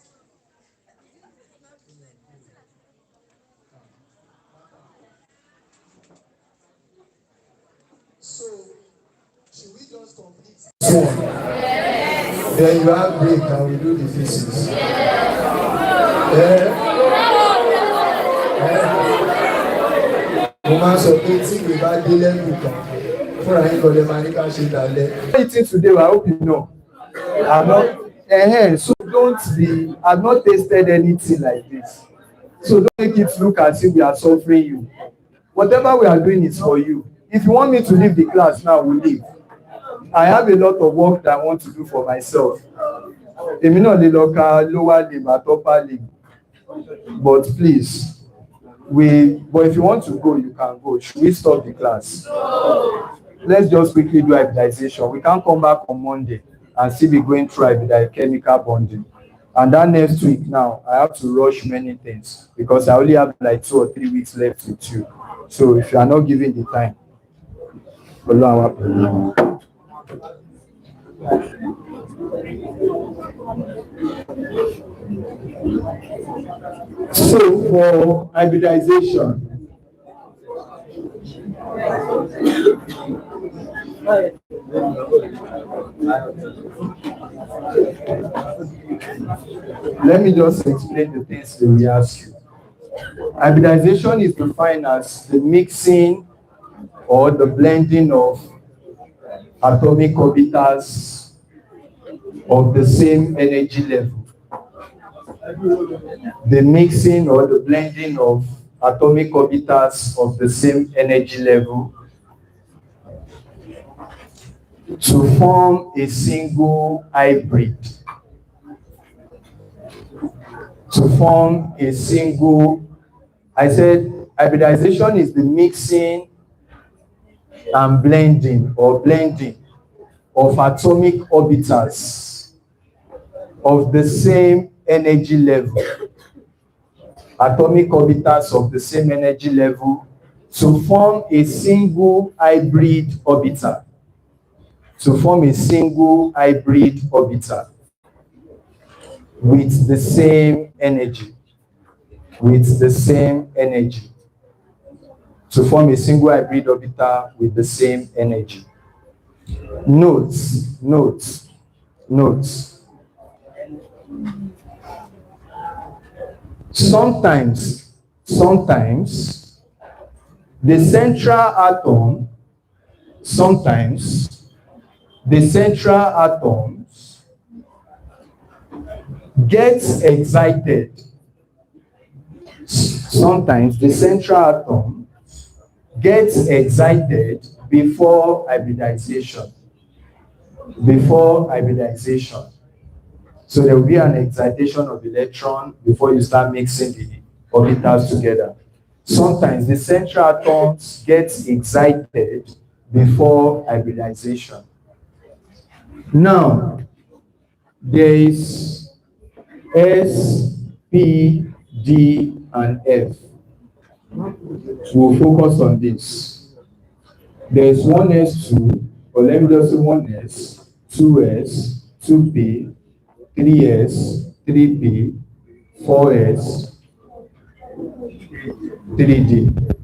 So, should we just complete this one? Then you have break and we do the thesis. Mo máa sọ pé tí mi bá dé lẹ́kùn kan fúnra yín kọ́ lè máa ní ká ṣe dalẹ̀. Eating today, I hope you know. So I've not tasted anything like this. So don't make it look as if we are suffering you. Whatever we are doing is for you. If you want me to leave the class now, we'll leave. I have a lot of work that I want to do for myself. Èmi náà lè lọ ka lower limb at upper limb. But please, but if you want to go, you can go. Should we stop the class? Let's just quickly do hybridization. We can't come back on Monday and still be going through chemical bonding. And that next week now, I have to rush many things because I only have like 2 or 3 weeks left with you. So if you are not giving the time, so for hybridization, let me just explain the things that we ask you. Hybridization is defined as the mixing or the blending of atomic orbitals of the same energy level. The mixing or the blending of atomic orbitals of the same energy level to form a single hybrid. To form a single, I said hybridization is the mixing and blending of atomic orbitals of the same energy level. Atomic orbitals of the same energy level to form a single hybrid orbital. To form a single hybrid orbital with the same energy. With the same energy. To form a single hybrid orbital with the same energy. Notes. Sometimes the central atoms gets excited sometimes the central atom gets excited before hybridization. Before hybridization. So there will be an excitation of electron before you start mixing the orbitals together. Sometimes the central atoms get excited before hybridization. Now, there is S, P, D, and F. We'll focus on this. There is 1s2, or let me just say 1s, 2s, 2p, 3s, 3p, 4s, 3d.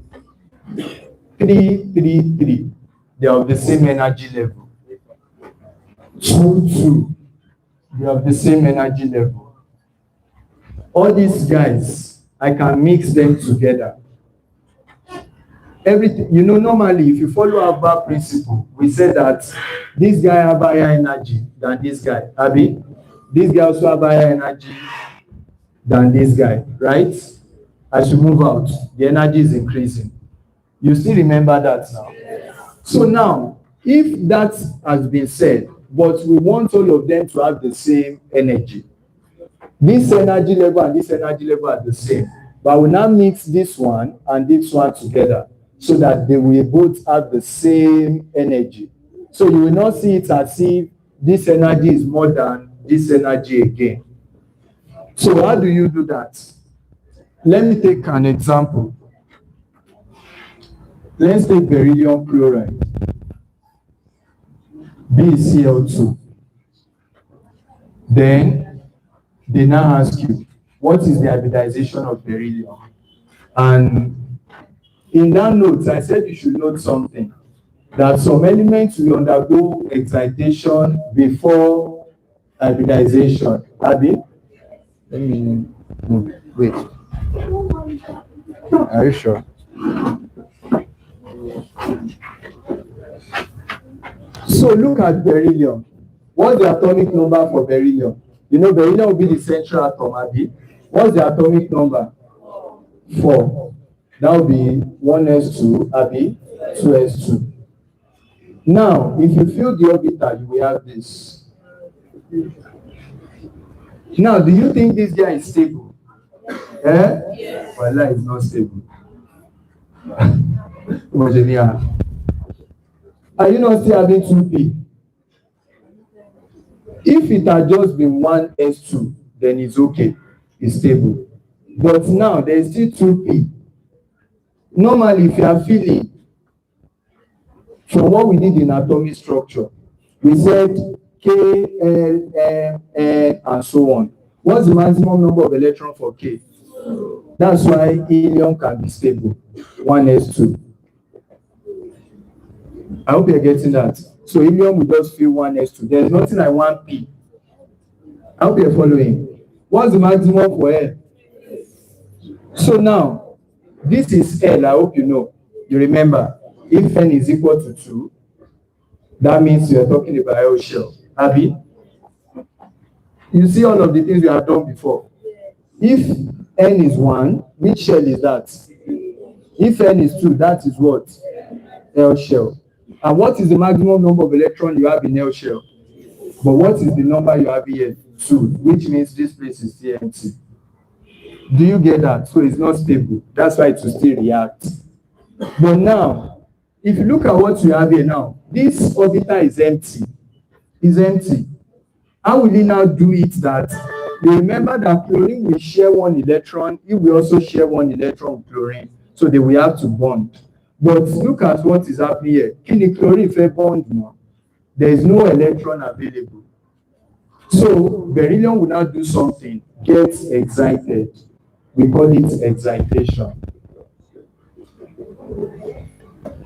3, 3, 3. They are of the same energy level. 2, 2. They are of the same energy level. All these guys, I can mix them together. Everything, you know, normally if you follow our principle, we say that this guy have higher energy than this guy. Abi, this guy also have higher energy than this guy, right? As you move out, the energy is increasing. You still remember that now? So now, if that has been said, but we want all of them to have the same energy, this energy level and this energy level are the same, but we now mix this one and this one together so that they will both have the same energy. So you will not see it as if this energy is more than this energy again. So how do you do that? Let me take an example. Let's take beryllium chloride, BCl2. Then they now ask you, what is the hybridization of beryllium? And in that note, I said you should note something, that some elements will undergo excitation before hybridization. Abi? Let me wait. Are you sure? So look at beryllium. What's the atomic number for beryllium? You know beryllium will be the central atom, Abi. What's the atomic number? 4. That will be 1s2, Abi, 2s2. Now, if you fill the orbital, you will have this. Now, do you think this guy is stable? Eh? Yes. Well, it's not stable. Are you not still having 2p? If it had just been 1s2, then it's okay. It's stable. But now, there is still 2p. Normally, if you are feeling, from what we did in atomic structure, we said K, L, M, N, and so on. What's the maximum number of electrons for K? That's why helium can be stable, 1s2. I hope you're getting that. So helium will just feel 1s2. There's nothing like 1p. I hope you're following. What's the maximum for L? So now, this is L, I hope you know. You remember, if N is equal to 2, that means you're talking about L shell. Abi? You see all of the things we have done before. If N is 1, which shell is that? If N is 2, that is what? L shell. And what is the maximum number of electrons you have in L shell? But what is the number you have here? 2, which means this place is still empty. Do you get that? So it's not stable. That's why it will still react. But now, if you look at what you have here now, this orbital is empty. It's empty. How will you now do it that? You remember that chlorine will share 1 electron. It will also share 1 electron with chlorine. So they will have to bond. But look at what is happening here. Can the chlorine fair bond now? There is no electron available. So beryllium will now do something. Get excited. We call it excitation.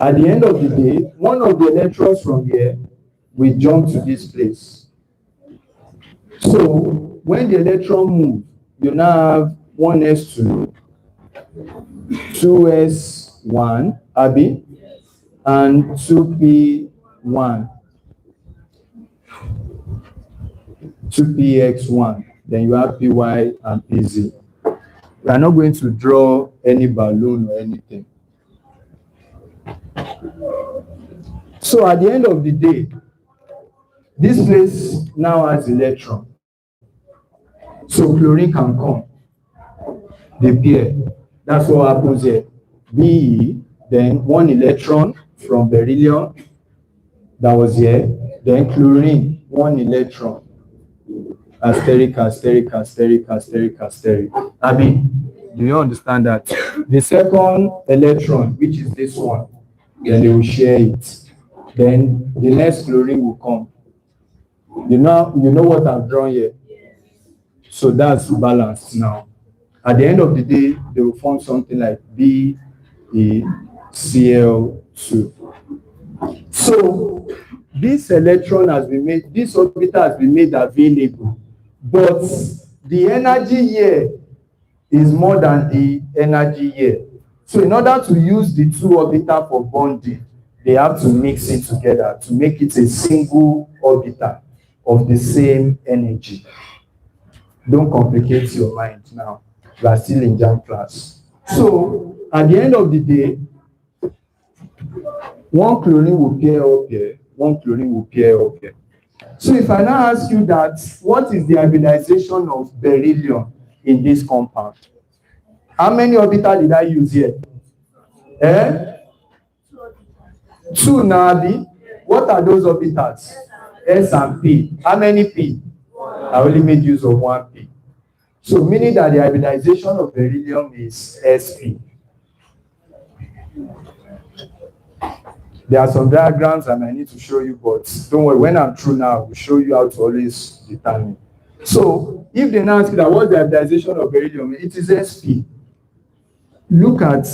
At the end of the day, one of the electrons from here will jump to this place. So when the electron moves, you now have 1s2, 2s1, Abi, and 2p1, 2px1. Then you have py and pz. We are not going to draw any balloon or anything. So at the end of the day, this place now has electron. So chlorine can come. They pair. That's what happens here. Be then one electron from beryllium that was here. Then chlorine, one electron. Asterisk, asterisk, asterisk, asterisk, asterisk. I mean, do you understand that? The second electron, which is this one, then they will share it. Then the next chlorine will come. You know what I've drawn here? So that's balanced now. At the end of the day, they will form something like BeCl2. So this electron has been made, this orbital has been made available, but the energy here is more than the energy here. So in order to use the two orbitals for bonding, they have to mix it together to make it a single orbital of the same energy. Don't complicate your mind now. You are still in JAMB class. So at the end of the day, one chlorine will pair up here, one chlorine will pair up here. So if I now ask you that, what is the hybridization of beryllium in this compound? How many orbitals did I use here? Two now, Abi. What are those orbitals? S and P. How many P? I only made use of one P. So meaning that the hybridization of beryllium is sp. There are some diagrams I might need to show you, but don't worry, when I'm through now, I will show you how to always determine. So if they now ask you that what's the hybridization of beryllium, it is sp. Look at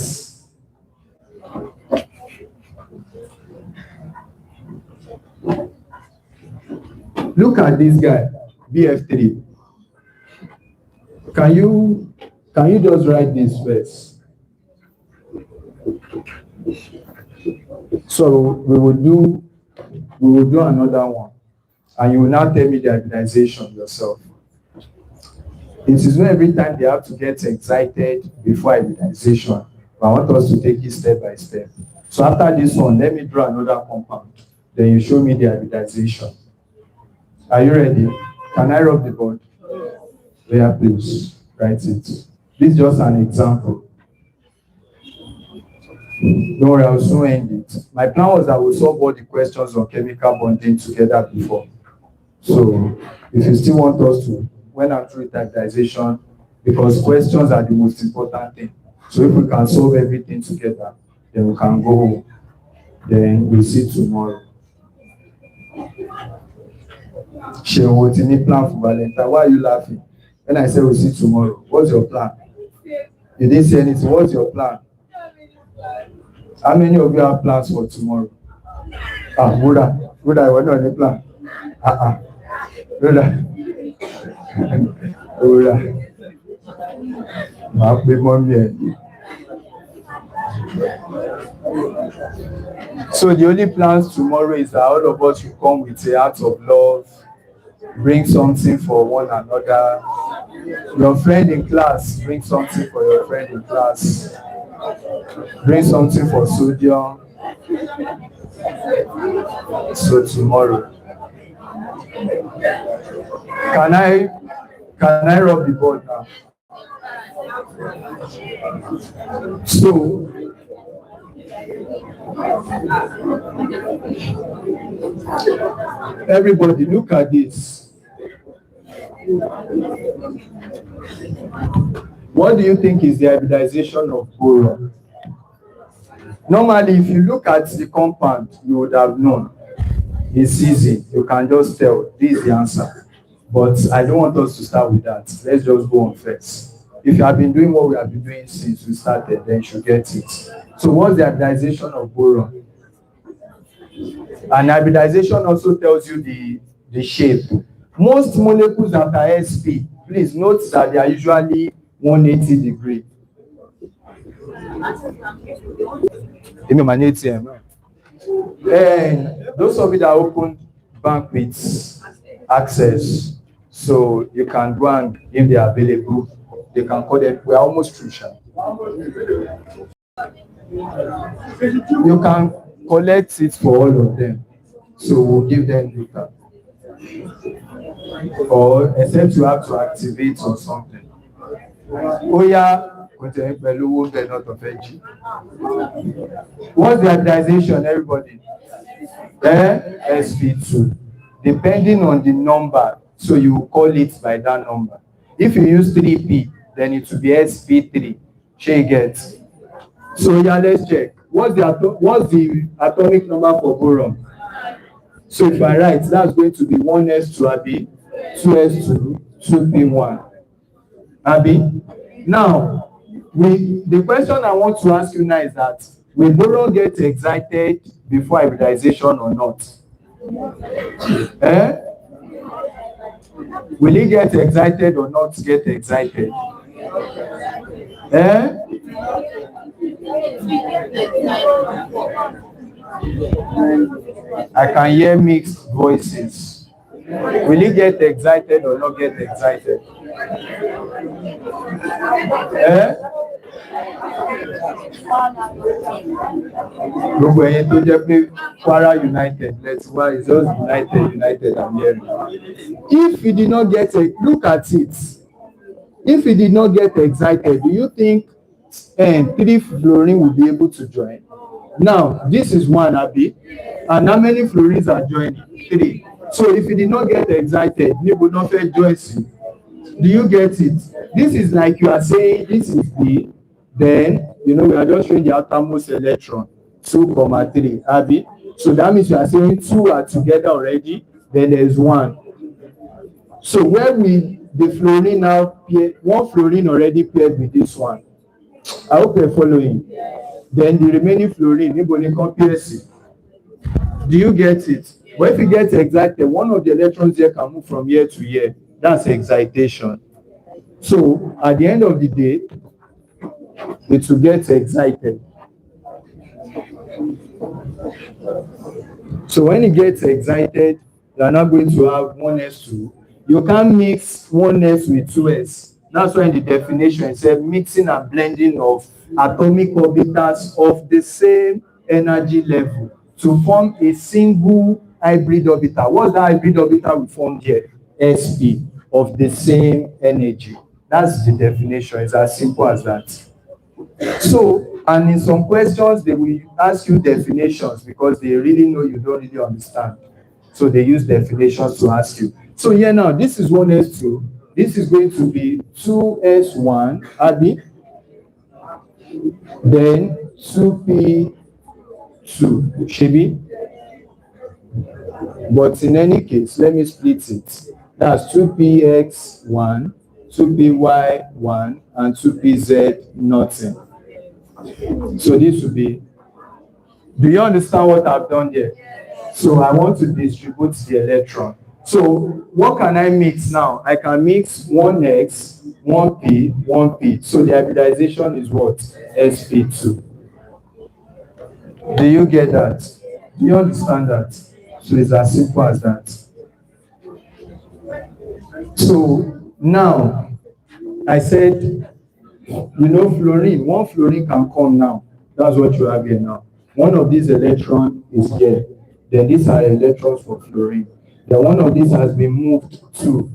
this guy, BF3. Can you just write this first? So we will do another one, and you will now tell me the hybridization yourself. It is not every time they have to get excited before hybridization. I want us to take it step by step. So after this one, let me draw another compound. Then you show me the hybridization. Are you ready? Can I rub the board? Yeah, please write it. This is just an example. Don't worry, I will soon end it. My plan was I will solve all the questions on chemical bonding together before. So if you still want us to, when I'm through hybridization, because questions are the most important thing. So if we can solve everything together, then we can go home. Then we'll see tomorrow. Sheon, what's in the plan for Valentine? Why are you laughing? When I say we'll see tomorrow, what's your plan? You didn't say anything. What's your plan? How many of you have plans for tomorrow? Buddha, we're not on the plan. Buddha. So the only plans tomorrow is that all of us will come with a heart of love, bring something for one another. Your friend in class, bring something for your friend in class. Bring something for sodium. So tomorrow. Can I rub the board now? So everybody look at this. What do you think is the hybridization of boron? Normally, if you look at the compound, you would have known. It's easy. You can just tell. This is the answer. But I don't want us to start with that. Let's just go on first. If you have been doing what we have been doing since we started, then you should get it. So what's the hybridization of boron? And hybridization also tells you the shape. Most molecules that are sp, please note that they are usually 180 degrees. And those of you that open bank with access, so you can go and if they are available, they can call them. We are almost through, Sha. You can collect it for all of them. So we'll give them later. Or except you have to activate or something. Oh yeah, what's the hybridization, everybody? SP2. Depending on the number, so you call it by that number. If you use 3P, then it will be SP3. She gets. So yeah, let's check. What's the atomic number for boron? So if I write, that's going to be 1s2 Abi, 2s2, 2p1. Abi. Now, the question I want to ask you now is that will boron get excited before hybridization or not? Will it get excited or not get excited? I can hear mixed voices. Will it get excited or not get excited? Gbogbo ẹ̀yin tó jẹ́ pé Kwara United, let's why it's just United I'm hearing. If you did not get look at it. If you did not get excited, do you think 3 fluorine will be able to join? Now, this is 1, Abi, and how many fluorines are joining? 3. So if you did not get excited, you would not join C. Do you get it? This is like you are saying this is B, then we are just showing the outermost electron, 2,3, Abi. So that means you are saying 2 are together already, then there's 1. So where will the fluorine now pair? 1 fluorine already paired with this one. I hope you're following. Then the remaining fluorine, anybody compare C. Do you get it? But if you get excited, one of the electrons here can move from here to here. That's excitation. So at the end of the day, it will get excited. So when it gets excited, you are not going to have 1s2. You can't mix 1s with 2s. That's why in the definition it said mixing and blending of atomic orbitals of the same energy level to form a single hybrid orbital. What's that hybrid orbital we formed here? Sp of the same energy. That's the definition. It's as simple as that. So, and in some questions, they will ask you definitions because they really know you don't really understand. So they use definitions to ask you. So here now, this is 1s2. This is going to be 2s1, Abi. Then 2p2, Shibi. But in any case, let me split it. That's 2px1, 2py1, and 2pz nothing. So this will be, do you understand what I've done here? So I want to distribute the electron. So what can I mix now? I can mix 1x, 1p, 1p. So the hybridization is what? sp2. Do you get that? Do you understand that? So it's as simple as that. So now, I said, fluorine, 1 fluorine can come now. That's what you have here now. One of these electrons is here. Then these are electrons for fluorine. Then one of these has been moved to.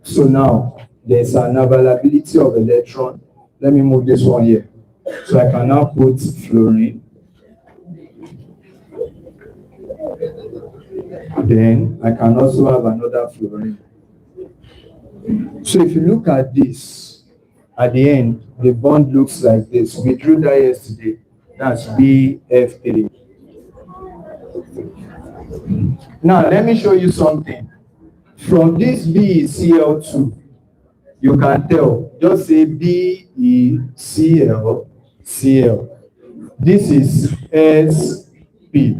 So now, there's an availability of electron. Let me move this one here. So I can now put fluorine. Then I can also have another fluorine. So if you look at this, at the end, the bond looks like this. We drew that yesterday. That's BF3. Now, let me show you something. From this BeCl2, you can tell. Just say BeCl, Cl. This is Sp.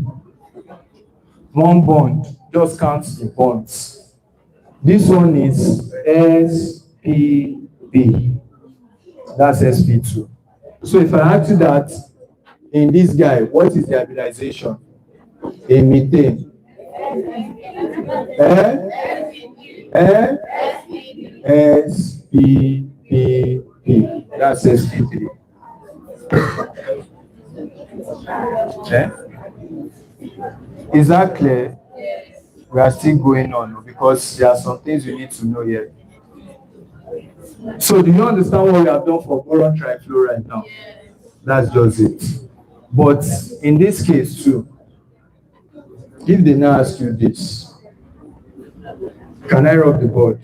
One bond. Just count the bonds. This one is Spp. That's sp2. So if I ask you that in this guy, what is the hybridization? A methane. spp That's sp3. Eh? Is that clear? We are still going on because there are some things you need to know here. So do you understand what we have done for boron trifluoride now? That's just it. But in this case too, if they now ask you this, can I rub the board?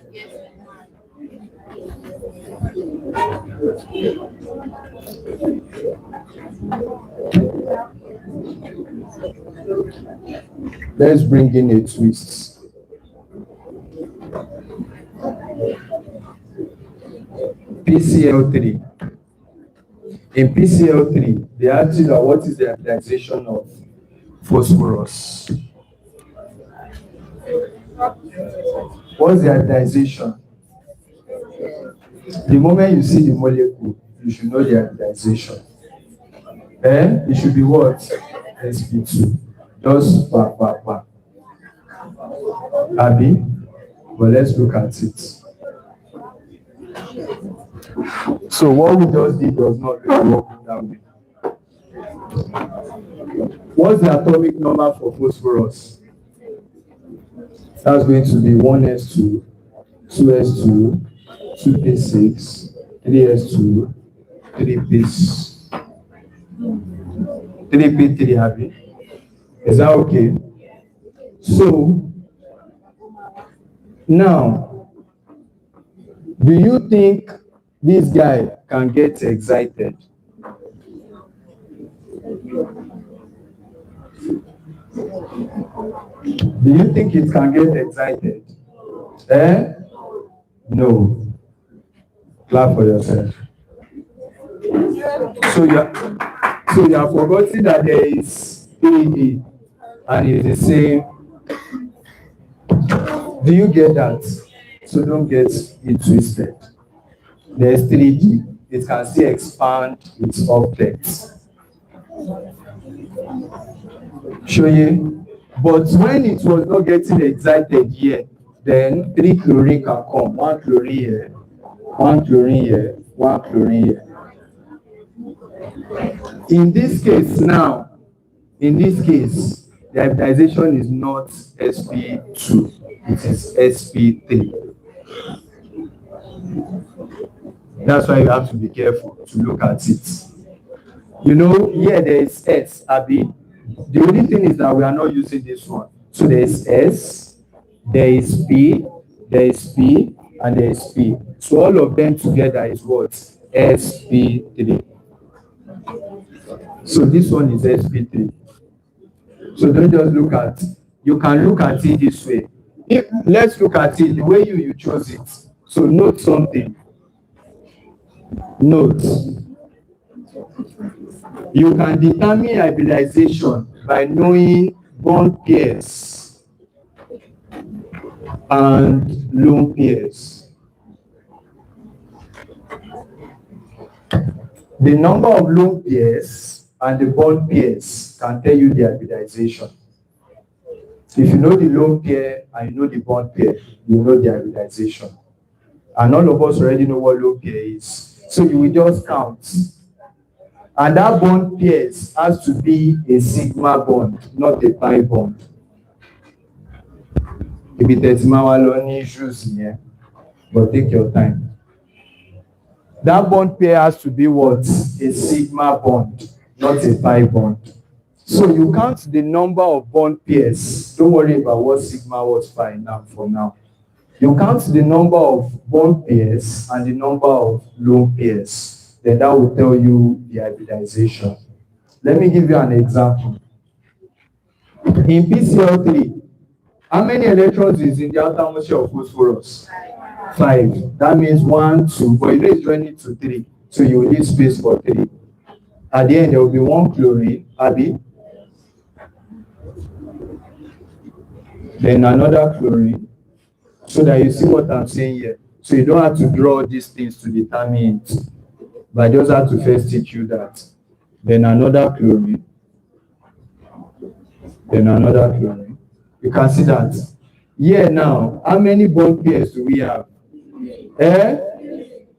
Let's bring in a twist. PCl3. In PCl3, they ask you that what is the hybridization of phosphorus? What's the hybridization? The moment you see the molecule, you should know the hybridization. It should be what? sp2. Just pa. Abi, but let's look at it. So what we just did does not work that way. What's the atomic number for phosphorus? That's going to be 1s2, 2s2, 2p6, 3s2, 3p3, Abi. Is that okay? So now, do you think this guy can get excited? Do you think it can get excited? No. Clap for yourself. So you have forgotten that there is 3D and it's the same. Do you get that? So don't get it twisted. There's 3D. It can still expand its objects. Show you. But when it was not getting excited yet, then 3 chlorine can come. 1 chlorine here, 1 chlorine here, 1 chlorine here. In this case now, the hybridization is not sp2, it is sp3. That's why you have to be careful to look at it. You know, here there is S, Abi. The only thing is that we are not using this one. So there is S, there is P, and there is P. So all of them together is what? sp3. So this one is sp3. So don't just look at, you can look at it this way. Let's look at it the way you chose it. So note something. Note. You can determine hybridization by knowing bond pairs and lone pairs. The number of lone pairs and the bond pairs can tell you the hybridization. If you know the lone pair and you know the bond pair, you know the hybridization. And all of us already know what lone pair is. So you will just count. And that bond pairs has to be a sigma bond, not a pi bond. If it's any issues here, but take your time. That bond pair has to be what? A sigma bond, not a pi bond. So you count the number of bond pairs. Don't worry about what sigma was pi now for now. You count the number of bond pairs and the number of lone pairs. Then that will tell you the hybridization. Let me give you an example. In PCl3, how many electrons is in the outer shell of phosphorus? 5. That means 1, 2, but you know it's joining to 3. So you will leave space for 3. At the end, there will be 1 chlorine, Abi. Then another chlorine. So that you see what I'm saying here. So you don't have to draw these things to determine it. But I just have to first teach you that. Then another chlorine. Then another chlorine. You can see that. Here now, how many bond pairs do we have?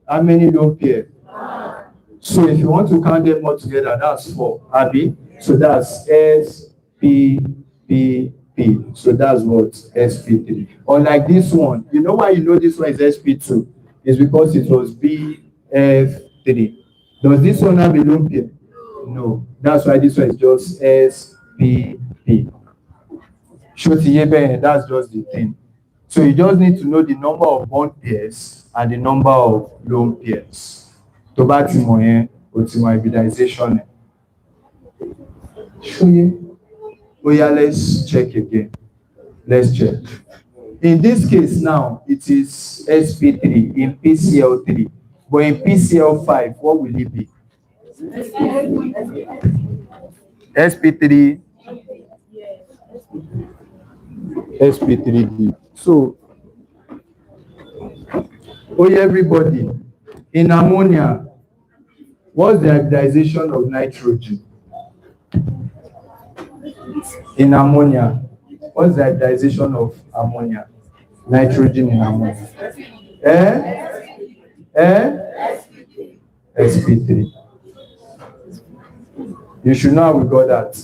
How many lone pairs? So if you want to count them all together, that's 4, Abi. So that's S, P, P, P. So that's what? SP3. Unlike this one, you know why you know this one is SP2? It's because it was BF3. Does this one have a lone pair? No. That's why this one is just SPP. That's just the thing. So you just need to know the number of bond pairs and the number of lone pairs. To bá ti mọ̀ yẹn, o ti mọ̀ hybridization. Oh yeah, let's check again. Let's check. In this case now, it is SP3 in PCl3. But in PCl5, what will it be? SP3. SP3D. So, oh yeah, everybody. In ammonia, what's the hybridization of nitrogen? In ammonia, what's the hybridization of ammonia? Nitrogen in ammonia. SP3. You should know how we got that.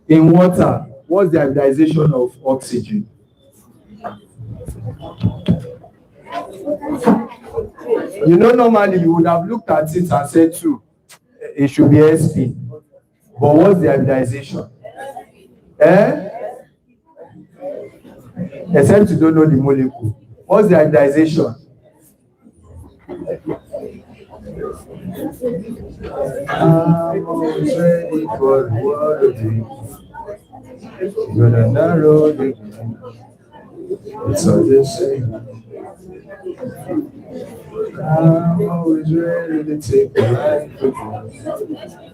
In water, what's the hybridization of oxygen? You know, normally you would have looked at it and said, too, it should be SP. But what's the hybridization? Except you don't know the molecule. What's the hybridization? I'm always ready for the world. Gonna narrow again. It's all the same. I'm always ready to take a ride again.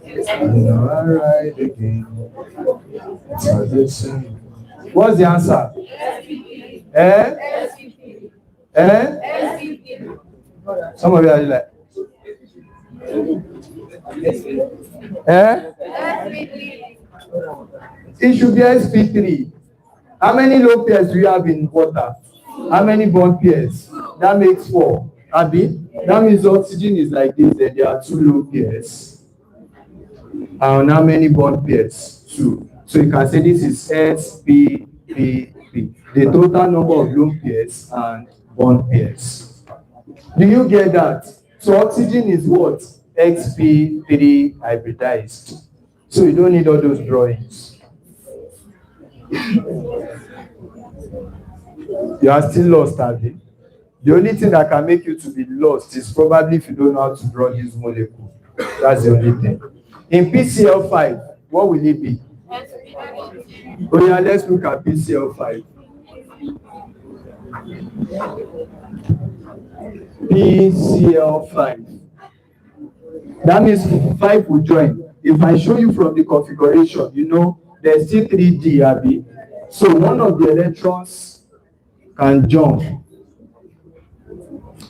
You know I ride again. It's all the same. What's the answer? Some of you are like, it should be SP3. How many lone pairs do you have in water? How many bond pairs? That makes 4. Abi? That means oxygen is like this, then there are 2 lone pairs. And how many bond pairs? 2. So you can say this is SPPP. The total number of lone pairs and bond pairs. Do you get that? So oxygen is what? XP3 hybridized. So you don't need all those drawings. You are still lost, Abi. The only thing that can make you to be lost is probably if you don't know how to draw this molecule. That's the only thing. In PCl5, what will it be? Oh yeah, let's look at PCl5. PCl5. That means 5 will join. If I show you from the configuration, you know, there's still 3D, Abi. So one of the electrons can jump.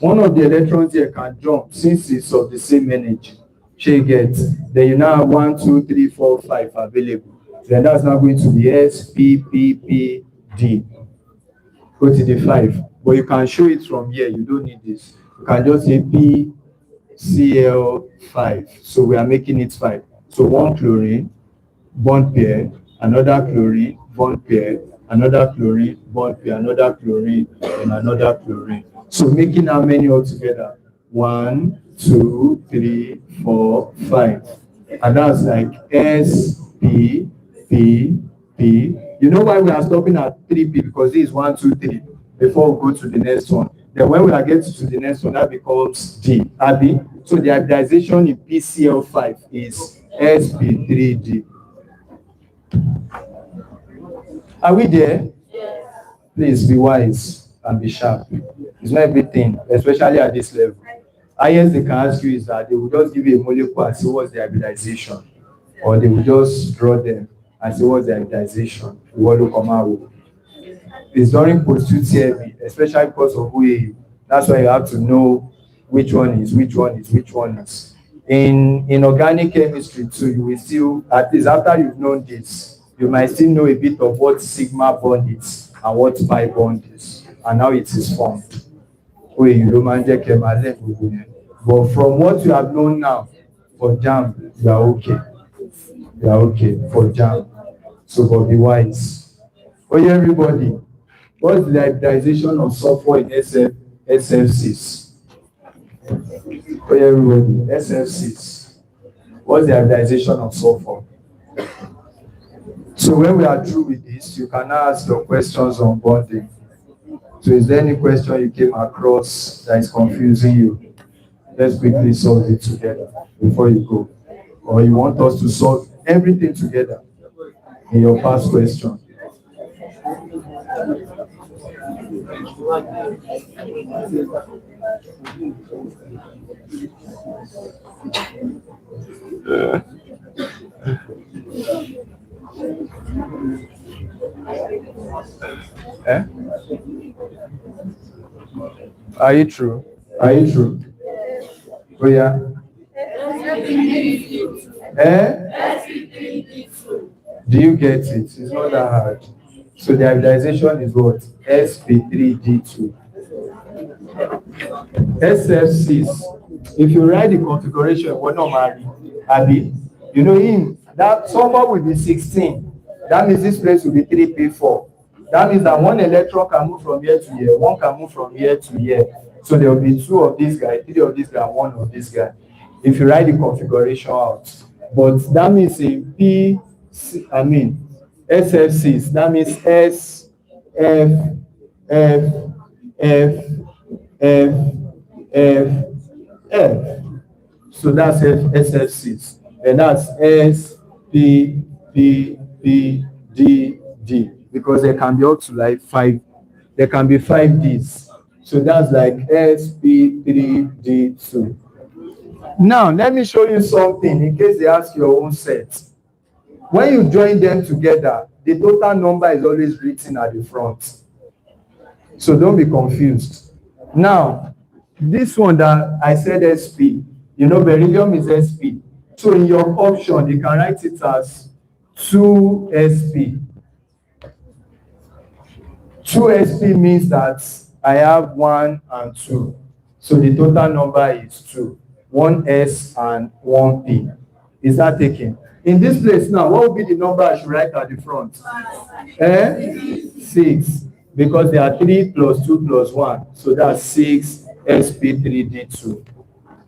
One of the electrons here can jump since it's of the same energy. She gets. Then you now have 1, 2, 3, 4, 5 available. Then that's now going to be S, P, P, P, D. Go to the 5. But you can show it from here. You don't need this. You can just say PCl5. So we are making it 5. So 1 chlorine, bond pair, another chlorine, bond pair, another chlorine, bond pair, another chlorine, and another chlorine. So making how many altogether? 1, 2, 3, 4, 5. And that's like S, P, P, P. You know why we are stopping at 3P? Because this is 1, 2, 3 before we go to the next one. Then when we are getting to the next one, that becomes D. Abi? So the hybridization in PCl5 is sp3d. Are we there? Yes. Please be wise and be sharp. It's not everything, especially at this level. Highest they can ask you is that they will just give you a molecule and say what's the hybridization, or they will just draw them and say what's the hybridization. What will come out. It's during post-UTME, especially because of OAU. That's why you have to know which one is. In organic chemistry too, you will still, at least after you've known this, you might still know a bit of what sigma bond is and what pi bond is and how it is formed. But But from what you have known now, for JAMB, you are okay. You are okay for JAMB. So, but be wise. Oh, yeah, everybody. What's the hybridization of sulfur in SF6? Oh, yeah, everybody. SF6. What's the hybridization of sulfur? So when we are through with this, you can ask your questions on bonding. So is there any question you came across that is confusing you? Let's quickly solve it together before you go. Or you want us to solve everything together in your past question. Eh? Are you true? Are you true? Oh yeah. Eh? Do you get it? It's not that hard. So the hybridization is what? sp3d2. SF6. If you write the configuration, what normally, Abi, you know him, that sulfur will be 16. That means this place will be 3p4. That means that one electron can move from here to here, one can move from here to here. So there will be 2 of this guy, 3 of this guy, 1 of this guy. If you write the configuration out. But that means in SF6, that means S, F, F, F, F, F, F. So that's SF6. And that's S, P, P, P, D, D. Because there can be up to like 5. There can be 5 Ds. So that's like SP3D2. Now, let me show you something in case they ask your own set. When you join them together, the total number is always written at the front. So don't be confused. Now, this one that I said SP, you know, beryllium is SP. So in your option, you can write it as 2SP. 2SP means that I have 1 and 2. So the total number is 2. 1S and 1P. Is that taken? In this place now, what would be the number I should write at the front? 6. Because there are 3 plus 2 plus 1. So that's 6 SP3D2.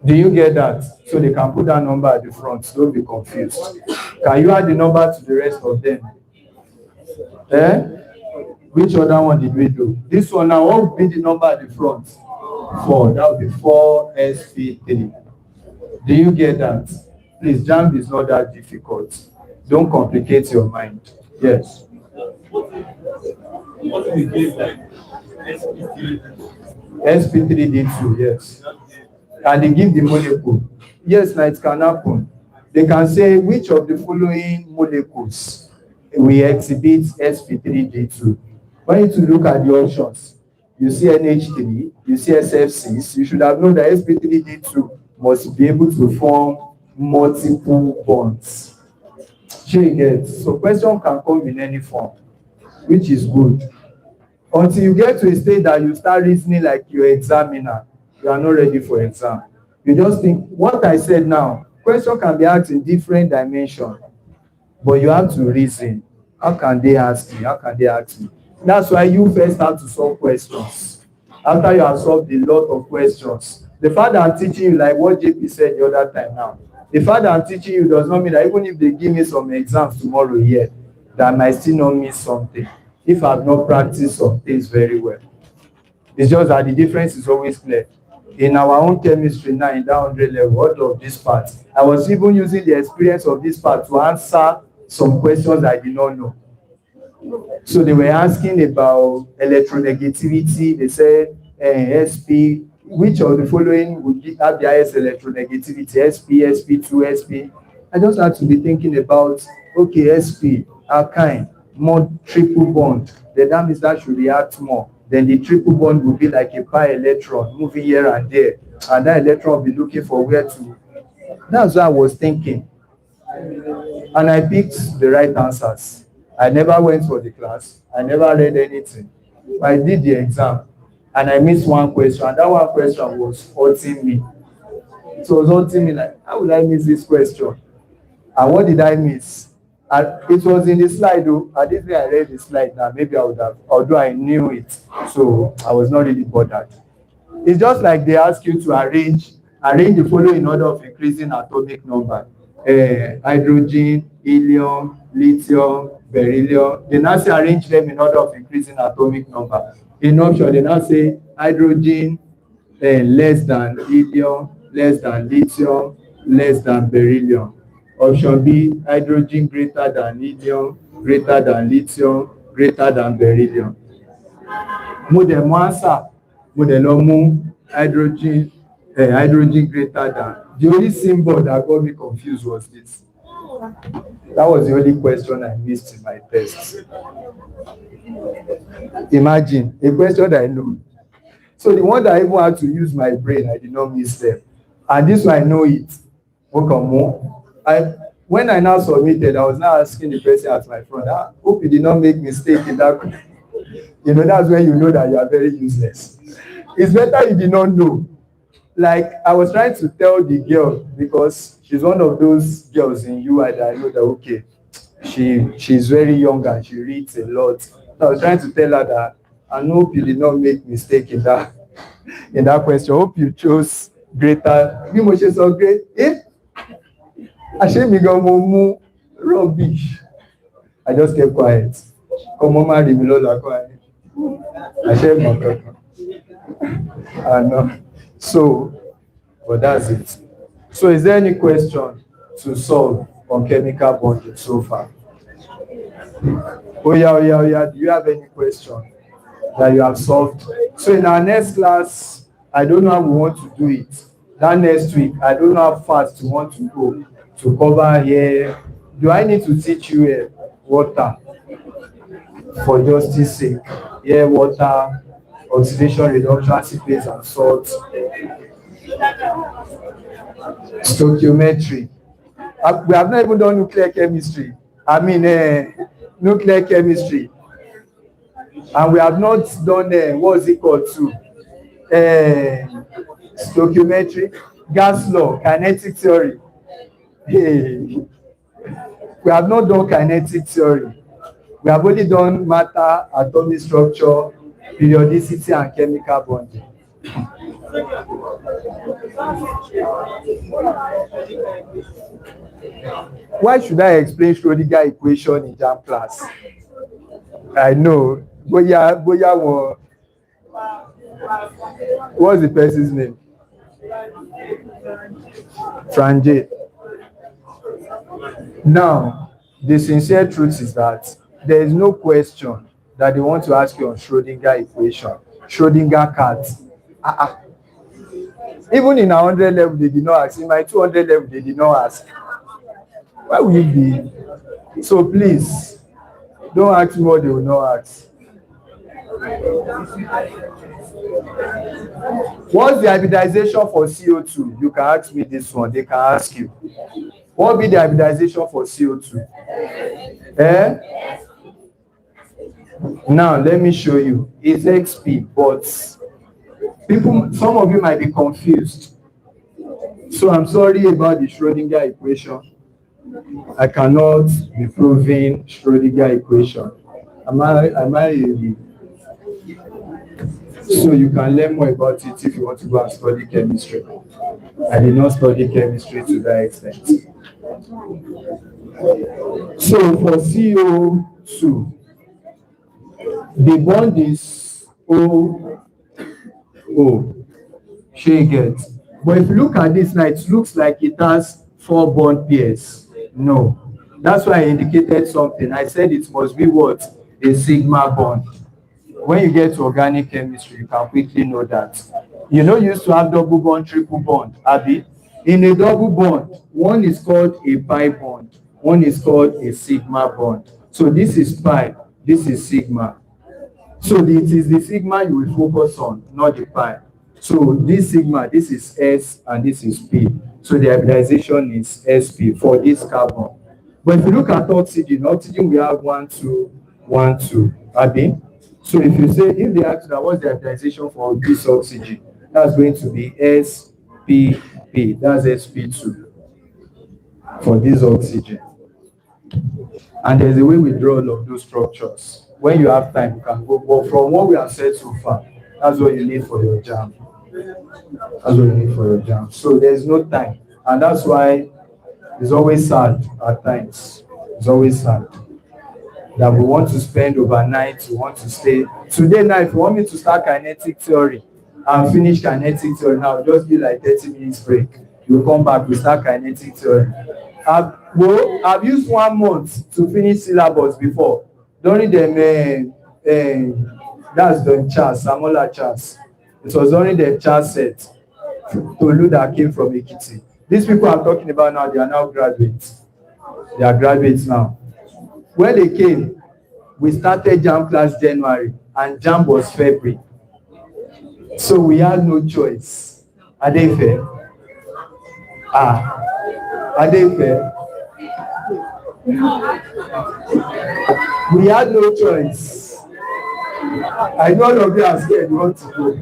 Do you get that? So they can put that number at the front. So don't be confused. Can you add the number to the rest of them? Which other one did we do? This one now, what would be the number at the front? 4. That would be 4 SP3. Do you get that? Please, JAMB is not that difficult. Don't complicate your mind. Yes. What do we give like SP3D2, yes. And they give the molecule. Yes, now it can happen. They can say which of the following molecules we exhibit SP3D2. When you look at the options, you see NH3, you see SF6, you should have known that SP3D2 must be able to form multiple bonds. Sure you get. So question can come in any form, which is good. Until you get to a state that you start reasoning like your examiner, you are not ready for exam. You just think, what I said now, question can be asked in different dimensions, but you have to reason. How can they ask me? How can they ask me? That's why you first have to solve questions. After you have solved a lot of questions, the fact that I'm teaching you, like what JP said the other time now, the fact that I'm teaching you does not mean that even if they give me some exams tomorrow here, that I might still not miss something if I've not practiced some things very well. It's just that the difference is always clear. In our own chemistry now, in that 100 level, all of these parts, I was even using the experience of this part to answer some questions I did not know. So they were asking about electronegativity. They said SP, which of the following would have the highest electronegativity? SP, SP2, SP. I just had to be thinking about, okay, SP, alkyne, more triple bond. Then that means that should react more. Then the triple bond would be like a pi electron moving here and there. And that electron will be looking for where to. That's what I was thinking. And I picked the right answers. I never went for the class. I never read anything. I did the exam. And I missed one question. And that one question was hurting me. it was haunting me like, how would I miss this question? And what did I miss? And it was in the slide though. I didn't think I read the slide now. Maybe I would have, although I knew it. So I was not really bothered. It's just like they ask you to arrange the following order of increasing atomic number. Hydrogen, helium, lithium, beryllium. They now say arrange them in order of increasing atomic number. In option, they now say hydrogen less than helium, less than lithium, less than beryllium. Option B, hydrogen greater than helium, greater than lithium, greater than beryllium. Mo dẹ̀ mú answer, mo dẹ̀ lọ mú hydrogen greater than. The only symbol that got me confused was this. That was the only question I missed in my test. Imagine, a question that I know. So the one that I even had to use my brain, I did not miss them. And this one, I know it. When I now submitted, I was now asking the person at my front, I hope you did not make mistake in that. You know, that's when you know that you are very useless. It's better you did not know. Like, I was trying to tell the girl, because she's one of those girls in UI that I know that, okay, she's very young and she reads a lot. So I was trying to tell her that I hope you did not make mistake in that question. I hope you chose greater. Bí mo ṣe sọ pé, àṣé mi gan mo mú rubbish. I just kept quiet. Come on, marry me, Lola, quiet. Àṣé mo kankan. I know. So, but that's it. So, is there any question to solve on chemical bonding so far? Oh yeah. Do you have any question that you have solved? So, in our next class, I don't know how we want to do it. That next week, I don't know how fast you want to go to cover here. Do I need to teach you water? For justice sake. Yeah, water, oxidation reduction, acid base and salt, stoichiometry. We have not even done nuclear chemistry. Nuclear chemistry. And we have not done, what's it called too? Stoichiometry, gas law, kinetic theory. Hey. We have not done kinetic theory. We have only done matter, atomic structure, periodicity, and chemical bonding. Why should I explain Schrodinger equation in JAMB class? I know. Boya what's the person's name? Franje. Now, the sincere truth is that there is no question that they want to ask you on Schrodinger equation, Schrodinger cat. Even in our 100 level, they did not ask. In my 200 level, they did not ask. Why will you be? So please, don't ask me what they will not ask. What's the hybridization for CO2? You can ask me this one. They can ask you. What will be the hybridization for CO2? Now, let me show you. It's XP, but some of you might be confused. So I'm sorry about the Schrodinger equation. I cannot be proving Schrodinger equation. So you can learn more about it if you want to go and study chemistry. I did not study chemistry to that extent. So for CO2, the bond is O. Get. But if you look at this now, it looks like it has 4 bond pairs. No. That's why I indicated something. I said it must be what? A sigma bond. When you get to organic chemistry, you can quickly know that. You know, you used to have double bond, triple bond, Abi. In a double bond, one is called a pi bond, one is called a sigma bond. So this is pi, this is sigma. So it is the sigma you will focus on, not the pi. So this sigma, this is S and this is P. So the hybridization is SP for this carbon. But if you look at oxygen, we have 1, 2, 1, 2. Abi? So if you say, if they ask that what's the hybridization for this oxygen, that's going to be SP P, that's sp2 for this oxygen. And there's a way we draw all of those structures. When you have time, you can go. But from what we have said so far, that's what you need for your JAMB. That's what you need for your JAMB. So there's no time. And that's why it's always sad at times. It's always sad that we want to spend overnight, we want to stay. Today now, if you want me to start kinetic theory and finish kinetic theory now, just be like 30 minutes break. You come back, we start kinetic theory. I've used 1 month to finish syllabus before. During the that's the chas, Samola chas. It was during the chas set Tolu that came from Ekiti. These people I'm talking about now, they are now graduates. They are graduates now. When they came, we started JAMB class January, and JAMB was February. So we had no choice. Are they fair? Are they fair? We had no choice. I know all of you are scared, you want to go.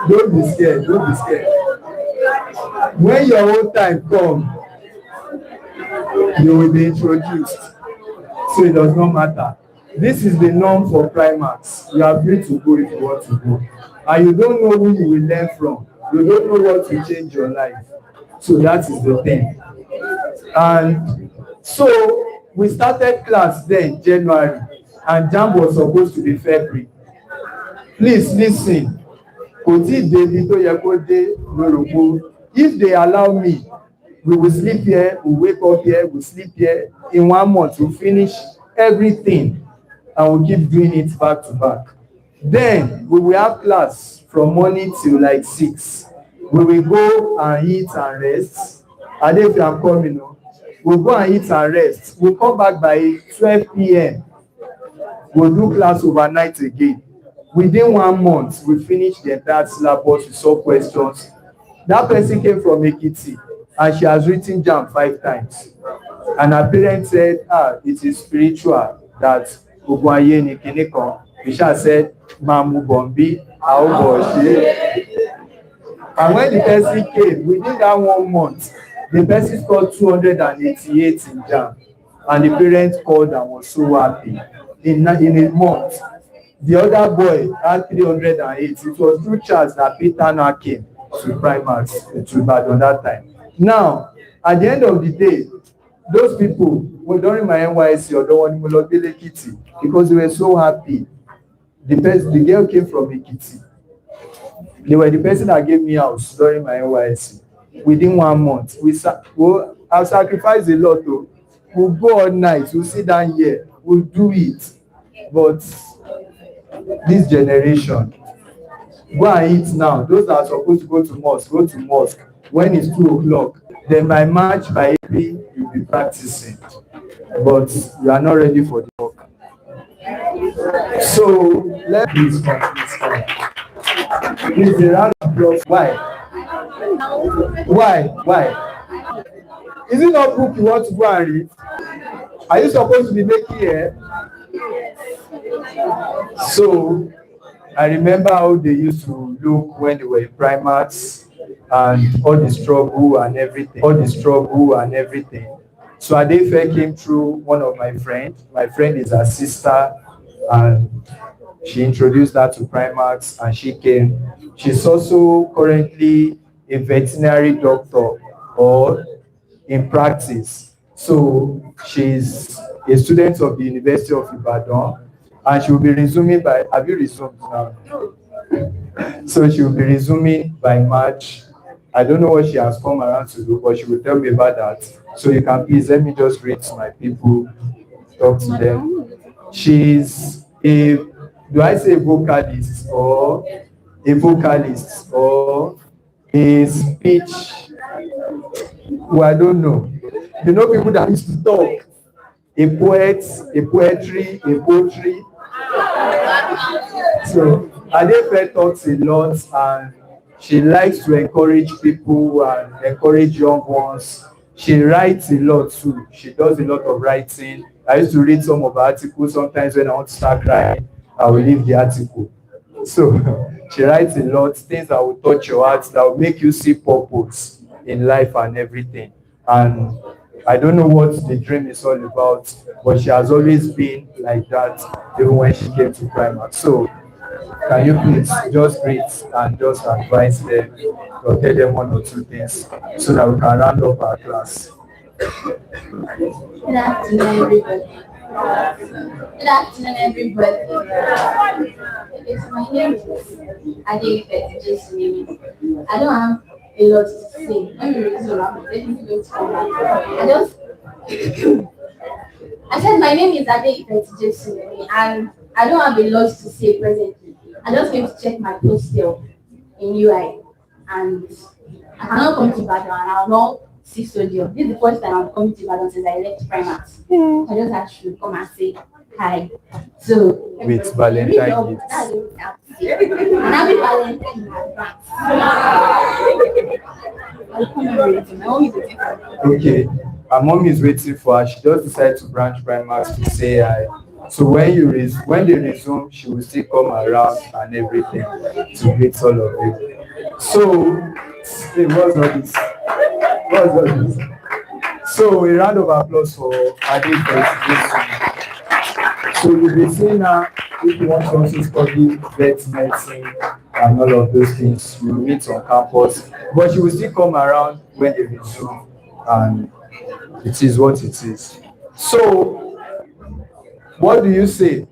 Don't be scared, don't be scared. When your own time comes, you will be introduced. So it does not matter. This is the norm for primates. You are free to go if you want to go. And you don't know who you will learn from. You don't know what will change your life. So that is the thing. And so we started class then, January, and JAMB was supposed to be February. Please listen. If they allow me, we will sleep here, we wake up here, we sleep here. In 1 month, we'll finish everything and we'll keep doing it back to back. Then we will have class from morning till like 6. We will go and eat and rest. And if you are coming, we'll go and eat and rest. We'll come back by 12 p.m. We'll do class overnight again. Within 1 month, we finish the entire syllabus, we solve questions. That person came from Ekiti, and she has written JAMB 5 times. And her parents said, it is spiritual that Ogwaye ni Kiniko. Bisha said, Mamu Bombi, Aoboshi. And when the person came, within that 1 month, the person scored 288 in JAMB. And the parents called and was so happy. In a month, the other boy had 308. It was through charts that Peter now came to primates to Ibadan that time. Now, at the end of the day, those people were during my NYSC or the one in Ekiti because they were so happy. The girl came from Ekiti. They were the person that gave me house during my NYSC. Within 1 month, I've sacrificed a lot. Though. We'll go all night, we'll sit down here, we'll do it. But this generation, go and eat now. Those that are supposed to go to mosque, go to mosque. When it's 2 o'clock, then by March, by April, you'll be practicing. But you are not ready for the work. So, let's please come. Please, the round of applause. Why? Why? Is it not book you want to go and read? Are you supposed to be making here? So, I remember how they used to look when they were in primates and all the struggle and everything. So Adefe came through one of my friends. My friend is her sister and she introduced her to primates and she came. She's also currently a veterinary doctor or in practice. So she's a student of the University of Ibadan. And she will be resuming by, have you resumed now? So she will be resuming by March. I don't know what she has come around to do, but she will tell me about that. So you can please, let me just read to my people, talk to them. She's do I say vocalist or a vocalist or a speech? Well, I don't know. You know people that used to talk. A poet, a poetry, a poetry. So Adefe talks a lot and she likes to encourage people and encourage young ones. She writes a lot too. She does a lot of writing. I used to read some of her articles. Sometimes when I want to start crying, I will leave the article. So she writes a lot, things that will touch your heart, that will make you see purpose in life and everything. And I don't know what the dream is all about, but she has always been like that even when she came to Primark. So can you please just read and just advise them or tell them one or two things so that we can round up our class? Good afternoon, everybody. Good afternoon, everybody. It's my name is Ade Jason. I don't have a lot to say. When we resume, I'm definitely going to come back. I said my name is Ade Jason, and I don't have a lot to say presently. I just came to check my postal in UI, and I cannot come to Badon, and I'll not see Sodium. This is the first time I'm coming to Badon since I left Primax. I just had to come and say hi. So With Valentine gifts. And happy Valentine in advance. I'll come and read it. My mom is waiting for me. Okay, her mom is waiting for her. She just decided to branch Primax to say hi. So when they resume, she will still come around and everything to greet all of you. So, hey, what's all this? What's all this? So a round of applause for Ade for this. So you'll be seeing her if you want to also study vet medicine and all of those things. You will meet on campus, but she will still come around when they resume, and it is what it is. So, what do you say?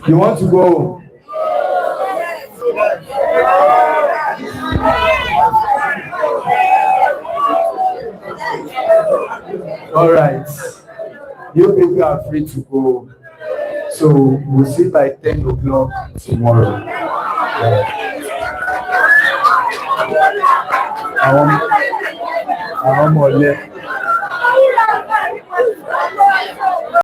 You want to go home? All right. You people are free to go. So we'll see by 10 o'clock tomorrow. I want more left.